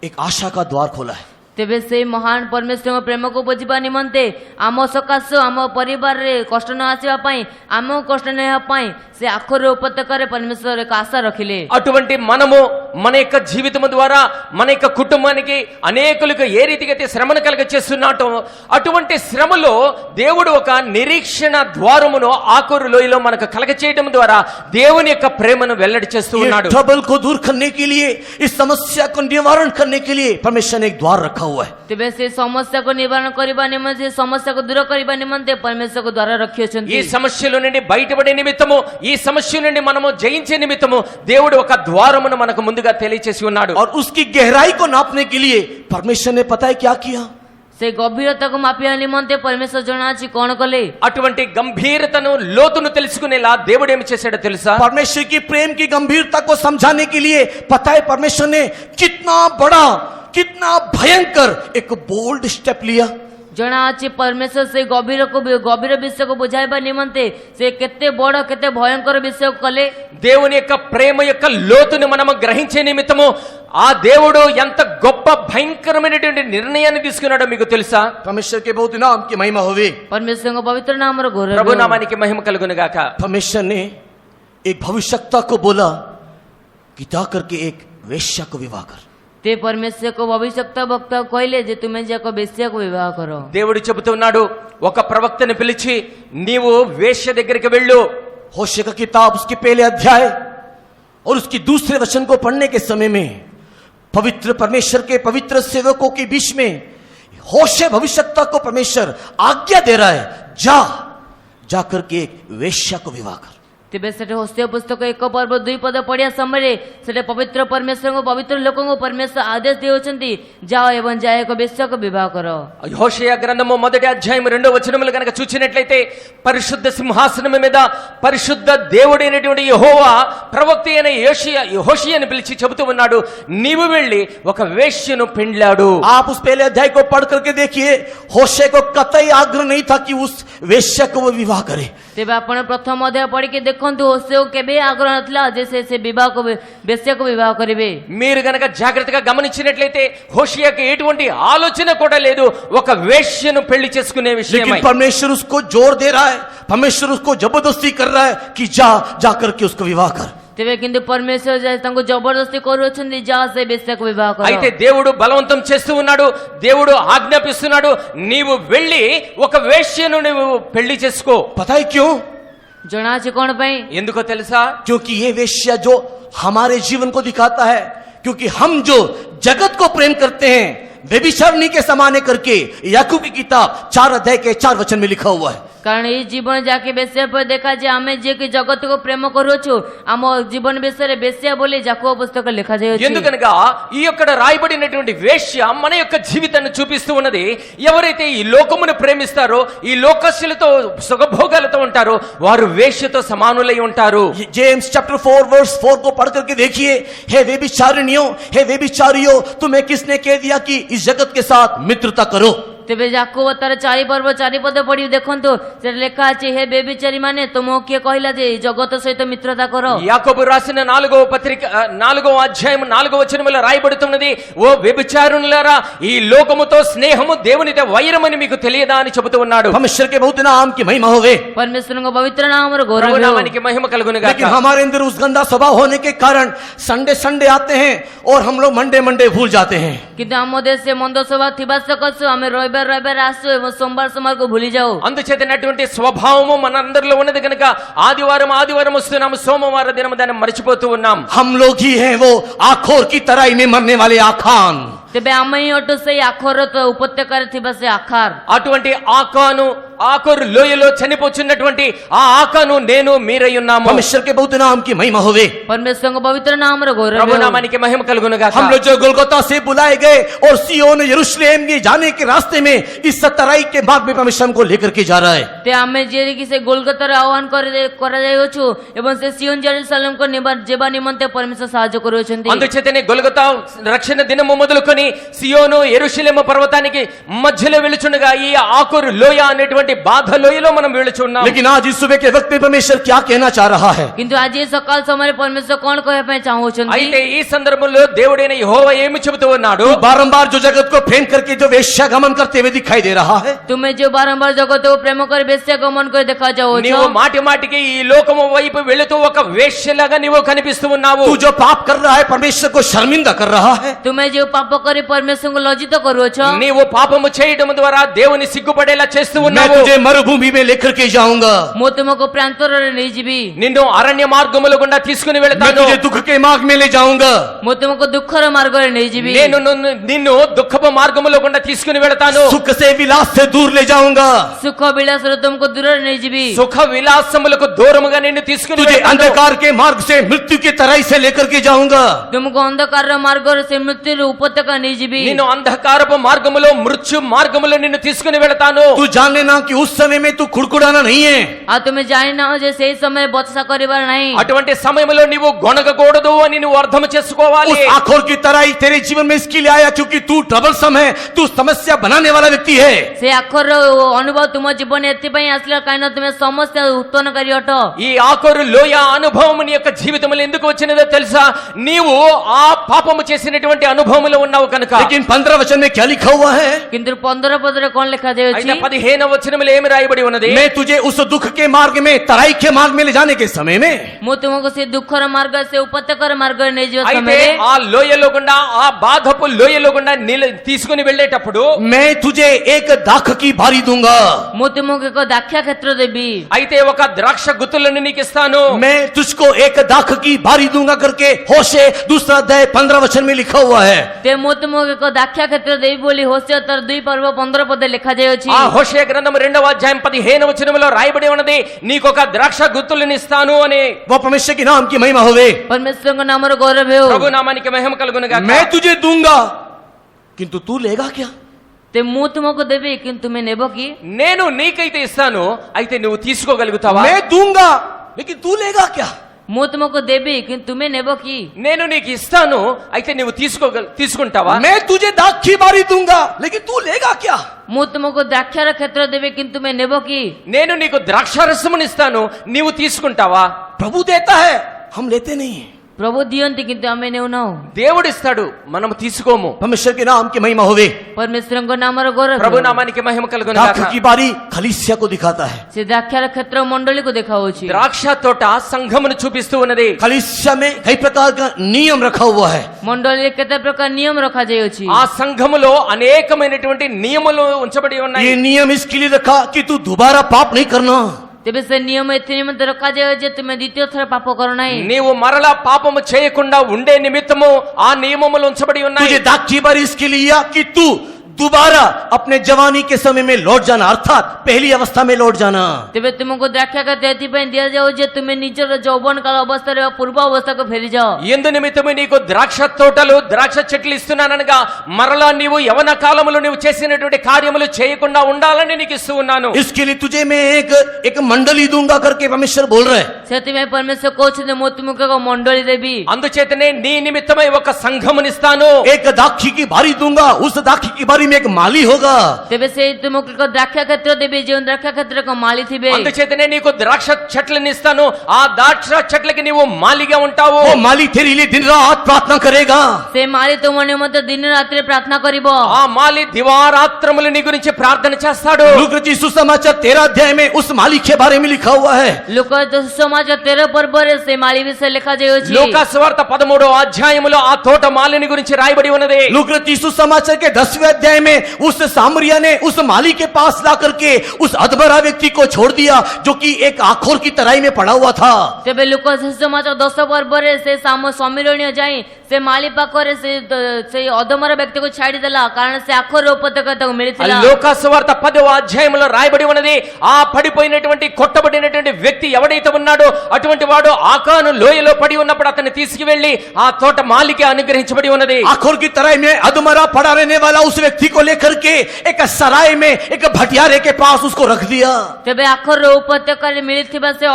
एक आशा का द्वार खोला है। ତେବେ ସେଇ ମହାନ ପରମେଶ୍ୱରଙ୍କ ପ୍ରେମକୁ ବୁଝିବା ନିମନ୍ତେ ଆମ ସକାଶେ, ଆମ ପରିବାରରେ କଷ୍ଟ ନ ଆସିବା ପାଇଁ, ଆମକୁ କଷ୍ଟ ନ ହେବା ପାଇଁ ସେ ଆଖର ଉପତ୍ୟକାରେ ପରମେଶ୍ୱର ଏକ ଆଶା ରଖିଲେ। అటువంటి మనము మన యొక్క జీవితం ద్వారా మన యొక్క కుటుంబానికి అనేకులకు ఏ రీతిగా అయితే శ్రమను కలగ చేస్తున్నాటో, అటువంటి శ్రమలో దేవుడు ఒక నిరీక్షణ ద్వారమును ఆకోరు లోయలో మనకు కలగ చేయడం ద్వారా దేవుని యొక్క ప్రేమను వెల్లడి చేస్తూ ఉన్నాడు। ट्रबल को दूर करने के लिए, इस समस्या को निवारण करने के लिए परमेश्वर ने एक द्वार रखा हुआ है। ତେବେ ସେ ସମସ୍ୟାକୁ ନିବାରଣ କରିବା ନିମନ୍ତେ, ସମସ୍ୟାକୁ ଦୂର କରିବା ନିମନ୍ତେ ପରମେଶ୍ୱରଙ୍କ ଦ୍ୱାର ରଖିଅଛନ୍ତି। ఈ సమస్యల నుండి బయటపడే నిమిత్తము, ఈ సమస్య నుండి మనము జయించే నిమిత్తము దేవుడు ఒక ద్వారమును మనకు ముందుగా తెలియచేసి ఉన్నాడు। और उसकी गहराई को नापने के लिए परमेश्वर ने पता है क्या किया? ସେ ଗଭୀରତାକୁ ମାପିବା ନିମନ୍ତେ ପରମେଶ୍ୱର ଜଣାଅଛି କଣ କଲେ। అటువంటి గంభీరతను లోతును తెలుసుకునేలా దేవుడు ఏమి చేశాడో తెలుసా? परमेश्वर की प्रेम की गंभीरता को समझाने के लिए पता है परमेश्वर ने कितना बड़ा, कितना भयंकर एक बोल्ड स्टेप लिया। ଜଣାଅଛି ପରମେଶ୍ୱର ସେ ଗଭୀର ବିଷୟକୁ ବୁଝାଇବା ନିମନ୍ତେ ସେ କେତେ ବଡ଼, କେତେ ଭୟଙ୍କର ବିଷୟକୁ କଲେ। దేవుని యొక్క ప్రేమ యొక్క లోతును మనము గ్రహించే నిమిత్తము ఆ దేవుడు ఎంత గొప్ప భయంకరమైనటువంటి నిర్ణయాన్ని తీసుకున్నాడో మీకు తెలుసా? परमेश्वर के बहुत नाम की महिमा होवे। ପରମେଶ୍ୱରଙ୍କ ପବିତ୍ର ନାମର ଘୋର ప్రభు నామానికి మహిమ కలుగును గాక। परमेश्वर ने एक भविष्यवक्ता को बोला कि जा करके एक वेश्या को विवाह कर। ते परमेश्वर को भविष्यवक्ता वक्ता कहले जे तुम्हें जाको बेश्या को विवाह करो। దేవుడు చెబుతున్నాడు, ఒక ప్రవక్తని పిలిచి నీవు వేశ్య దగ్గరికి వెళ్ళు. होशे का किताब उसके पहले अध्याय और उसकी दूसरे वचन को पढ़ने के समय में पवित्र परमेश्वर के पवित्र सेवकों के बीच में होशे भविष्यवक्ता को परमेश्वर आज्ञा दे रहा है, जाकर के एक वेश्या को विवाह कर। तेबे सेठे होशे पुस्तक 1 पर्व 2 पद पढ़िया समय सेठे पवित्र परमेश्वर को पवित्र लोकों को परमेश्वर आदेश देउछंती जाओ एवं जाए को बेश्या को विवाह करो। హోషేయ గ్రంథము 1వ అధ్యాయం 2వ వచనములు గనుక చూచినట్లయితే పరిశుద్ధ సింహాసనం మీద పరిశుద్ధ దేవుడైనటువంటి యెహోవా ప్రవక్త అయిన హోషేయను పిలిచి చెబుతూ ఉన్నాడు, నీవు వెళ్ళి ఒక వేశ్యను పెండ్లాడు. आप उस पहले अध्याय को पढ़ करके देखिए, होशे को कतई आग्रह नहीं था कि उस वेश्या को वो विवाह करे। तेबे आपण प्रथम अध्याय पढ़ के देखंतु होशे केबे आग्रह नथला जैसे से विवाह को बेश्या को विवाह करिवे। మీరు గనక జాగ్రత్తగా గమనించినట్లయితే హోషేయకి ఎటువంటి ఆలోచన కూడా లేదు ఒక వేశ్యను పెళ్లి చేసుకునే విషయమై. लेकिन परमेश्वर उसको जोर दे रहा है, परमेश्वर उसको जबरदस्ती कर रहा है कि जा करके उसको विवाह कर। तेबे किंतु परमेश्वर तंको जबरदस्ती करूछंदी जा से बेश्या को विवाह करो। అయితే దేవుడు బలవంతం చేస్తూ ఉన్నాడు, దేవుడు ఆజ్ఞాపిస్తున్నాడు, నీవు వెళ్ళి ఒక వేశ్యను నువ్వు పెళ్లి చేసుకో. पता है क्यों? जणा छे कोण पई? ఎందుకో తెలుసా? क्योंकि ये वेश्या जो हमारे जीवन को दिखाता है, क्योंकि हम जो जगत को प्रेम करते हैं व्यभिचारिणी के समाने करके याकूब की किताब 4 अध्याय के 4 वचन में लिखा हुआ है। कारण ये जीवन जाके बेश्या पर देखा जे आमे जे कि जगत को प्रेम करू छु आम जीवन विषय बेश्या बोली याकूब पुस्तक लिखा जायछि। ఎందుకనగా ఈ యొక్క రాయబడినటువంటి వేశ్య మన యొక్క జీవితాన్ని చూపిస్తూ ఉన్నది. ఎవరైతే ఈ లోకమును ప్రేమిస్తారో, ఈ లోకస్యులతో సుఖభోగాలతో ఉంటారో వారు వేశ్యతో సమానులై ఉంటారు. जेम्स चैप्टर 4 वर्स 4 को पढ़ करके देखिए, हे व्यभिचारिणियों, हे व्यभिचारियों, तुम्हें किसने कह दिया कि इस जगत के साथ मित्रता करो? तेबे याकूब तार 4 पर्व 4 पद पढ़ी देखंतु से लेखा अछि हे बेबिचारी माने तुमो के कहला जे जगत सहित मित्रता करो। యాకోబు రాసిన 4వ పత్రిక 4వ అధ్యాయం 4వ వచనములో రాయబడుతున్నది, ఓ వ్యభిచారులారా ఈ లోకముతో స్నేహము దేవునితో వైరమని మీకు తెలియదా అని చెబుతూ ఉన్నాడు. परमेश्वर के बहुत नाम की महिमा होवे, परमेश्वर को पवित्र नाम और गौरव ప్రభు हो। నామానికి మహిమ కలుగును గాక. लेकिन हमारे अंदर उस गंदा स्वभाव होने के कारण संडे संडे आते हैं और हम लोग मंडे मंडे भूल जाते हैं। किंतु हम देश से मंद स्वभाव थिबा सकसु हमें रविवार आसु एवं सोमवार को भूली जाओ। అందుచేతనటువంటి స్వభావము మనందరిలో ఉన్నది కనుక ఆదివారం వస్తున్నాము, సోమవారం దినం దాన్ని మర్చిపోతూ ఉన్నాం. हम लोग ही हैं वो आखोर की तराई में मरने वाले आखान। तेबे आमई अटो से आखर तो उपत्यकार थिबा से आखार అటువంటి ఆకోరు లోయలో చనిపోచున్నటువంటి ఆ ఆకాను నేను మీరై ఉన్నాము. परमेश्वर के बहुत नाम की महिमा होवे। परमेश्वर को पवित्र नाम और गौरव ప్రభు हो। నామానికి మహిమ కలుగును గాక. हम लोग जो गोलगोता से बुलाए गए और सियोन यरूशलेम के जाने के रास्ते में इस तराई के मार्ग में परमेश्वर हमको लेकर के जा रहा है। ते आमे जेरी से गोलगतार आह्वान करा जायछु एवं से सियोन जेरूशलेम को जेबा निमंते परमेश्वर साहाय्य करूछंती। అందుచేతనే గొల్గొతా రక్షణ దినము మొదలుకొని సియోను యెరూషలేము పర్వతానికి మధ్యలో వెళుచుండగా ఈ ఆకోరు లోయ అనేటువంటి బాధ లోయలో మనం వెళుచున్నాం. लेकिन आज इस सुबह के वक्त में परमेश्वर क्या कहना चाह रहा है? किंतु आज ये सकाल समय परमेश्वर कौन कहे पे चाहूछंती। అయితే ఈ సందర్భంలో దేవుడైన యెహోవా ఏమి చెబుతూ ఉన్నాడు? तू बारंबार जो जगत को प्रेम करके जो वेश्यागमन करते हुए दिखाई दे रहा है, तुम्हें जो बारंबार जगत को प्रेम कर बेश्या गमन कर देखा जाओ నీవు మాటి మాటికి ఈ లోకము వైపు వెళుతూ ఒక వేశ్యలాగా నీవు కనిపిస్తూ ఉన్నావు. तू जो पाप कर रहा है परमेश्वर को शर्मिंदा कर रहा है। तुम्हें जो पाप करी परमेश्वर को लज्जित करो छो। నీవు పాపము చేయడం ద్వారా దేవుని సిగ్గుపడేలా చేస్తూ मैं ఉన్నావు. तुझे मरुभूमि में लेकर के जाऊंगा, मो तुमको प्रांतर नहीं जीवी నిన్ను అరణ్య మార్గముల గుండా తీసుకుని मैं వెళతాను. तुझे दुख के मार्ग में ले जाऊंगा, मो तुमको दुखर मार्ग नहीं जीवी నేను నిన్ను దుఃఖపు మార్గముల గుండా తీసుకుని వెళతాను. सुख से विलास से दूर ले जाऊंगा, सुख विलास तुमको दूर नहीं जीवी సుఖ విలాసములకు దూరముగా నిన్ను తీసుకుని तुझे వెళతాను. अंधकार के मार्ग से मृत्यु की तराई से लेकर के जाऊंगा। तुमको अंधकार मार्ग से मृत्यु उपत्यका नहीं जीवी నిన్ను అంధకారపు మార్గములో మృత్యు మార్గములో నిన్ను తీసుకుని వెళతాను. तू जान लेना कि उस समय में तू खुड़खुड़ाना नहीं है। आ तुम्हें जानी ना हो जे सही समय बत्सा करिबार नहीं అటువంటి సమయంలో నీవు గొనగకూడదు అని నువ్వు అర్థం చేసుకోవాలి. उस आखोर की तराई तेरे जीवन में इसके लिए आया क्योंकि तू ट्रबल है, तू समस्या बनाने वाला व्यक्ति है। से आखर अनुभव तुम जीवन एथिपाई आसला काइना तुम्हें समस्या उत्पन्नकारी अट ఈ ఆకోరు లోయ అనుభవం నీ యొక్క జీవితంలో ఎందుకు వచ్చినదో తెలుసా? నీవు ఆ పాపము చేసినటువంటి అనుభవంలో ఉన్నావు కనుక लेकिन 15 वचन में क्या लिखा हुआ है? କିନ୍ତୁ 15 ପଦରେ କଣ ଲେଖାଯାଇଅଛି? అయితే 15వ వచనములో ఏమి రాయబడి ఉన్నది? मैं तुझे उस दुख के मार्ग में, तराई के मार्ग में ले जाने के समय में, ମୁଁ ତୁମକୁ ସେ ଦୁଃଖର ମାର୍ଗ ସେ ଉପତ୍ୟକାର ମାର୍ଗରେ ନେଇଯିବା అయితే ସମୟରେ ఆ లోయలో గుండా ఆ బాధపు లోయలో గుండా తీసుకుని వెళ్ళేటప్పుడు मैं तुझे एक दाख की बारी दूंगा। ମୁଁ ତୁମକୁ ଏକ ଦାକ୍ଷା କ୍ଷେତ୍ର ଦେବି। అయితే ఒక ద్రాక్ష గుత్తులను నీకు ఇస్తాను। मैं तुझको एक दाख की बारी दूंगा करके होशे 2 अध्याय 15 वचन में लिखा हुआ है। ते ମୁଁ ତୁମକୁ ଏକ ଦାକ୍ଷା କ୍ଷେତ୍ର ଦେବି ବୋଲି ହୋଶେୟ ତାର 2 ପର୍ବ 15 పదే ଲେଖାଯାଇଅଛି। ఆ హోషేయ గ్రంథం 2వ అధ్యాయం 15వ వచనములో రాయబడి ఉన్నది, నీకొక ద్రాక్ష గుత్తులను ఇస్తాను అని। वो परमेश्वर के नाम की महिमा होवे। परमेश्वरଙ୍କ ନାମର ଗୌରବ ହେଉ। ప్రభు నామానికి మహిమ కలుగును గాక। मैं तुझे दूंगा किंतु तू लेगा क्या? ते ମୁଁ ତୁମକୁ ଦେବି କିନ୍ତୁ ତୁମେ ନେବ କି? నేను నీకైతే ఇస్తాను, అయితే నువ్వు తీసుకోగలుగుతావా? मैं दूंगा लेकिन तू लेगा क्या? ମୁଁ ତୁମକୁ ଦେବି କିନ୍ତୁ ତୁମେ ନେବ କି? నేను నీకు ఇస్తాను, అయితే నువ్వు తీసుకుంటావా? मैं तुझे दाख की बारी दूंगा लेकिन तू लेगा क्या? ମୁଁ ତୁମକୁ ଦ୍ରାକ୍ଷାର କ୍ଷେତ୍ର ଦେବି କିନ୍ତୁ ତୁମେ ନେବ କି? నేను నీకు ద్రాక్షారసమును ఇస్తాను, నీవు తీసుకుంటావా? प्रभु देता है, हम लेते नहीं हैं। ପ୍ରଭୁ ଦିଅନ୍ତି କିନ୍ତୁ ଆମେ ନେଉନାହୁଁ। దేవుడు ఇస్తాడు, మనం తీసుకోము। परमेश्वर के नाम की महिमा होवे। परमेश्वरଙ୍କ ନାମର ଗୌରବ ప్రభు ହେଉ। నామానికి మహిమ కలుగును दाख గాక। की बारी कलीसिया को दिखाता है। ସେ ଦ୍ରାକ୍ଷାର କ୍ଷେତ୍ର ମଣ୍ଡଳୀକୁ ଦେଖାଉଛି। ద్రాక్ష తోట సంఘమును చూపిస్తూ ఉన్నది। कलीसिया में कई प्रकार का नियम रखा हुआ है। ମଣ୍ଡଳୀରେ କେତେ ପ୍ରକାର ନିୟମ ରଖାଯାଇଅଛି। ఆ సంఘములో అనేకమైనటువంటి నియమాలు ఉంచబడి ये ఉన్నాయి। नियम इसके लिए रखा कि तू दोबारा पाप नहीं करना। ତେବେ ସେ ନିୟମ ଏଥି ନିମନ୍ତେ ରଖାଯାଏ ଯେ ତୁମେ ଦ୍ୱିତୀୟ ଥର ପାପ କର ନାହିଁ। నీవు మరలా పాపము చేయకుండా ఉండే నిమిత్తము ఆ నియమములు ఉంచబడి तुझे ఉన్నాయి। दाख की बारी इसके लिए या कि तू दोबारा अपने जवानी के समय में लौट जाना, अर्थात पहली अवस्था में लौट जाना। ତେବେ ତୁମକୁ ଦ୍ରାକ୍ଷା କ୍ଷେତ୍ର ଏଥିପାଇଁ ଦିଆଯାଉ ଯେ ତୁମେ ନିଜର ଯୌବନ କାଳ ଅବସ୍ଥାରେ ବା ପୂର୍ବ ଅବସ୍ଥାକୁ ଫେରିଯାଅ। ఎందు నిమిత్తము నీకు ద్రాక్ష తోటలు ద్రాక్ష చెట్లు ఇస్తున్నాననగా మరలా నీవు యవన కాలములో నీవు చేసినటువంటి కార్యములు చేయకుండా ఉండాలని నీకు ఇస్తూ ఉన్నాను। इसके लिए तुझे मैं एक मंडली दूंगा करके परमेश्वर बोल रहे हैं। ସେଥିପାଇଁ ପରମେଶ୍ୱର କହୁଛନ୍ତି ମୁଁ ତୁମକୁ ଏକ ମଣ୍ଡଳୀ ଦେବି। అందుచేతనే నీ నిమిత్తమై ఒక సంఘమునిస్తాను। एक दाखी की बारी दूंगा, उस दाखी की बारी में एक माली होगा। ତେବେ ସେ ତୁମକୁ ଏକ ଦ୍ରାକ୍ଷା କ୍ଷେତ୍ର ଦେବି ଯେଉଁ ଦ୍ରାକ୍ଷା କ୍ଷେତ୍ର ଏକ ମାଳି ଥିବେ। అందుచేతనే నీకు ద్రాక్ష చెట్లను ఇస్తాను, ఆ ద్రాక్ష చెట్లకి నీవు మాలిగా ఉంటావు। वो माली तेरे लिए दिन रात प्रार्थना करेगा। ସେ ମାଳି ତୁମ ନିମନ୍ତେ ଦିନ ରାତିରେ ପ୍ରାର୍ଥନା କରିବ। ఆ మాలి దివారాత్రములు నీ గురించి ప్రార్థన చేస్తాడు। लूका रचित सुसमाचार 13 अध्याय में उस माली के बारे में लिखा हुआ है। ଲୋକଚ ସୁସମାଚାର 13 ପର୍ବରେ ସେ ମାଳି ବିଷୟରେ ଲେଖାଯାଇଅଛି। లూకా సువార్త 13వ అధ్యాయములో ఆ తోట మాలిని గురించి రాయబడి ఉన్నది। लूका रचित सुसमाचार के 10वें अध्याय में उस सामरिया ने उस माली के पास ला करके उस अधमरा व्यक्ति को छोड़ दिया जो कि एक आखोर की तराई में पड़ा हुआ था। ତେବେ ଲୋକ ସୁସମାଚାର 10 ପର୍ବରେ ସେ ସମିରଣୀୟ ଯାଇ ସେ ମାଳି ପାଖରେ ସେ ଅଧମର ବ୍ୟକ୍ତିକୁ ଛାଡ଼ିଦେଲା କାରଣ ସେ ଆଖର ଉପତ୍ୟକା ତାକୁ ମିଳିଥିଲା। లూకా సువార్త 10వ అధ్యాయంలో రాయబడి ఉన్నది, ఆ పడిపోయినటువంటి కొట్టబడినటువంటి వ్యక్తి ఎవడైతే ఉన్నాడో అటువంటి వాడు ఆకాను లోయలో పడి ఉన్నప్పుడు అతన్ని తీసుకువెళ్లి ఆ తోట మాలికి అనుగ్రహించబడి ఉన్నది। आखोर की तराई में अधमरा पड़ा रहने वाला उस व्यक्ति को लेकर के एक सराय में एक भटियारे के पास उसको रख दिया। ତେବେ ଆଖର ଉପତ୍ୟକାରେ ମିଳିଥିବା ସେ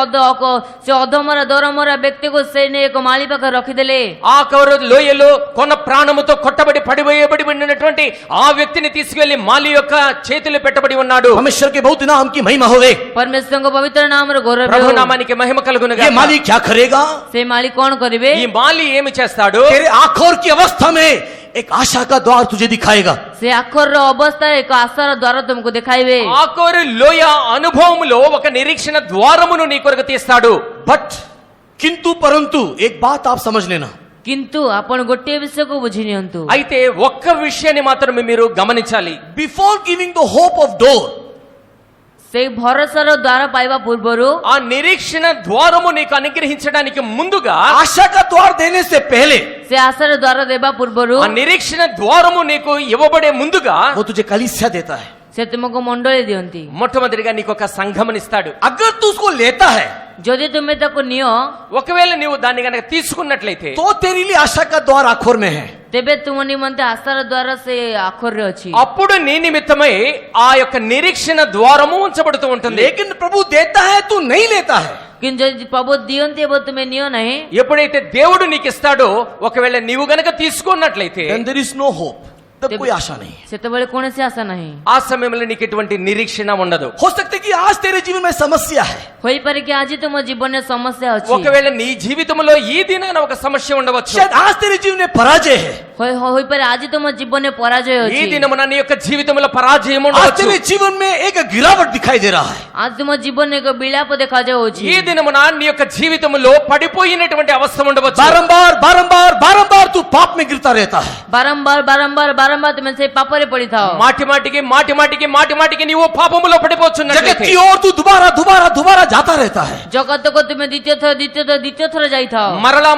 ଅଧମର ଦରମରା ବ୍ୟକ୍ତିକୁ ସେ ନେଇ ଏକ ମାଳି ପାଖରେ ରଖିଦେଲେ। ఆఖరు లోయలో కొన ప్రాణముతో కొట్టబడి పడిపోయబడి ఉన్నటువంటి ఆ వ్యక్తిని తీసుకెళ్లి మాలి యొక్క చేతిలో పెట్టబడి ఉన్నాడు। परमेश्वर के बहुत नाम की महिमा होवे। ପରମେଶ୍ୱରଙ୍କ ପବିତ୍ର ନାମର ଗୌରବ ప్రభు ହେଉ। నామానికి మహిమ కలుగును ये గాక। माली क्या करेगा? ସେ ମାଳି କଣ କରିବେ? ఈ మాలి ఏమి చేస్తాడు? तेरे आखोर की अवस्था में एक आशा का द्वार तुझे दिखाएगा। ସେ ଆଖରର ଅବସ୍ଥାରେ ଏକ ଆଶାର ଦ୍ୱାର ତୁମକୁ ଦେଖାଇବେ। ఆఖరు లోయ అనుభవంలో ఒక నిరీక్షణ ద్వారమును నీ కొరకు తీస్తాడు। बट किंतु परंतु एक बात आप समझ लेना, କିନ୍ତୁ ଆପଣ ଗୋଟିଏ ବିଷୟକୁ ବୁଝି ନିଅନ୍ତୁ। అయితే ఒక్క విషయాన్ని మాత్రమే మీరు గమనించాలి। Before giving the hope of door, ସେଇ ଭରସାର ଦ୍ୱାର ପାଇବା ପୂର୍ବରୁ ఆ నిరీక్షణ ద్వారము నీకు అనుగ్రహించడానికి ముందుగా आशा का द्वार देने से पहले ସେ ଆଶାର ଦ୍ୱାର ଦେବା ପୂର୍ବରୁ ఆ నిరీక్షణ ద్వారము నీకు ఇవ్వబడే ముందుగా वो तुझे कलीसिया देता है। ସେ ତୁମକୁ ମଣ୍ଡଳୀ ଦିଅନ୍ତି। మొట్టమొదటిగా నీకు ఒక సంఘమునిస్తాడు। अगर तू उसको लेता है ଯଦି ତୁମେ ତାକୁ ନିଅ ఒకవేళ నీవు దాన్ని గనక తీసుకున్నట్లయితే तो तेरे लिए आशा का द्वार आखोर में है। ତେବେ ତୁମ ନିମନ୍ତେ ଆଶାର ଦ୍ୱାର ସେ ଆଖରରେ ଅଛି। అప్పుడు నీ నిమిత్తమై ఆ యొక్క నిరీక్షణ ద్వారము ఉంచబడుతూ ఉంటుంది। लेकिन प्रभु देता है तू नहीं लेता है। କିନ୍ତୁ ଯଦି ପ୍ରଭୁ ଦିଅନ୍ତି ଏବଂ ତୁମେ ନିଅ ନାହିଁ ఎప్పుడైతే దేవుడు నీకు ఇస్తాడో ఒకవేళ నీవు గనక తీసుకున్నట్లయితే then there is no hope, तब कोई आशा नहीं है। ସେତେବେଳେ କୌଣସି ଆଶା ନାହିଁ। ఆ సమయంలో నీకు ఎటువంటి నిరీక్షణ ఉండదు। हो सकता है कि आज तेरे जीवन में समस्या है, ହୋଇପାରେ କି ଆଜି ତୁମ ଜୀବନରେ ସମସ୍ୟା ଅଛି। ఒకవేళ నీ జీవితంలో ఈ దినాన ఒక సమస్య ఉండవచ్చు। शायद आज तेरे जीवन में पराजय है, ହୋଇପାରେ ଆଜି ତୁମ ଜୀବନରେ ପରାଜୟ ఈ ଅଛି దినమున నీ యొక్క జీవితంలో పరాజయం आज ఉండవచ్చు तेरे जीवन में एक गिरावट दिखाई दे रहा है। ଆଜି ତୁମ ଜୀବନରେ ଏକ ବିଳାପ ଦେଖାଯାଉଛି ఈ దినమున నీ యొక్క జీవితంలో పడిపోయినటువంటి అవస్థ ఉండవచ్చు बारंबार बारंबार बारंबार तू पाप में गिरता रहता है। ବାରମ୍ବାର ବାରମ୍ବାର ବାରମ୍ବାର ତୁମେ ସେଇ ପାପରେ ପଡିଥାଅ మాటి మాటికి నీవు పాపములో जगत పడిపోతున్నట్లయితే की ओर तू दोबारा दोबारा दोबारा जाता रहता है। ଜଗତକୁ ତୁମେ ଦ୍ୱିତୀୟ ଥର ଯାଇଥାଅ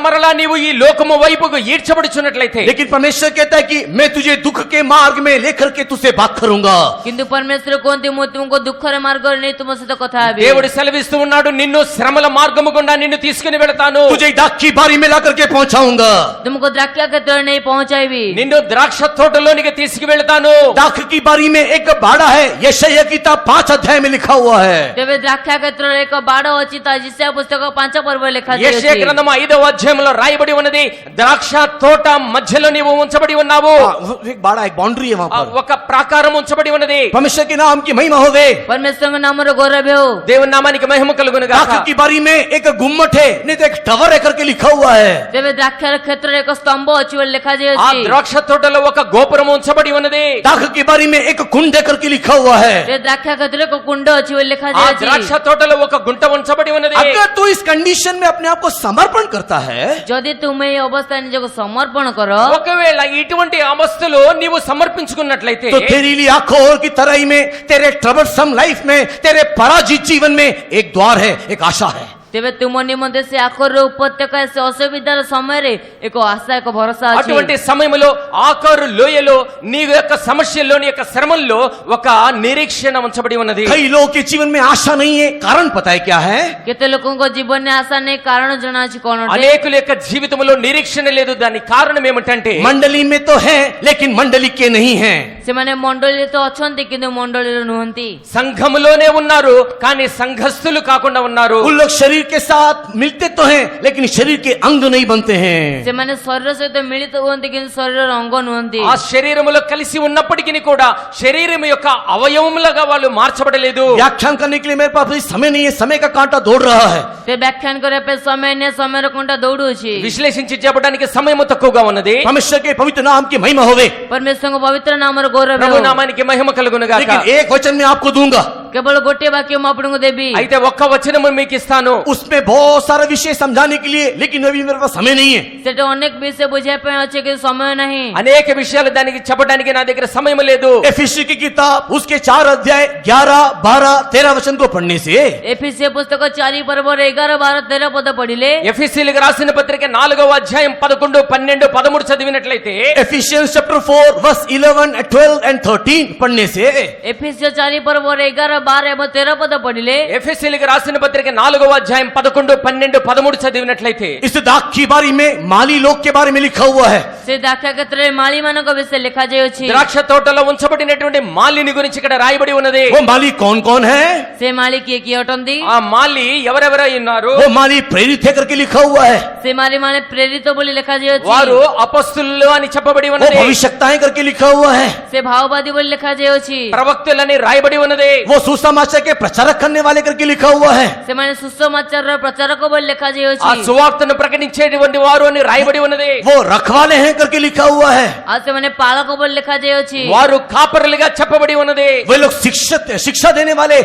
మరలా నీవు ఈ లోకము వైపుకు ఈడ్చబడుచున్నట్లయితే लेकिन परमेश्वर कहता है कि मैं तुझे दुख के मार्ग में लेकर के तुझसे बात करूंगा। କିନ୍ତୁ ପରମେଶ୍ୱର କୁହନ୍ତି ମୁଁ ତୁମକୁ ଦୁଃଖର ମାର୍ଗରେ ନେଇ ତୁମ ସହିତ କଥା ହେବି దేవుడు సెలవిస్తూ ఉన్నాడు నిన్ను శ్రమల మార్గము గుండా నిన్ను తీసుకుని వెళతాను तुझे दाख की बारी में ला करके पहुंचाऊंगा। ତୁମକୁ ଦ୍ରାକ୍ଷା କ୍ଷେତ୍ରରେ ନେଇ ପହଞ୍ଚାଇବି నిన్ను ద్రాక్ష తోటలోనికి తీసుకువెళతాను दाख की बारी में एक बाड़ा है, यशायाह की किताब 5 अध्याय में लिखा हुआ है। ତେବେ ଦ୍ରାକ୍ଷା କ୍ଷେତ୍ରରେ ଏକ ବାଡ଼ ଅଛି ତା ଇଶାୟା ପୁସ୍ତକ 5 ପର୍ବରେ యెషయా ଲେଖାଯାଇଛି గ్రంథం 5వ అధ్యాయంలో రాయబడి ఉన్నది ద్రాక్ష తోట మధ్యలో నీవు ఉంచబడి ఉన్నావు एक बाड़ा, एक बाउंड्री है वहां पर। ఒక ప్రాకారం ఉంచబడి ఉన్నది परमेश्वर के नाम की महिमा होवे। परमेश्वरଙ୍କ ନାମର ଗୌରବ ହେଉ దేవుని నామానికి మహిమ కలుగును గాక दाख की बारी में एक गुम्मट है, नहीं तो एक टवर है करके लिखा हुआ है। ତେବେ ଦ୍ରାକ୍ଷା କ୍ଷେତ୍ରରେ ଏକ ସ୍ତମ୍ଭ ଅଛି ବୋଲି ఆ ଲେଖାଯାଇଛି ద్రాక్ష తోటలో ఒక గోపురం ఉంచబడి ఉన్నది दाख की बारी में एक कुंड है करके लिखा हुआ है। ତେବେ ଦ୍ରାକ୍ଷା କ୍ଷେତ୍ରରେ ଏକ କୁଣ୍ଡ ଅଛି ବୋଲି ఆ ద్రాక్ష ଲେଖାଯାଇଛି తోటలో ఒక గుంట ఉంచబడి ఉన్నది अगर तू इस कंडीशन में अपने आप को समर्पण करता है ଯଦି ତୁମେ ଏହି ଅବସ୍ଥାରେ ନିଜକୁ ସମର୍ପଣ କର ఒకవేళ ఇటువంటి అవస్థలో నీవు సమర్పించుకున్నట్లయితే तो तेरे लिए आंखों की तराई में, तेरे ट्रबलसम लाइफ में, तेरे पराजित जीवन में एक द्वार है, एक आशा है। ତେବେ ତୁମ ନିମନ୍ତେ ସେ ଆଖରର ଉପତ୍ୟକା ସେ ଅସୁବିଧାର ସମୟରେ ଏକ ଆଶା ଏକ ଭରସା ଅଛି అటువంటి సమయంలో ఆకారు లోయలో నీ యొక్క సమస్యల్లో నీ యొక్క శ్రమల్లో ఒక నిరీక్షణ ఉంచబడి ఉన్నది कई लोगों के जीवन में आशा नहीं है, कारण पता है क्या है? କେତେ ଲୋକଙ୍କ ଜୀବନରେ ଆଶା ନାହିଁ କାରଣ ଜଣାଅଛି କଣ ଅଟେ? అనేకుల యొక్క జీవితంలో నిరీక్షణ లేదు దానికి కారణం ఏమిటంటే मंडली में तो है लेकिन मंडली के नहीं है। ସେମାନେ ମଣ୍ଡଳୀରେ ତ ଅଛନ୍ତି କିନ୍ତୁ ମଣ୍ଡଳୀରେ ନୁହନ୍ତି సంఘములోనే ఉన్నారు కానీ సంఘస్థులు కాకుండా ఉన్నారు उन लोग शरीर के साथ मिलते तो हैं लेकिन शरीर के अंग नहीं बनते हैं। ସେମାନେ ଶରୀର ସହିତ ମିଳିତ ହୁଅନ୍ତି କିନ୍ତୁ ଶରୀରର ଅଙ୍ଗ ନୁହନ୍ତି ఆ శరీరములో కలిసి ఉన్నప్పటికీ కూడా శరీరం యొక్క అవయవములుగా వాళ్ళు మార్చబడలేదు व्याख्यान करने के लिए मेरे पास अभी समय नहीं है, समय का कांटा दौड़ रहा है। ସେ వ్యాଖ୍ୟାନ କରିବା ପାଇଁ ସମୟ ନାହିଁ ସମୟର କଣ୍ଟା ଦୌଡୁଛି విశ్లేషించి చెప్పడానికి సమయం తక్కువగా ఉన్నది परमेश्वर के पवित्र नाम की महिमा होवे। ପରମେଶ୍ୱରଙ୍କ ପବିତ୍ର ନାମର ଗୌରବ ప్రభు ହେଉ। నామానికి మహిమ కలుగును గాక लेकिन एक वचन मैं आपको दूंगा, କେବଳ ଗୋଟିଏ ବାକ୍ୟ ମୁଁ ଆପଣଙ୍କୁ ଦେବି అయితే ఒక్క వచనము మీకు ఇస్తాను उसमें बहुत सारा विषय समझाने के लिए, लेकिन अभी मेरे पास समय नहीं है। ସେଟା ଅନେକ ବିଷୟ ବୁଝାଇବା ପାଇଁ ଅଛି କିନ୍ତୁ ସମୟ ନାହିଁ అనేక విషయాలు దానికి చెప్పడానికి నా దగ్గర సమయం లేదు एफिसी की किताब उसके 4 अध्याय 11, 12, 13 वचन को पढ़ने से ఎఫెసీయ పుస్తక 4 పర్ବରେ 11, 12, 13 పద పడిଲେ ఎఫెసీయులకు రాసిన పత్రిక 4వ అధ్యాయం 11, 12, 13 చదివినట్లయితే efficiency chapter 4 verse 11 and 12 and 13 पढ़ने से ఎఫెసీయ 4 పర్ବରେ 11, 12 ଏବଂ 13 పଦ పడిଲେ ఎఫెసీయులకు రాసిన పత్రిక 4వ అధ్యాయం 11, 12, 13 చదివినట్లయితే इस दाख की बारी में माली लोग के बारे में लिखा हुआ है। ସେ ଦ୍ରାକ୍ଷା କ୍ଷେତ୍ରରେ ମାଳି ମାନଙ୍କ ବିଷୟ ଲେଖାଯାଇଅଛି ద్రాక్ష తోటలో ఉంచబడినటువంటి మాలిని గురించి ఇక్కడ రాయబడి ఉన్నది वो माली कौन कौन है? ସେ ମାଳି କିଏ କିଏ ଅଟନ୍ତି ఆ మాలి ఎవరెవరై ఉన్నారు वो माली प्रेरित है करके लिखा हुआ है। ସେ ମାଳି ମାନେ ପ୍ରେରିତ ବୋଲି ଲେଖାଯାଇଅଛି వారు అపొస్తలులు అని చెప్పబడి वो ఉన్నది भविष्यताएं करके लिखा हुआ है। ସେ ଭାଓବାଦୀ ବୋଲି ଲେଖାଯାଇଅଛି ప్రవక్తలని రాయబడి ఉన్నది वो सुसमाचार के प्रचारक करने वाले करके लिखा हुआ है। ସେମାନେ ସୁସମାଚାରର ପ୍ରଚାରକ ବୋଲି ఆ ଲେଖାଯାଇଅଛି సువార్తను ప్రకటించేటువంటి వారు అని రాయబడి ఉన్నది वो रखवाले हैं करके लिखा हुआ है। ଆଉ ସେମାନେ ପାଳକ ବୋଲି ଲେଖାଯାଇଅଛି వారు కాపరులుగా చెప్పబడి ఉన్నది वे लोग शिक्षा देने वाले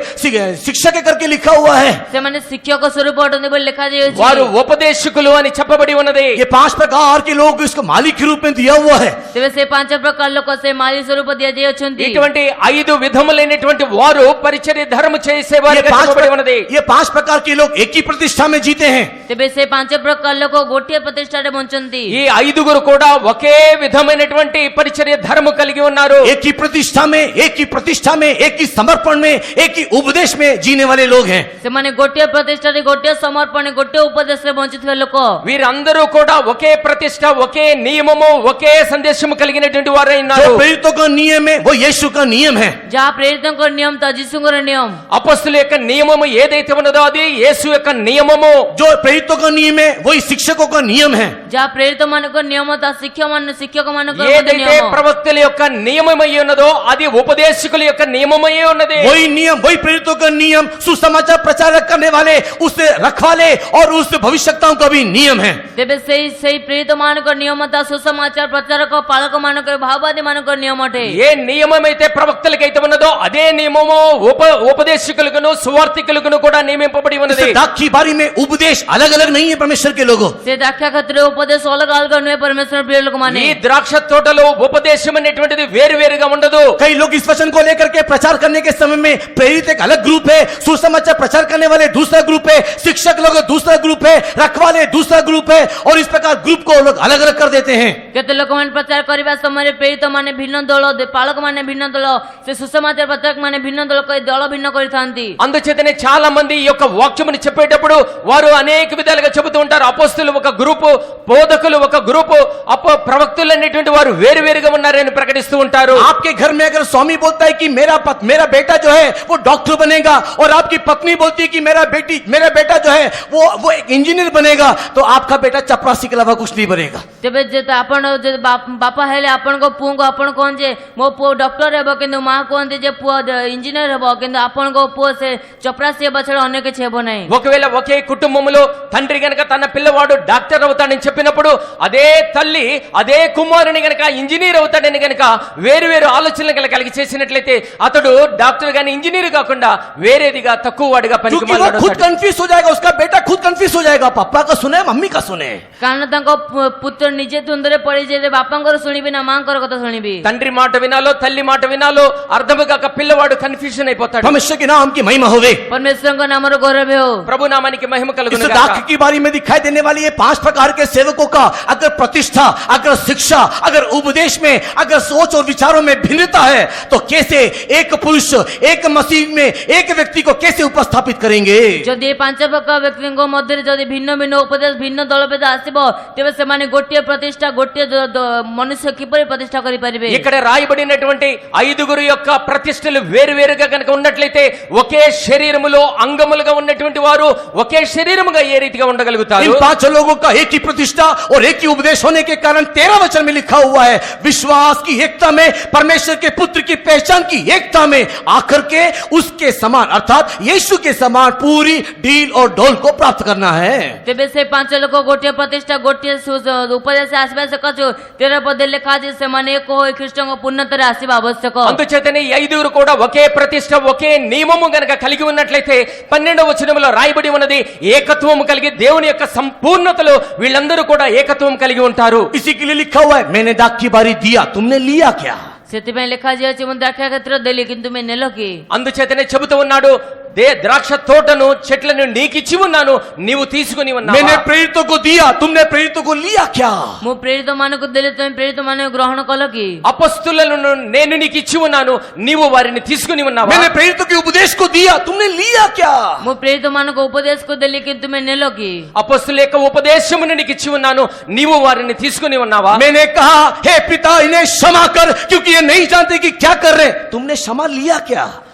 शिक्षक करके लिखा हुआ है। ସେମାନେ ଶିକ୍ଷକ ସ୍ୱରୂପ ଅଟନ୍ତି ବୋଲି ଲେଖାଯାଇଅଛି వారు ఉపదేశకులు అని చెప్పబడి ఉన్నది ये 5 प्रकार के लोग इसको मालिक के रूप में दिया हुआ है। ତେବେ ସେ 5 ପ୍ରକାର ଲୋକ ସେ ମାଳି ସ୍ୱରୂପ ଦିଆଯାଇଅଛନ୍ତି ఇటువంటి 5 విధములైనటువంటి వారు పరిచర్య ధర్మ చేసేవారుగా చెప్పబడి ఉన్నది ये 5 प्रकार के लोग एक ही प्रतिष्ठा में जीते हैं। ତେବେ ସେ 5 ପ୍ରକାର ଲୋକ ଗୋଟିଏ ପ୍ରତିଷ୍ଠାରେ ବଞ୍ଚନ୍ତି ఈ 5గురు కూడా ఒకే విధమైనటువంటి పరిచర్య ధర్మ కలిగి ఉన్నారు एक ही प्रतिष्ठा में, एक ही प्रतिष्ठा में, एक ही समर्पण में, एक ही उपदेश में जीने वाले लोग हैं। ସେମାନେ ଗୋଟିଏ ପ୍ରତିଷ୍ଠାରେ ଗୋଟିଏ ସମର୍ପଣ ଗୋଟିଏ ଉପଦେଶରେ ବଞ୍ଚିଥିବା ଲୋକ వీరందరూ కూడా ఒకే ప్రతిష్ట ఒకే నియమము ఒకే సందేశము కలిగినటువంటి వారై जो ఉన్నారు प्रेरितों का नियम है वो यीशु का नियम है। ଯାହା ପ୍ରେରିତଙ୍କ ନିୟମ ତା ଯୀଶୁଙ୍କର ନିୟମ అపొస్తలుల యొక్క నియమము ఏదైతే ఉన్నదో అది యేసు యొక్క నియమము जो प्रेरितों का नियम है वही शिक्षकों का नियम है। ଯାହା ପ୍ରେରିତ ମାନଙ୍କ ନିୟମ ତା ଶିକ୍ଷକ ମାନଙ୍କ ఏదైతే ନିୟମ ప్రవక్తల యొక్క నియమమై ఉన్నదో అది ఉపదేశకుల యొక్క నియమమై ఉన్నది. वही नियम, वही प्रेरितों का नियम सुसमाचार प्रचारक करने वाले, उससे रखवाले और उस भविष्यताओं का भी नियम है। ତେବେ ସେଇ ପ୍ରେରିତ ମାନଙ୍କ ନିୟମ ତା ସୁସମାଚାର ପ୍ରଚାରକ ପାଳକ ମାନଙ୍କର ଭାବବାଦୀ ମାନଙ୍କର నియమ ଅଟେ। ఏ నియమం అయితే ప్రవక్తలకైతే ఉన్నదో అదే నియమము ఉపదేశకులకును సువార్థికులకును కూడా నియమింపబడి ఉన్నది. इस दाख की बारी में उपदेश अलग अलग नहीं है परमेश्वर के लोगों। ସେ ଦାକ୍ଷା କ୍ଷେତ୍ରରେ ଉପଦେଶ ଅଲଗା ଅଲଗା ନୁହେଁ ପରମେଶ୍ୱର ପ୍ରିୟ ଲୋକମାନେ। ఈ ద్రాక్ష తోటలో ఉపదేశం అనేటువంటిది వేరువేరుగా ఉండదు. कई लोग इस वचन को लेकर के प्रचार करने के समय में प्रेरित एक अलग ग्रुप है, सुसमाचार प्रचार करने वाले दूसरा ग्रुप है, शिक्षक लोग दूसरा ग्रुप है, रखवाले दूसरा ग्रुप है, और इस प्रकार ग्रुप को लोग अलग अलग कर देते हैं। କେତେ ଲୋକମାନେ ପ୍ରଚାର କରିବା ସମୟରେ ପ୍ରେରିତ ମାନେ ଭିନ୍ନ ଦଳ, ପାଳକ ମାନେ ଭିନ୍ନ ଦଳ, ସେ ସୁସମାଚାର ପ୍ରଚାରକ ମାନେ ଭିନ୍ନ ଦଳ ଦଳ ଭିନ୍ନ କରିଥାନ୍ତି। అందుచేతనే చాలా మంది ఈ యొక్క వాక్యముని చెప్పేటప్పుడు వారు అనేక విధాలుగా చెబుతూ ఉంటారు. అపోస్తులు ఒక గ్రూపు, బోధకులు ఒక గ్రూపు, ప్రవక్తులు అనేటువంటి వారు వేరువేరుగా ఉన్నారని ప్రకటిస్తూ ఉంటారు. आपके घर में अगर स्वामी बोलता है कि मेरा बेटा जो है वो डॉक्टर बनेगा, और आपकी पत्नी बोलती है कि मेरा बेटा जो है वो एक इंजीनियर बनेगा, तो आपका बेटा चपरासी के अलावा कुछ नहीं बनेगा। ତେବେ ଯେତେ ଆପଣ ବାପା ହେଲେ ଆପଣଙ୍କ ପୁଅଙ୍କୁ ଆପଣ କହନ୍ତି ଯେ ମୋ ପୁଅ ଡକ୍ଟର ହେବ, କିନ୍ତୁ ମା କୁହନ୍ତି ଯେ ପୁଅ ଇଞ୍ଜିନିୟର ହେବ, କିନ୍ତୁ ଆପଣଙ୍କ ପୁଅ ସେ ଚପରାସି ହେବା ଛଡ଼ା ଅନ୍ୟ କିଛି ହେବ ନାହିଁ। ఒకవేళ ఒకే కుటుంబంలో తండ్రి గనక తన పిల్లవాడు డాక్టర్ అవుతాడని చెప్పినప్పుడు అదే తల్లి అదే కుమారుని గనక ఇంజనీర్ అవుతాడని గనక వేరు ఆలోచనలు గనక కలిగి చేసినట్లయితే అతడు డాక్టర్ గాని ఇంజనీర్ కాకుండా వేరేదిగా తక్కువ వాడిగా क्योंकि वो खुद कंफ्यूज हो जाएगा, उसका बेटा खुद कंफ्यूज हो जाएगा, पापा का सुने मम्मी का सुने। କାରଣ ତାଙ୍କ ପୁତ୍ର ନିଜେ ଦ୍ୱନ୍ଦ୍ୱରେ ପଡିଯାଏ ଯେ ବାପାଙ୍କର ଶୁଣିବି ନା ମାଙ୍କର କଥା ଶୁଣିବି। తండ్రి మాట వినాలో తల్లి మాట వినాలో అర్థము కాక పిల్లవాడు కన్ఫ్యూజన్ అయిపోతాడు. परमेश्वर के नाम की महिमा होवे, परमेश्वरଙ୍କ नामର गौरव हो। ప్రభు నామానికి మహిమ కలుగును इस గాక. दाख की बारी में दिखाई देने वाली ये 5 प्रकार के सेवकों का अगर प्रतिष्ठा, अगर शिक्षा, अगर उपदेश में, अगर सोच और विचारों में भिन्नता है, तो कैसे एक पुरुष एक मसीह में एक व्यक्ति को कैसे उपस्थापित करेंगे? ଯଦି ଏ ପାଞ୍ଚ ପ୍ରକାର ବ୍ୟକ୍ତିଙ୍କ ମଧ୍ୟରେ ଯଦି ଭିନ୍ନ ଭିନ୍ନ ଉପଦେଶ, ଭିନ୍ନ ଦଳଭେଦ ଆସିବ, ତେବେ ସେମାନେ ଗୋଟିଏ ପ୍ରତିଷ୍ଠା, ଗୋଟିଏ ମନୁଷ୍ୟ କିପରି ପ୍ରତିଷ୍ଠା କରିପାରିବେ? ఇక్కడ రాయబడినటువంటి ఐదుగురు యొక్క ప్రతిష్టలు వేరువేరుగా కనుక ఉన్నట్లయితే ఒకే శరీరములో అంగములుగా ఉన్నటువంటి వారు ఒకే శరీరముగా ఏ రీతిగా ఉండగలుగుతారు? इन 5 लोगों का एक ही प्रतिष्ठा और एक ही उपदेश होने के कारण 13 वचन में लिखा हुआ है, विश्वास की एकता में, परमेश्वर के पुत्र की पहचान की एकता में आकर के उसके समान अर्थात यीशु के समान पूरी डील और डोल को प्राप्त करना है। ତେବେ ସେ ପାଞ୍ଚ ଲୋକ ଗୋଟିଏ ପ୍ରତିଷ୍ଠା, ଗୋଟିଏ ଉପଦେଶ ଆସିବା ସକାଶୁ 13 ପଦରେ ଲେଖା ଅଛି ସେମାନେ ଏକ ହୋଇ ଖ୍ରୀଷ୍ଟଙ୍କ ପୂର୍ଣ୍ଣତାରେ ଆସିବା ଆବଶ୍ୟକ। అందుచేతనే ఈ ఐదుగురు కూడా ఒకే ప్రతిష్ట, ఒకే నియమము గనక కలిగి ఉన్నట్లయితే 12వ వచనములో రాయబడి ఉన్నది ఏకత్వము కలిగి దేవుని యొక్క సంపూర్ణతలో వీళ్ళందరూ కూడా ఏకత్వం కలిగి ఉంటారు. इसी के लिए लिखा हुआ है, मैंने दाख की बारी दिया, तुमने लिया क्या? ସେଥିପାଇଁ ଲେଖାଯାଇଛି ମୁଁ ଦ୍ରାକ୍ଷା କ୍ଷେତ୍ର ଦେଲି କିନ୍ତୁ ତୁମେ ନେଲ କି? అందుచేతనే చెబుతూ ఉన్నాడు, ద్రాక్ష తోటను చెట్లను నీకిచ్చి ఉన్నాను, నీవు తీసుకుని ఉన్నావా? मैंने प्रेरितों को दिया, तुमने प्रेरितों को लिया क्या? ମୁଁ ପ୍ରେରିତ ମାନଙ୍କୁ ଦେଲି, ତୁମେ ପ୍ରେରିତ ମାନଙ୍କୁ ଗ୍ରହଣ କଲ କି? అపొస్తలులను నేను నీకు ఇచ్చి ఉన్నాను, నీవు వారిని తీసుకుని ఉన్నావా? मैंने प्रेरितों के उपदेश को दिया, तुमने लिया क्या? ମୁଁ ପ୍ରେରିତ ମାନଙ୍କୁ ଉପଦେଶକୁ ଦେଲି କିନ୍ତୁ ତୁମେ ନେଲ କି? అపొస్తలుల యొక్క ఉపదేశమును నీకు ఇచ్చి ఉన్నాను, నీవు వారిని తీసుకుని ఉన్నావా? मैंने कहा, हे पिता इन्हें क्षमा कर क्योंकि ये नहीं जानते कि क्या कर रहे, तुमने क्षमा लिया क्या?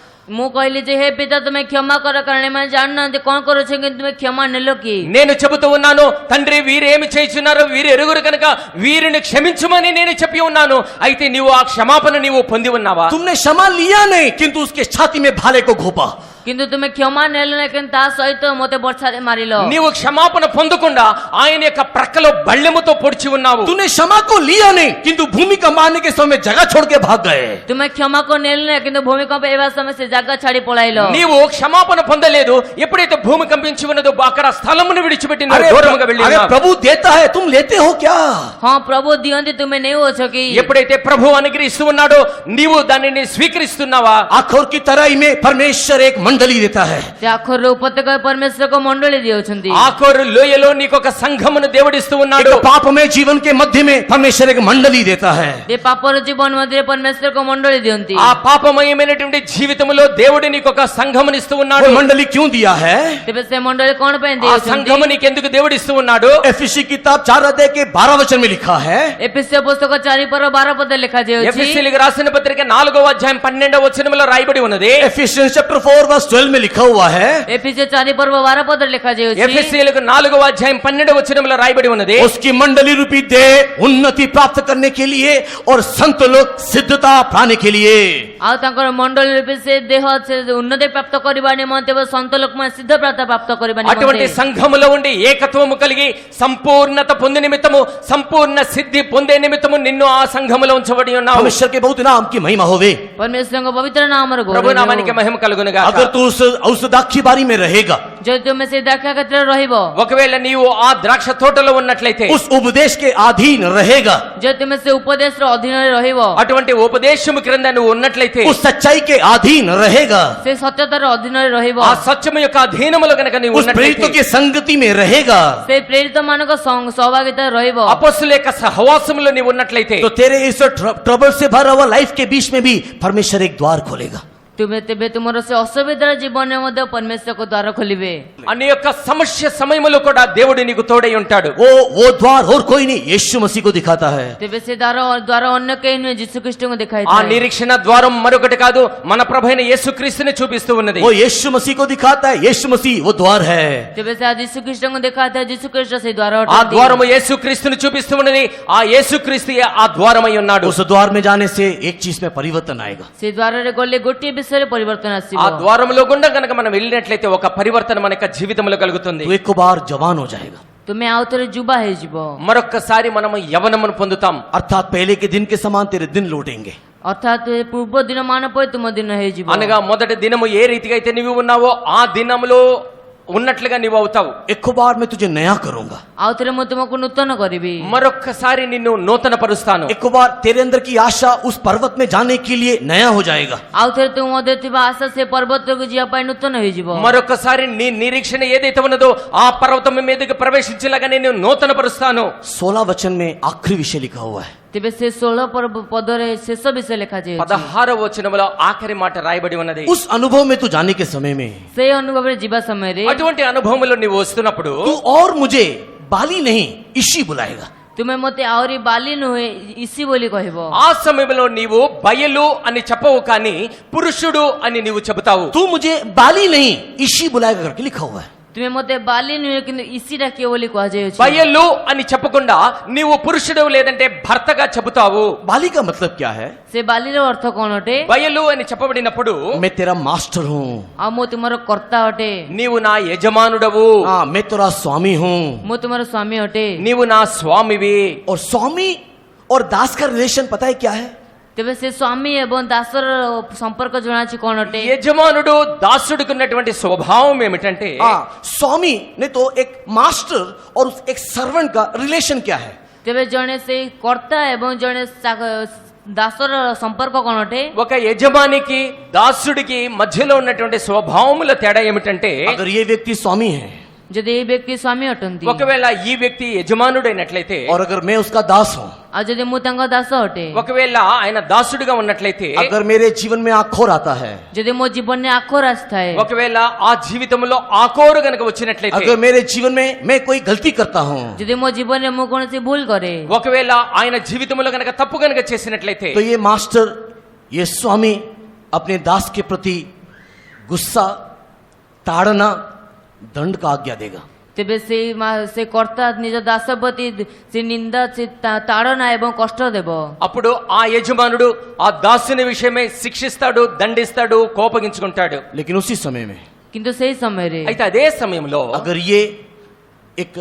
ମୁଁ କହିଲି ଯେ ହେ ପିତା ତୁମେ କ୍ଷମା କର, କାରଣ ଏମାନେ ଜାଣୁନାହାନ୍ତି କଣ କରୁଛ, କିନ୍ତୁ ତୁମେ କ୍ଷମା ନେଲ କି? నేను చెబుతూ ఉన్నాను, తండ్రి వీరేమి చేస్తున్నారో వీరు ఎరుగురు కనుక వీరిని క్షమించమని నేను చెప్పి ఉన్నాను, అయితే నీవు ఆ క్షమాపణ నీవు పొంది ఉన్నావా? तुमने क्षमा लिया नहीं, किंतु उसके छाती में भाले को घोपा। କିନ୍ତୁ ତୁମେ କ୍ଷମା ନେଲ ନାହିଁ, କିନ୍ତୁ ତା ସହିତ ମୋତେ ବର୍ଷାରେ ମାରିଲ। నీవు క్షమాపణ పొందకుండా ఆయన యొక్క ప్రక్కలో బళ్ళెముతో పొడిచి ఉన్నావు. तूने क्षमा को लिया नहीं, किंतु भूमि का मारने के समय जगह छोड़ के भाग गए। ତୁମେ କ୍ଷମାକୁ ନେଲ ନାହିଁ, କିନ୍ତୁ ଭୂମିକମ୍ପ ହେବା ସମୟ ସେ ଜାଗା ଛାଡି ପଳାଇଲ। నీవు క్షమాపణ పొందలేదు, ఎప్పుడైతే భూమి కంపించి ఉన్నదో అక్కడ స్థలమును విడిచిపెట్టి దూరముగా వెళ్ళి अरे प्रभु देता है, तुम लेते हो क्या? ହଁ ପ୍ରଭୁ ଦିଅନ୍ତି, ତୁମେ ନେଉଛ କି? ఎప్పుడైతే ప్రభు అనుగ్రహిస్తూ ఉన్నాడో నీవు దానిని స్వీకరిస్తున్నావా? आखोर की तराई में परमेश्वर एक मंडली देता है। ସେ ଆଖରର ଉପତ୍ୟକା ପରମେଶ୍ୱରଙ୍କ ମଣ୍ଡଳୀ ଦିଅଛନ୍ତି। ఆఖరు లోయలో నీకు ఒక సంఘమును దేవుడిస్తూ ఉన్నాడు. एक पापमय जीवन के मध्य में परमेश्वर एक मंडली देता है। ఏ పాపର ଜୀବନ ମଧ୍ୟରେ ପରମେଶ୍ୱରଙ୍କ ମଣ୍ଡଳୀ ଦିଅନ୍ତି। ఆ పాపమయమైనటువంటి జీవితంలో దేవుడు నీకు ఒక సంఘముని ఇస్తూ ఉన్నాడు. वो मंडली क्यों दिया है? ତେବେ ସେ ମଣ୍ଡଳୀ କଣ ପାଇଁ ఆ ଦିଅନ୍ତି? సంఘము నీకు ఎందుకు దేవుడు ఇస్తూ ఉన్నాడు? एफिसी किताब 4 अध्याय के 12 वचन में लिखा है, ఎఫెసీయ పుస్తక 4:12 పద ଲେଖାଯାଇଛି। ఎఫెసీయులకు రాసిన పత్రిక 4వ అధ్యాయం 12వ వచనములో రాయబడి ఉన్నది. Ephesians chapter 4 verse वर्ष 12 में लिखा हुआ है, एफिसी 4:12 ଲେଖାଯାଇଛି ఎఫెసీయులకు 4వ అధ్యాయం 12వ వచనంలో రాయబడి ఉన్నది, उसकी मंडली रूपी देह उन्नति प्राप्त करने के लिए और संत लोग सिद्धता पाने के लिए। ଆଉ ତାଙ୍କର ମଣ୍ଡଳୀ ରୂପେ ସେ ଦେହ ସେ ଉନ୍ନତି ପ୍ରାପ୍ତ କରିବା ନିମନ୍ତେ ଏବଂ ସନ୍ତ ଲୋକମାନେ ସିଦ୍ଧ ପ୍ରାପ୍ତ କରିବା అటువంటి ନିମନ୍ତେ సంఘములో ఉండి ఏకత్వము కలిగి సంపూర్ణత పొందే నిమిత్తము సంపూర్ణ సిద్ధి పొందే నిమిత్తము నిన్ను ఆ సంఘములో ఉంచబడి ఉన్నావు। परमेश्वर के बहुत नाम की महिमा होवे। परमेश्वरଙ୍କ ପବିତ୍ର ନାମର ప్రభు నామానికి మహిమ కలుగును గాక। अगर तू उस दाखी बारी में रहेगा, ଯଦି ତୁମେ ସେ ଦ୍ରାକ୍ଷା କ୍ଷେତ୍ରରେ ରହିବ, ఒకవేళ నీవు ఆ ద్రాక్ష తోటలో ఉన్నట్లయితే, उस उपदेश के अधीन रहेगा, ଯଦି ତୁମେ ସେ ଉପଦେଶର ଅଧୀନରେ ରହିବ, అటువంటి ఉపదేశము క్రింద నువ్వు ఉన్నట్లయితే, उस सच्चाई के अधीन रहेगा, ସେ సత్యତାର ଅଧୀନରେ ରହିବ, ఆ సత్యము యొక్క అధీనములో గనక నీవు उस प्रेरितों ఉన్నట్లయితే, की संगति में रहेगा, ସେ ପ୍ରେରିତ ମାନଙ୍କ ସହଭାଗିତାରେ ରହିବ, అపొస్తలుల యొక్క సహవాసములో నీవు ఉన్నట్లయితే, तो तेरे इस ट्रबल से भरा हुआ लाइफ के बीच में भी परमेश्वर एक द्वार खोलेगा। ତୁମେ ତେବେ ତୁମର ସେ ଅସୁବିଧାର ଜୀବନରେ ମଧ୍ୟ ପରମେଶ୍ୱରଙ୍କ ଦ୍ୱାର ଖୋଲିବେ। అన్ని యొక్క సమస్య సమయములో కూడా దేవుడు నీకు తోడై ఉంటాడు। वो द्वार और कोई नहीं, यीशु मसीह को दिखाता है। ତେବେ ସେ ଦ୍ୱାର ଅନ୍ୟ କେହି ନୁହେଁ, ଯୀଶୁ ଖ୍ରୀଷ୍ଟଙ୍କୁ ఆ ଦେଖାଇଥାଏ। నిరీక్షణ ద్వారం మరొకటి కాదు, మన ప్రభువైన యేసుక్రీస్తుని చూపిస్తూ ఉన్నది। वो यीशु मसीह को दिखाता है, यीशु मसीह वो द्वार है। ତେବେ ସେ ଯୀଶୁ ଖ୍ରୀଷ୍ଟଙ୍କୁ ଦେଖାଇଥାଏ, ଯୀଶୁ ଖ୍ରୀଷ୍ଟ ସେ ଦ୍ୱାର ఆ ଅଟନ୍ତି। ద్వారము యేసుక్రీస్తుని చూపిస్తూ ఉన్నది, ఆ యేసుక్రీస్తు ఆ ద్వారమై ఉన్నాడు। उस द्वार में जाने से एक चीज में परिवर्तन आएगा। ସେ ଦ୍ୱାରରେ ଗଲେ ଗୋଟିଏ విଷୟରେ ପରିବର୍ତ୍ତନ ଆସିବ। ఆ ద్వారములో గుండా గనక మనం వెళ్ళినట్లయితే ఒక పరివర్తన మన యొక్క జీవితంలో కలుగుతుంది। तो एक बार जवान हो जाएगा, ତୁମେ ଆଉ ଥରେ ଯୁବା ହେଇଯିବ, మరొక్కసారి మనము యవనమును పొందుతాం। अर्थात पहले के दिन के समान तेरे दिन लौटेंगे। ଅର୍ଥାତ୍ ଏ ପୂର୍ବ ଦିନ ମାନ ପରି ତୁମ ଦିନ ହେଇଯିବ। అనగా మొదటి దినము ఏ రీతిగా అయితే నీవు ఉన్నావో ఆ దినములో ఉన్నట్లుగా నీవు అవుతావు। एक बार मैं तुझे नया करूंगा, ଆଉ ଥରେ ମୁଁ ତୁମକୁ ନୂତନ କରିବି, మరొక్కసారి నిన్ను నూతన పరుస్తాను। एक बार तेरे अंदर की आशा उस पर्वत में जाने के लिए नया हो जाएगा। ଆଉ ଥରେ ତୁମ ମଧ୍ୟରେ ଥିବା ଆଶା ସେ ପର୍ବତକୁ ଯିବା ପାଇଁ ନୂତନ ହେଇଯିବ। మరొకసారి నీ నిరీక్షణ ఏదైతే ఉన్నదో ఆ పర్వతం మీదకి ప్రవేశించేలాగా నేను నూతన పరుస్తాను। 16 वचन में आखिरी विषय लिखा हुआ है। ତେବେ ସେ 16 ପଦରେ ଶେଷ ବିଷୟ ଲେଖାଯାଇଛି। 16వ వచనములో ఆఖరి మాట రాయబడి ఉన్నది। उस अनुभव में तू जाने के समय में ସେଇ ଅନୁଭବରେ ଯିବା ସମୟରେ అటువంటి అనుభవములో నీవు వస్తున్నప్పుడు तू और मुझे बाली नहीं इशी बुलाएगा। ତୁମେ ମୋତେ ଆହୁରି ବାଲି ନୁହେଁ ଇସି ବୋଲି କହିବ। ఆ సమయంలో నీవు బయలు అని చెప్పవు, కానీ పురుషుడు అని నీవు చెబుతావు। तू मुझे बाली नहीं इशी बुलाएगा करके लिखा हुआ है। ତୁମେ ମୋତେ ବାଲି ନୁହେଁ କିନ୍ତୁ ଇସି ଡାକିବ ବୋଲି କୁହାଯାଇଛି। బయలు అని చెప్పకుండా నీవు పురుషుడు లేదంటే భర్తగా చెబుతావు। बाली का मतलब क्या है? ସେ ବାଲିର ଅର୍ଥ କଣ ଅଟେ? బయలు అని చెప్పబడినప్పుడు मैं तेरा मास्टर हूँ, ଆଉ ମୁଁ ତୁମର କର୍ତ୍ତା ଅଟେ, నీవు నా యజమానుడవు, हाँ मैं तेरा स्वामी हूँ। ମୁଁ ତୁମର ସ୍ୱାମୀ ଅଟେ। నీవు నా స్వామివి। और स्वामी और दास का रिलेशन पता है क्या है? ତେବେ ସେ ସ୍ୱାମୀ ଏବଂ ଦାସର ସମ୍ପର୍କ ଜଣାଛି କଣ ଅଟେ? యజమానుడు దాసుడికి ఉన్నటువంటి స్వభావం ఏమిటంటే, हाँ, स्वामी ने तो एक मास्टर और उस एक सर्वेंट का रिलेशन क्या है? ତେବେ ଜଣେ ସେଇ କର୍ତ୍ତା ଏବଂ ଜଣେ ଦାସର ସମ୍ପର୍କ କଣ ଅଟେ? ఒక యజమానికి దాసుడికి మధ్యలో ఉన్నటువంటి స్వభావముల తేడా ఏమిటంటే, अगर ये व्यक्ति स्वामी है ଯଦି ଏଇ ବ୍ୟକ୍ତି ସ୍ୱାମୀ ଅଟନ୍ତି ఒకవేళ ఈ వ్యక్తి యజమానుడైనట్లయితే, और अगर मैं उसका दास हूँ, ଆଉ ଯଦି ମୁଁ ତାଙ୍କ ଦାସ ଅଟେ, ఒకవేళ ఆయన దాసుడిగా ఉన్నట్లయితే, अगर मेरे जीवन में आखोर आता है, ଯଦି ମୋ ଜୀବନରେ ଆଖର ଆସିଥାଏ, ఒకవేళ ఆ జీవితంలో ఆకోరు గనక వచ్చినట్లయితే, अगर मेरे जीवन में मैं कोई गलती करता हूँ, ଯଦି ମୋ ଜୀବନରେ ମୁଁ କୌଣସି ଭୁଲ కరే, ఒకవేళ ఆయన జీవితంలో గనక తప్పు గనక చేసినట్లయితే, तो ये मास्टर ये स्वामी अपने दास के प्रति गुस्सा ताड़ना दंड का आज्ञा देगा। ତେବେ ସେ କର୍ତ୍ତା ନିଜ ଦାସ ପ୍ରତି ସେ ନିନ୍ଦା ସେ ତାଡ଼ନା ଏବଂ କଷ୍ଟ ଦେବ। అప్పుడు ఆ యజమానుడు ఆ దాసుని విషయమే శిక్షిస్తాడు, దండిస్తాడు, కోపగించుకుంటాడు। लेकिन उसी समय में କିନ୍ତୁ ସେଇ ସମୟରେ అయితే అదే సమయంలో अगर ये एक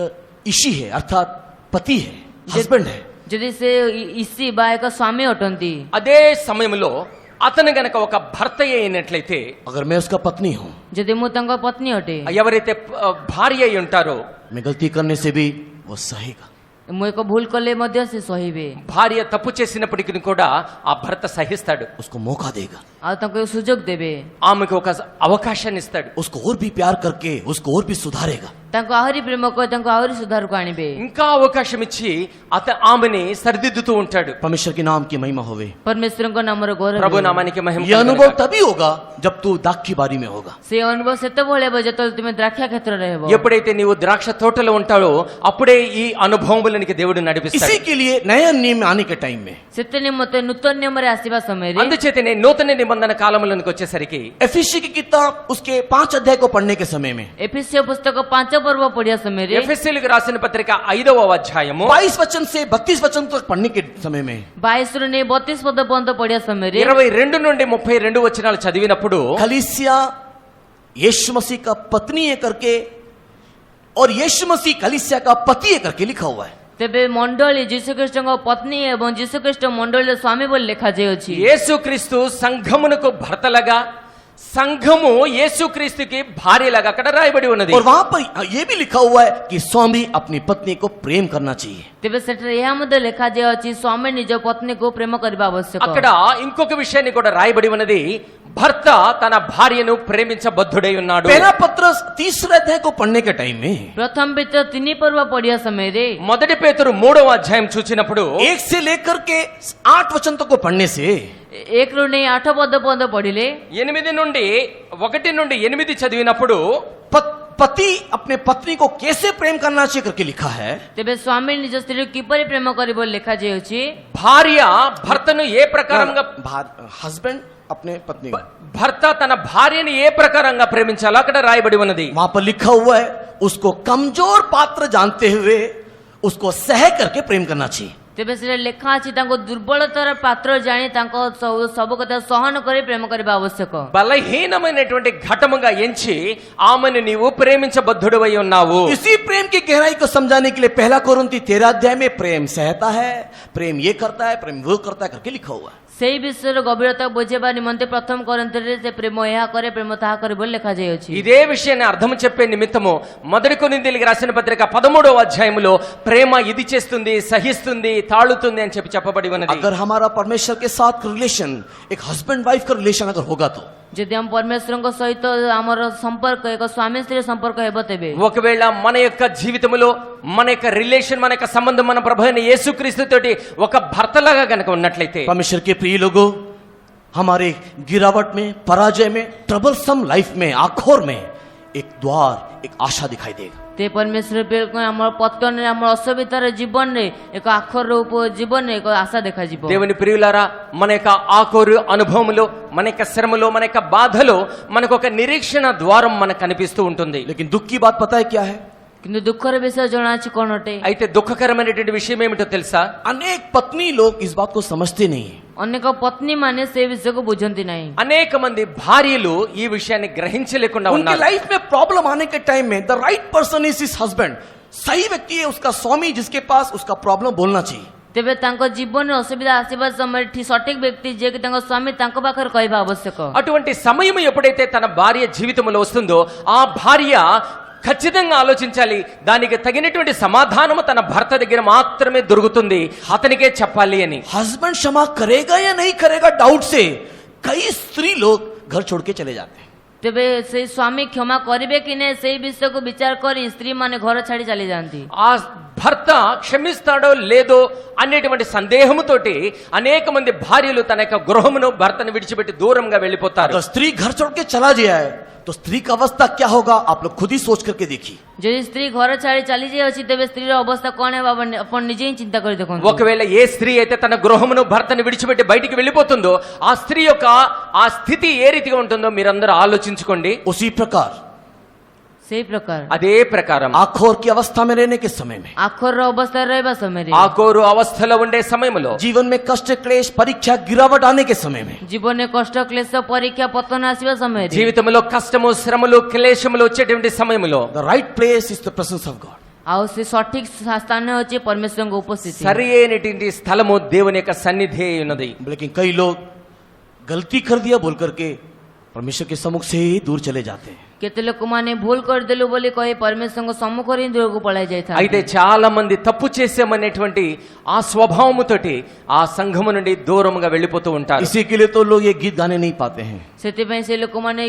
इशी है अर्थात पति है, हस्बैंड है, ଯଦି ସେ ଇସି ବା ଏକ ସ୍ୱାମୀ ଅଟନ୍ତି, అదే సమయంలో అతను గనక ఒక భర్త అయినట్లయితే, अगर मैं उसका पत्नी हूँ, ଯଦି ମୁଁ ତାଙ୍କ పତ୍ନୀ ଅଟେ, ఎవరైతే భార్య అయి ఉంటారో, मैं गलती करने से भी वो सहेगा। ମୁଁ ଏକ ଭୁଲ କଲେ ମଧ୍ୟ ସେ ସହିବେ। భార్య తప్పు చేసినప్పటికీ కూడా ఆ భర్త సహిస్తాడు, उसको मौका देगा, ଆଉ ତାଙ୍କୁ ସୁଯୋଗ ଦେବେ, ఆమెకు ఒక అవకాశాన్ని ఇస్తాడు, उसको और भी प्यार करके उसको और भी सुधारेगा। ତାଙ୍କୁ ଆହୁରି ପ୍ରେମ କରି ତାଙ୍କୁ ଆହୁରି ସୁଧାରକୁ ଆଣିବେ। ఇంకా అవకాశం ఇచ్చి ఆమెని సరిదిద్దుతూ ఉంటాడు. परमेश्वर के नाम की महिमा होवे। ପରମେଶ୍ୱରଙ୍କ ନାମର ଗୌରବ ప్రభు ହେଉ। నామానికి మహిమ यह కలుగును अनुभव గాక. तभी होगा जब तू दाख की बारी में होगा। ସେ ଅନୁଭବ ସେତେବେଳେ ହେବ ଯେତେବେଳେ ତୁମେ ଦ୍ରାକ୍ଷା କ୍ଷେତ୍ରରେ ହେବ। ఎప్పుడైతే నీవు ద్రాక్ష తోటలో ఉంటావో అప్పుడే ఈ అనుభవములనికి దేవుడు నడిపిస్తాడు. इसी के लिए नए नियम में आने के टाइम में ସେଥି ନିମନ୍ତେ ନୂତନ ନିୟମରେ ଆସିବା ସମୟରେ అందుచేతనే నూతన నిబంధన కాలములోనికి వచ్చేసరికి एफिसी की किताब उसके 5 अध्याय को पढ़ने के समय में ଏଫେସ୍ୟ పుస్తକ 5 ପର୍ବ ପଢିବା ସମୟରେ ఎఫెసీయులకు రాసిన పత్రిక 5వ అధ్యాయము 22 वचन से 32 वचन तक पढ़ने के समय में 22 ରୁ ନେଇ 32 ପଦ ପର୍ଯ୍ୟନ୍ତ ପଢିବା ସମୟରେ 22 నుండి 32 వచనాలు చదివినప్పుడు कलीसिया यीशु मसीह का पत्नी है करके और यीशु मसीह कलीसिया का पति है करके लिखा हुआ है। ତେବେ ମଣ୍ଡଳୀ ଯୀଶୁଖ୍ରୀଷ୍ଟଙ୍କ ପତ୍ନୀ ଏବଂ ଯୀଶୁଖ୍ରୀଷ୍ଟ ମଣ୍ଡଳୀର ସ୍ୱାମୀ ବୋଲି ଲେଖାଯାଇଅଛି। యేసుక్రీస్తు సంఘమునకు భర్తలాగా సంఘము యేసుక్రీస్తుకి భార్యలాగా అక్కడ రాయబడి ఉన్నది. और वहां पर यह भी लिखा हुआ है कि स्वामी अपनी पत्नी को प्रेम करना चाहिए। ତେବେ ସେଠାରେ ଏହା ମଧ୍ୟ ଲେଖାଯାଇଅଛି ସ୍ୱାମୀ ନିଜ ପତ୍ନୀକୁ ପ୍ରେମ କରିବା ଆବଶ୍ୟକ। అక్కడ ఇంకొక విషయాన్ని కూడా రాయబడి ఉన్నది, భర్త తన భార్యను ప్రేమించబద్ధుడై ఉన్నాడు. पहला पत्रस 3 अध्याय को पढ़ने के टाइम में ପ୍ରଥମ ପେତ୍ର 3 ପର୍ବ ପଢିବା ସମୟରେ మొదటి పేతురు 3వ అధ్యాయం చూచినప్పుడు 1 से लेकर के 8 वचन तक को पढ़ने से 1 ରୁ ନେଇ 8 ପଦ ପର୍ଯ୍ୟନ୍ତ ପଢିଲେ 1 నుండి 8 చదివినప్పుడు पति अपने पत्नी को कैसे प्रेम करना चाहिए करके लिखा है। ତେବେ ସ୍ୱାମୀ ନିଜ ସ୍ତ୍ରୀକୁ କିପରି ପ୍ରେମ କରିବ ଲେଖାଯାଇଅଛି। భార్య భర్తను ఏ ప్రకారంగా हस्बैंड अपने पत्नी को భర్త తన భార్యని ఏ ప్రకారంగా ప్రేమించాలో అక్కడ రాయబడి ఉన్నది. वहां पर लिखा हुआ है उसको कमजोर पात्र जानते हुए उसको सह करके प्रेम करना चाहिए। ତେବେ ସେଟା ଲେଖା ଅଛି ତାଙ୍କୁ ଦୁର୍ବଳତାର ପାତ୍ର ଜାଣି ତାଙ୍କ ସବୁ କଥା ସହନ କରି ପ୍ରେମ କରିବା ଆବଶ୍ୟକ। బలహీనమైనటువంటి ఘటముగా ఎంచి ఆమెను నీవు ప్రేమించబద్ధుడవై ఉన్నావు. इसी प्रेम की गहराई को समझाने के लिए 1 कोरिन्थी 13 अध्याय में प्रेम सहता है, प्रेम ये करता है, प्रेम वो करता है करके लिखा हुआ है। ସେଇ ବିଷୟର ଗଭୀରତା ବୁଝିବା ନିମନ୍ତେ ପ୍ରଥମ కొరింథీయుରେ ସେ ପ୍ରେମ ଏହା କରେ ପ୍ରେମ ତାହା କରେ ବୋଲି ଲେଖାଯାଇଅଛି। ఇదే విషయాన్ని అర్థం చెప్పే నిమిత్తము మొదటి కొరింథీయులకు రాసిన పత్రిక 13వ అధ్యాయములో ప్రేమ ఇది చేస్తుంది, సహిస్తుంది, తాళుతుంది అని చెప్పబడి ఉన్నది. अगर हमारा परमेश्वर के साथ रिलेशन एक हस्बैंड वाइफ का रिलेशन अगर होगा तो ଯଦି ଆମ ପରମେଶ୍ୱରଙ୍କ ସହିତ ଆମର ସମ୍ପର୍କ ଏକ ସ୍ୱାମୀ ସ୍ତ୍ରୀ ସମ୍ପର୍କ ହେବ ତେବେ ఒకవేళ మన యొక్క జీవితంలో మన యొక్క రిలేషన్ మన యొక్క సంబంధం మన ప్రభు అయిన యేసుక్రీస్తు తోటి ఒక భర్తలాగా గనుక ఉన్నట్లయితే परमेश्वर के प्रिय लोगों हमारे गिरावट में, पराजय में, ट्रबलसम लाइफ में, आखोर में एक द्वार, एक आशा दिखाई देगा। ते परमेश्वर ଆମର ପତନରେ ଆମର ଅସୁବିଧାର ଜୀବନରେ ଏକ ଆଖର ଜୀବନରେ ଏକ ଆଶା ଦେଖାଯିବ। దేవుని ప్రియులారా, మన యొక్క ఆకోరు అనుభవములో, మన యొక్క శ్రమలో, మన యొక్క బాధలో మనకు ఒక నిరీక్షణ ద్వారం మనకు కనిపిస్తూ ఉంటుంది. लेकिन दुख की बात पता है क्या है? କିନ୍ତୁ ଦୁଃଖର ବିଷୟ ଜଣାଅଛି କଣ ଅଟେ? అయితే దుఃఖకరమైనటువంటి విషయం ఏమిటో తెలుసా? अनेक पत्नी लोग इस बात को समझते नहीं है। ଅନେକ ପତ୍ନୀ ମାନେ ସେ ବିଷୟକୁ ବୁଝନ୍ତି ନାହିଁ। అనేక మంది భార్యలు ఈ విషయాన్ని గ్రహించలేకుండా उनके ఉన్నారు. लाइफ में प्रॉब्लम आने के टाइम में the right person is his husband, सही व्यक्ति है उसका स्वामी जिसके पास उसका प्रॉब्लम बोलना चाहिए। ତେବେ ତାଙ୍କ ଜୀବନରେ ଅସୁବିଧା ଆସିବା ସମୟରେ ସଠିକ ବ୍ୟକ୍ତି ଯିଏକି ତାଙ୍କ ସ୍ୱାମୀ ତାଙ୍କ ପାଖରେ କହିବା ଆବଶ୍ୟକ। అటువంటి సమయం ఎప్పుడైతే తన భార్య జీవితంలో వస్తుందో ఆ భార్య ఖచ్చితంగా ఆలోచించాలి, దానికి తగినటువంటి సమాధానము తన భర్త దగ్గర మాత్రమే దొరుకుతుంది, అతనికే చెప్పాలి అని. हस्बैंड क्षमा करेगा या नहीं करेगा डाउट से कई स्त्री लोग घर छोड़ के चले जाते हैं। ତେବେ ସେଇ ସ୍ୱାମୀ କ୍ଷମା କରିବେ କି ନାହିଁ ସେଇ ବିଷୟକୁ ବିଚାର କରି ସ୍ତ୍ରୀ ମାନେ ଘର ଛାଡି ଚାଲି ଯାଆନ୍ତି। ఆ భర్త క్షమిస్తాడో లేదో అనేటువంటి సందేహముతోటి అనేక మంది భార్యలు తన యొక్క గృహమును భర్తను విడిచిపెట్టి దూరంగా వెళ్ళిపోతారు. अगर स्त्री घर छोड़ के चला जाए तो स्त्री का अवस्था क्या होगा आप लोग खुद ही सोच करके देखिए। ଯଦି ସ୍ତ୍ରୀ ଘର ଛାଡି ଚାଲି ଯାଉଛି ତେବେ ସ୍ତ୍ରୀର ଅବସ୍ଥା କଣ ହେବ ଆପଣ ନିଜେ ହିଁ ଚିନ୍ତା କରି ଦେଖନ୍ତୁ। ఒకవేళ ఏ స్త్రీ అయితే తన గృహమును భర్తను విడిచిపెట్టి బయటికి వెళ్ళిపోతుందో ఆ స్త్రీ యొక్క ఆ స్థితి ఏ రీతిగా ఉంటుందో మీరందరూ ఆలోచించుకోండి. उसी प्रकार ସେଇ ପ୍ରକାର అదే ప్రకారం आखोर की अवस्था में रहने के समय में, ଆଖରର ଅବସ୍ଥାରେ ରହିବା ସମୟରେ, ఆకోరు అవస్థలో ఉండే సమయంలో, जीवन में कष्ट, क्लेश, परीक्षा, गिरावट आने के समय में, ଜୀବନରେ କଷ୍ଟ କ୍ଲେଶ ପରୀକ୍ଷା ପତନ ଆସିବା ସମୟରେ, జీవితంలో కష్టము, శ్రమలు, క్లేశములు వచ్చేటువంటి సమయంలో the right place is the presence of God. ଆଉ ସେ ସଠିକ ସ୍ଥାନ ହେଉଛି ପରମେଶ୍ୱରଙ୍କ ଉପସ୍ଥିତି। సరి అయినటువంటి స్థలము దేవుని యొక్క సన్నిధి అయి ఉన్నది. लेकिन कई लोग गलती कर दिया बोल करके परमेश्वर के सम्मुख से ही दूर चले जाते हैं। କେତେ ଲୋକମାନେ ଭୁଲ କରିଦେଲୁ ବୋଲି କହି ପରମେଶ୍ୱରଙ୍କ ସମ୍ମୁଖରେ ହିଁ ଦୂରକୁ ପଳାଇ ଯାଇଥାନ୍ତି। అయితే చాలా మంది తప్పు చేసామనేటువంటి ఆ స్వభావముతోటి ఆ సంఘము నుండి దూరముగా వెళ్ళిపోతూ ఉంటారు। इसी के लिए तो लोग ये गीत गाने नहीं पाते हैं। ସେଥିପାଇଁ ସେ ଲୋକମାନେ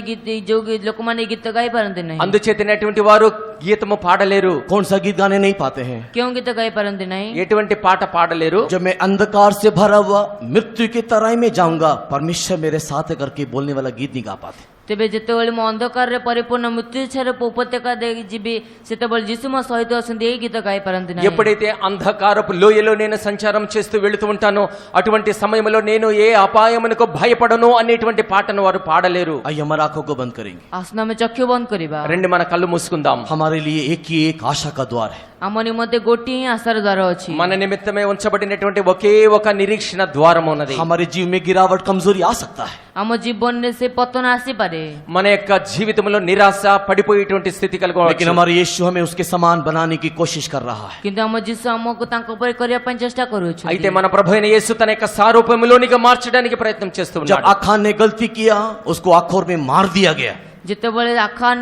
ଲୋକମାନେ ଗୀତ ଗାଇ ପାରନ୍ତି ନାହିଁ। అందుచేతనటువంటి వారు గీతము పాడలేరు। कौन सा गीत गाने नहीं पाते हैं? କେଉଁ ଗୀତ ଗାଇ ପାରନ୍ତି ନାହିଁ? ఎటువంటి పాట పాడలేరు। जब मैं अंधकार से भरा हुआ मृत्यु की तराई में जाऊंगा, परमेश्वर मेरे साथ है करके बोलने वाला गीत नहीं गा पाते। ତେବେ ଯେତେବେଳେ ମୁଁ ଅନ୍ଧକାରରେ ପରିପୂର୍ଣ୍ଣ ମୃତ୍ୟୁ ଛାର ଉପତ୍ୟକା ଦେଇ ଯିବି, ସେତେବେଳେ ଯୀଶୁ ମୋ ସହିତ ଅଛନ୍ତି, ଏଇ ଗୀତ ଗାଇ ପାରନ୍ତି ନାହିଁ। ఎప్పుడైతే అంధకారపు లోయలో నేను సంచారం చేస్తూ వెళుతూ ఉంటానో అటువంటి సమయంలో నేను ఏ అపాయమునకు భయపడను అనేటువంటి పాటను వారు పాడలేరు। आइए हमारी आंखों को बंद करेंगे। ଆସନ୍ତୁ ଆମେ ଚକ୍ଷୁ ବନ୍ଦ କରିବା। రండి మన కళ్ళు మూసుకుందాం। हमारे लिए एक ही एक आशा का द्वार है। ଆମ ନିମନ୍ତେ ଗୋଟିଏ ହିଁ ଆଶାର ଦ୍ୱାର ଅଛି। మన నిమిత్తమే ఉంచబడినటువంటి ఒకే ఒక నిరీక్షణ ద్వారం ఉన్నది। हमारे जीव में गिरावट कमजोरी आ सकता है, ଆମ ଜୀବନରେ ସେ ପତନ ଆସିପାରେ, మన యొక్క జీవితంలో నిరాశ పడిపోయేటువంటి స్థితి लेकिन కలగవచ్చు। हमारे यीशु हमें उसके समान बनाने की कोशिश कर रहा है। କିନ୍ତୁ ଆମ ଯୀଶୁ ଆମକୁ ତାଙ୍କ ପରି କରିବା ପାଇଁ ଚେଷ୍ଟା କରୁଅଛନ୍ତି। అయితే మన ప్రభు అయిన యేసు తన యొక్క సారూప్యములోనిగా మార్చడానికి ప్రయత్నం చేస్తూ जब ఉన్నాడు। आखान ने गलती किया, उसको आखोर में मार दिया गया। ଯେତେବେଳେ ଆଖାନ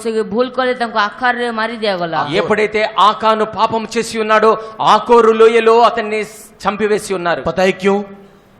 ସେ ଭୁଲ କଲେ ତାଙ୍କୁ ଆଖାରରେ ମାରି ଦିଆଗଲା। ఎప్పుడైతే ఆకాను పాపం చేసి ఉన్నాడో ఆకోరు లోయలో అతన్ని చంపివేసి ఉన్నారు। पता है क्यों?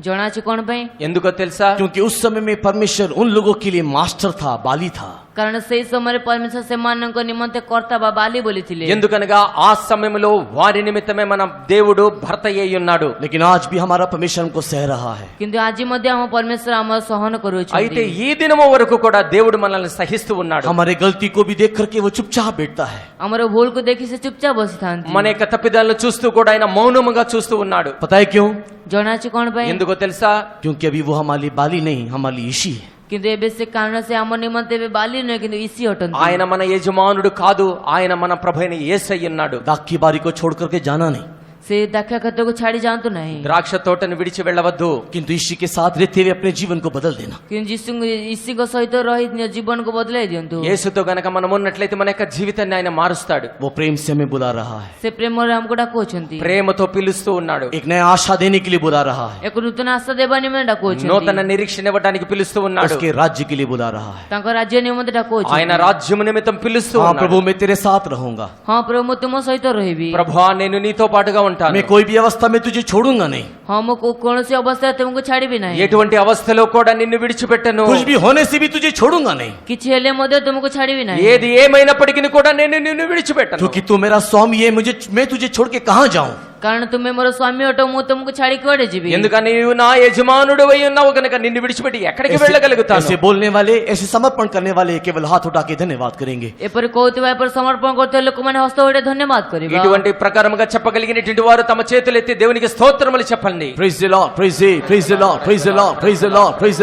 ଜଣାଅଛି କଣ ପାଇଁ? ఎందుకో తెలుసా? क्योंकि उस समय में परमेश्वर उन लोगों के लिए मास्टर था, बाली था। କାରଣ ସେଇ ସମୟରେ ପରମେଶ୍ୱର ସେମାନଙ୍କ ନିମନ୍ତେ କର୍ତ୍ତା ବା ବାଲି ବୋଲିଥିଲେ। ఎందుకనగా ఆ సమయంలో వారి నిమిత్తమే మన దేవుడు భర్త అయి ఉన్నాడు। लेकिन आज भी हमारा परमेश्वर हमको सह रहा है। କିନ୍ତୁ ଆଜି ମଧ୍ୟ ଆମ ପରମେଶ୍ୱର ଆମର ସହନ అయితే କରୁଅଛନ୍ତି। ఈ దినము వరకు కూడా దేవుడు మనల్ని సహిస్తూ ఉన్నాడు। हमारे गलती को भी देख करके वो चुपचाप बैठता है। ଆମର ଭୁଲକୁ ଦେଖି ସେ ଚୁପଚାପ ବସିଥାନ୍ତି। మన యొక్క తప్పిదాలను చూస్తూ కూడా ఆయన మౌనముగా చూస్తూ ఉన్నాడు। पता है क्यों? ଜଣାଅଛି କଣ ପାଇଁ? ఎందుకో తెలుసా? क्योंकि अभी वो हमारी बाली नहीं, हमारी ईशी है। କିନ୍ତୁ ଏବେ ସେ କାରଣ ସେ ଆମ నిమନ୍ତେ ଏବେ ବାଲି ନୁହେଁ କିନ୍ତୁ ଇସି ଅଟନ୍ତି। ఆయన మన యజమానుడు కాదు, ఆయన మన ప్రభు అయిన యేసయ్య ఉన్నాడు। दाग की बारी को छोड़ करके जाना नहीं, ସେ ଦାକ୍ଷା କ୍ଷେତ୍ରକୁ ଛାଡି ଯାଆନ୍ତୁ ନାହିଁ, ద్రాక్ష తోటను విడిచి వెళ్ళవద్దు। किंतु ईशी के साथ रहते हुए अपने जीवन को बदल देना। କିନ୍ତୁ ଇସିଙ୍କ ସହିତ ରହି ନିଜ ଜୀବନକୁ ବଦଳାଇ ଦିଅନ୍ତୁ। యేసుతో గనక మనం ఉన్నట్లయితే మన యొక్క జీవితాన్ని ఆయన మారుస్తాడు। वो प्रेम से हमें बुला रहा है, ସେ ପ୍ରେମରେ ଆମକୁ ଡାକୁଅଛନ୍ତି, ప్రేమతో పిలుస్తూ ఉన్నాడు। एक नया आशा देने के लिए बुला रहा है, ଏକ ନୂତନ ଆଶା ଦେବା ନିମନ୍ତେ ଡାକୁଅଛନ୍ତି, నూతన నిరీక్షణ ఇవ్వడానికి పిలుస్తూ ఉన్నాడు। उसके राज्य के लिए बुला रहा है। ତାଙ୍କ ରାଜ୍ୟ ନିମନ୍ତେ ଡାକୁଅଛନ୍ତି। ఆయన రాజ్యము నిమిత్తం పిలుస్తూ हाँ ఉన్నాడు। प्रभु, मैं तेरे साथ रहूंगा। ହଁ ପ୍ରଭୁ ମୁଁ ତୁମ ସହିତ ରହିବି। ప్రభువా నేను నీతో పాటుగా ఉంటాను। मैं कोई भी अवस्था में तुझे छोड़ूंगा नहीं। ହଁ ମୁଁ କୌଣସି ଅବସ୍ଥାରେ ତୁମକୁ ଛାଡ଼ିବି ନାହିଁ। ఎటువంటి అవస్థలో కూడా నిన్ను విడిచిపెట్టను। कुछ भी होने से भी तुझे छोड़ूंगा नहीं, କିଛି ହେଲେ ମଧ୍ୟ ତୁମକୁ ଛାଡ଼ିବି ନାହିଁ। ఏది ఏమైనప్పటికీ కూడా నేను నిన్ను విడిచిపెట్టను। क्योंकि तू मेरा स्वामी है। मैं तुझे छोड़ के कहाँ जाऊं? କାରଣ ତୁମେ ମୋର ସ୍ୱାମୀ ଅଟ, ମୁଁ ତୁମକୁ ଛାଡ଼ି କୁଆଡ଼େ ଯିବି? ఎందుకని నీవు నా యజమానుడు అయి ఉన్నావు కనుక నిన్ను విడిచిపెట్టి ఎక్కడికి వెళ్ళగలుగుతాను? ऐसे बोलने वाले, ऐसे समर्पण करने वाले केवल हाथ उठा के धन्यवाद करेंगे। ଏପରି କହୁଥିବା ଏପରି ସମର୍ପଣ କରୁଥିବା ଲୋକମାନେ ହସ୍ତ ଉଠାଇ ଧନ୍ୟବାଦ କରିବା। ఇటువంటి ప్రకారముగా చెప్పగలిగినటువంటి వారు తమ చేతులెత్తి దేవునికి స్తోత్రములు చెప్పండి। Praise the Lord, praise the Lord, praise the Lord, praise the Lord, praise the Lord, praise the Lord.